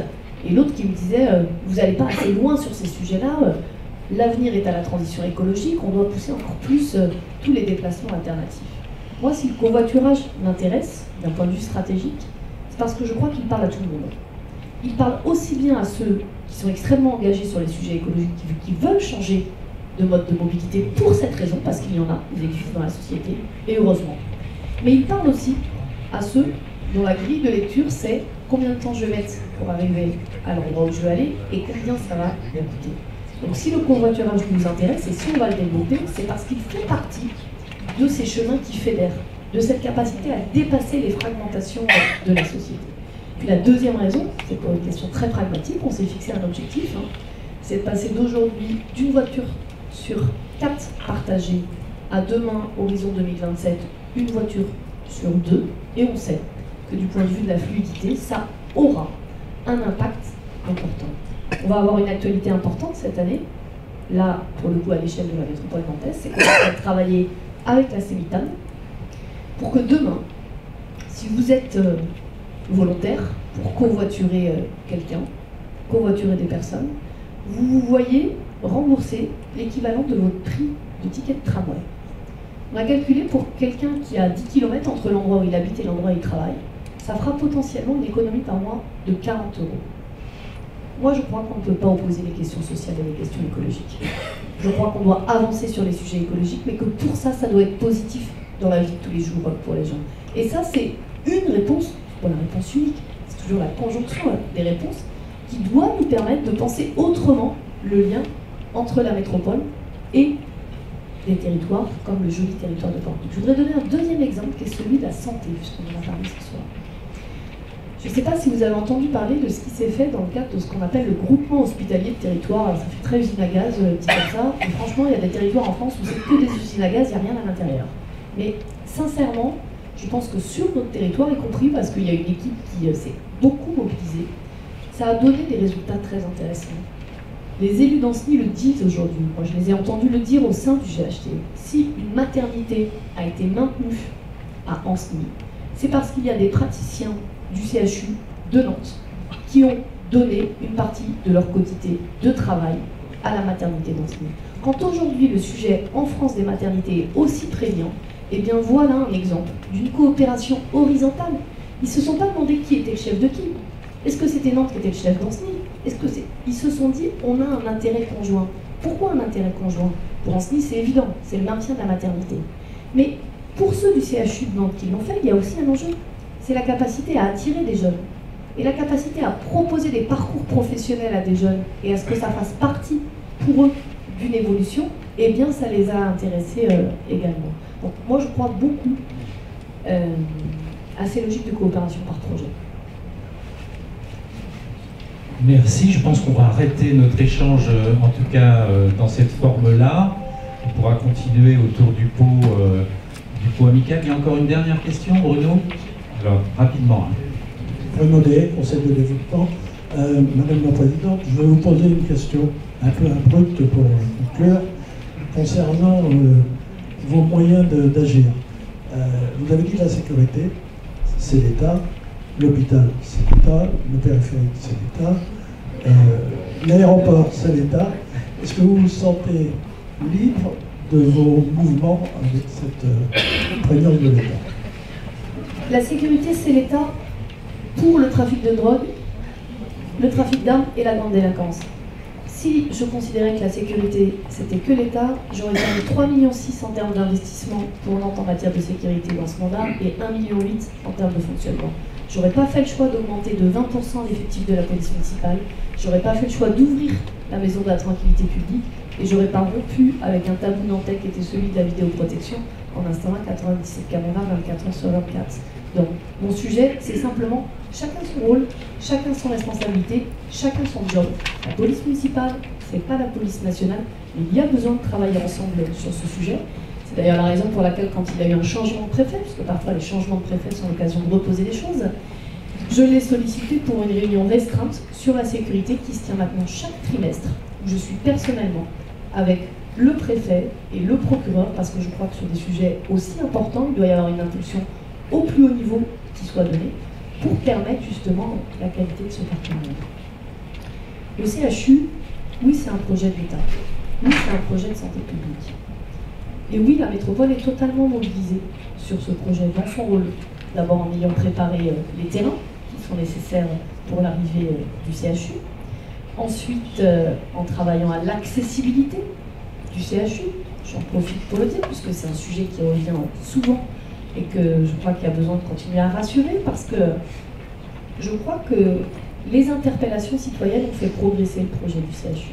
et l'autre qui me disait vous n'allez pas assez loin sur ces sujets-là, l'avenir est à la transition écologique, on doit pousser encore plus tous les déplacements alternatifs. Moi, si le covoiturage m'intéresse, d'un point de vue stratégique, c'est parce que je crois qu'il parle à tout le monde. Il parle aussi bien à ceux qui sont extrêmement engagés sur les sujets écologiques, qui veulent changer de mode de mobilité pour cette raison, parce qu'il y en a, ils existent dans la société, et heureusement. Mais il parle aussi à ceux dont la grille de lecture, c'est combien de temps je vais mettre pour arriver à l'endroit où je veux aller, et combien ça va me coûter. Donc si le covoiturage nous intéresse, et si on va le développer, c'est parce qu'il fait partie de ces chemins qui fédèrent, de cette capacité à dépasser les fragmentations de la société. Puis la deuxième raison, c'est pour une question très pragmatique, on s'est fixé un objectif, c'est de passer d'aujourd'hui d'une voiture sur 4 partagées à demain, horizon 2027, une voiture sur 2, et on sait que du point de vue de la fluidité, ça aura un impact important. On va avoir une actualité importante cette année, là, pour le coup, à l'échelle de la métropole nantaise, c'est qu'on va travailler avec la CEMITAN pour que demain, si vous êtes volontaire pour covoiturer quelqu'un, covoiturer des personnes, vous vous voyez rembourser l'équivalent de votre prix de ticket de tramway. On a calculé pour quelqu'un qui a 10 km entre l'endroit où il habite et l'endroit où il travaille, ça fera potentiellement une économie par mois de 40 €. Moi, je crois qu'on ne peut pas opposer les questions sociales et les questions écologiques. Je crois qu'on doit avancer sur les sujets écologiques, mais que pour ça, ça doit être positif dans la vie de tous les jours pour les gens. Et ça, c'est une réponse, pas la réponse unique, c'est toujours la conjonction des réponses, qui doit nous permettre de penser autrement le lien entre la métropole et les territoires, comme le joli territoire de Pornic. Je voudrais donner un deuxième exemple, qui est celui de la santé, puisqu'on en a parlé ce soir. Je ne sais pas si vous avez entendu parler de ce qui s'est fait dans le cadre de ce qu'on appelle le groupement hospitalier de territoire. Alors, ça fait très usine à gaz, dit comme ça. Et franchement, il y a des territoires en France où c'est que des usines à gaz, il n'y a rien à l'intérieur. Mais sincèrement, je pense que sur notre territoire, y compris parce qu'il y a une équipe qui s'est beaucoup mobilisée, ça a donné des résultats très intéressants. Les élus d'Ancenis le disent aujourd'hui. Moi, je les ai entendus le dire au sein du GHT. Si une maternité a été maintenue à Ancenis, c'est parce qu'il y a des praticiens du CHU de Nantes qui ont donné une partie de leur quotité de travail à la maternité d'Ancenis. Quand aujourd'hui le sujet en France des maternités est aussi prégnant, eh bien voilà un exemple d'une coopération horizontale. Ils ne se sont pas demandé qui était le chef de qui. Est-ce que c'était Nantes qui était le chef d'Ancenis? Ils se sont dit, on a un intérêt conjoint. Pourquoi un intérêt conjoint? Pour Ancenis, c'est évident, c'est le maintien de la maternité. Mais pour ceux du CHU de Nantes qui l'ont fait, il y a aussi un enjeu. C'est la capacité à attirer des jeunes. Et la capacité à proposer des parcours professionnels à des jeunes et à ce que ça fasse partie pour eux d'une évolution, eh bien ça les a intéressés également. Donc moi je crois beaucoup à ces logiques de coopération par projet. Merci, je pense qu'on va arrêter notre échange, en tout cas dans cette forme-là. On pourra continuer autour du pot amical. Il y a encore une dernière question, Bruno? Alors, rapidement. Bruno Des, Conseil de développement. Madame la Présidente, je vais vous poser une question un peu abrupte pour conclure, concernant vos moyens d'agir. Vous avez dit la sécurité, c'est l'État, l'hôpital, c'est l'État, le périphérique, c'est l'État, l'aéroport, c'est l'État. Est-ce que vous vous sentez libre de vos mouvements avec cette prégnance de l'État? La sécurité, c'est l'État pour le trafic de drogue, le trafic d'armes et la grande délinquance. Si je considérais que la sécurité, c'était que l'État, j'aurais gagné 3,6 millions en termes d'investissement pour Nantes en matière de sécurité dans ce mandat et 1,8 million en termes de fonctionnement. J'aurais pas fait le choix d'augmenter de 20% l'effectif de la police municipale, j'aurais pas fait le choix d'ouvrir la maison de la tranquillité publique et j'aurais pas rompu avec un tabou nantais qui était celui de la vidéoprotection en installant 97 caméras 24 heures sur 24. Donc mon sujet, c'est simplement chacun son rôle, chacun son responsabilité, chacun son job. La police municipale, c'est pas la police nationale, mais il y a besoin de travailler ensemble sur ce sujet. C'est d'ailleurs la raison pour laquelle, quand il y a eu un changement de préfet, puisque parfois les changements de préfet sont l'occasion de reposer les choses, je l'ai sollicité pour une réunion restreinte sur la sécurité qui se tient maintenant chaque trimestre, où je suis personnellement avec le préfet et le procureur, parce que je crois que sur des sujets aussi importants, il doit y avoir une impulsion au plus haut niveau qui soit donnée pour permettre justement la qualité de ce partenariat. Le CHU, oui, c'est un projet de l'État. Oui, c'est un projet de santé publique. Et oui, la métropole est totalement mobilisée sur ce projet dans son rôle. D'abord en ayant préparé les terrains qui sont nécessaires pour l'arrivée du CHU. Ensuite, en travaillant à l'accessibilité du CHU. J'en profite pour le dire, puisque c'est un sujet qui revient souvent et que je crois qu'il y a besoin de continuer à rassurer, parce que je crois que les interpellations citoyennes ont fait progresser le projet du CHU,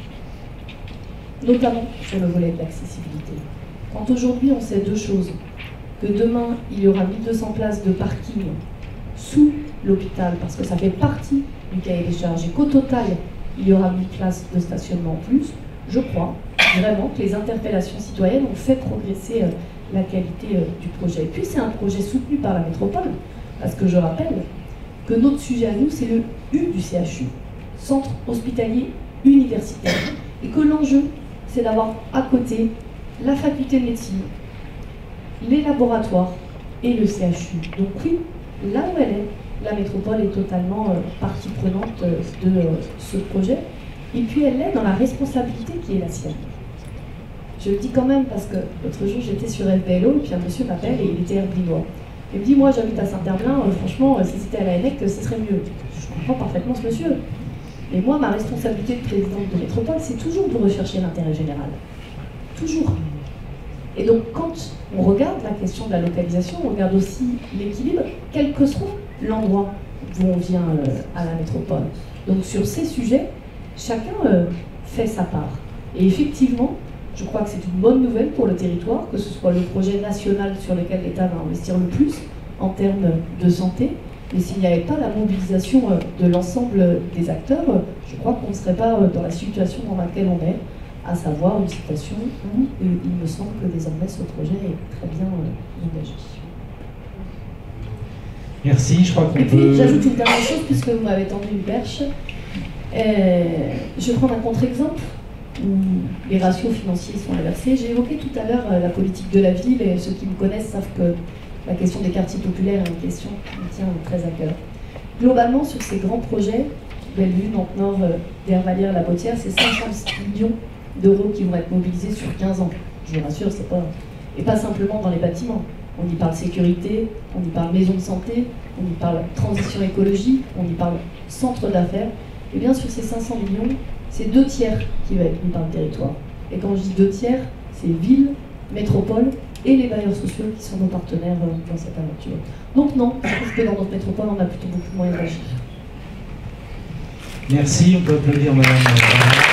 notamment sur le volet de l'accessibilité. Quand aujourd'hui on sait deux choses, que demain il y aura 1200 places de parking sous l'hôpital, parce que ça fait partie du cahier des charges, et qu'au total il y aura 1000 places de stationnement en plus, je crois vraiment que les interpellations citoyennes ont fait progresser la qualité du projet. Et puis c'est un projet soutenu par la métropole, parce que je rappelle que notre sujet à nous, c'est le U du CHU, Centre Hospitalier Universitaire, et que l'enjeu, c'est d'avoir à côté la faculté de médecine, les laboratoires et le CHU. Donc oui, là où elle est, la métropole est totalement partie prenante de ce projet, et puis elle est dans la responsabilité qui est la sienne. Je le dis quand même parce que l'autre jour j'étais sur FBLO et puis un monsieur m'appelle et il était herblinois. Il me dit, moi j'habite à Saint-Herblain, franchement si c'était à la ENEC ce serait mieux. Je comprends parfaitement ce monsieur. Mais moi ma responsabilité de présidente de métropole, c'est toujours de rechercher l'intérêt général. Toujours. Et donc quand on regarde la question de la localisation, on regarde aussi l'équilibre, quel que soit l'endroit où on vient à la métropole. Donc sur ces sujets, chacun fait sa part. Et effectivement, je crois que c'est une bonne nouvelle pour le territoire, que ce soit le projet national sur lequel l'État va investir le plus en termes de santé. Mais s'il n'y avait pas la mobilisation de l'ensemble des acteurs, je crois qu'on ne serait pas dans la situation dans laquelle on est, à savoir une situation où il me semble que désormais ce projet est très bien engagé. Merci, je crois qu'on peut... Et puis j'ajoute une dernière chose, puisque vous m'avez tendu une perche. Je vais prendre un contre-exemple où les ratios financiers sont inversés. J'ai évoqué tout à l'heure la politique de la ville, et ceux qui me connaissent savent que la question des quartiers populaires est une question qui me tient très à cœur. Globalement, sur ces grands projets, Bellevue, Nantes-Nord, D'Hervalière, La Botière, c'est 500 millions d'euros qui vont être mobilisés sur 15 ans. Je vous rassure, c'est pas... Et pas simplement dans les bâtiments. On y parle sécurité, on y parle maison de santé, on y parle transition écologique, on y parle centre d'affaires. Et bien sur ces 500 millions, c'est 2 tiers qui va être mis par le territoire. Et quand je dis 2 tiers, c'est ville, métropole et les bailleurs sociaux qui sont nos partenaires dans cette aventure. Donc non, je trouve que dans notre métropole, on a plutôt beaucoup de moyens d'agir. Merci, on peut applaudir Madame.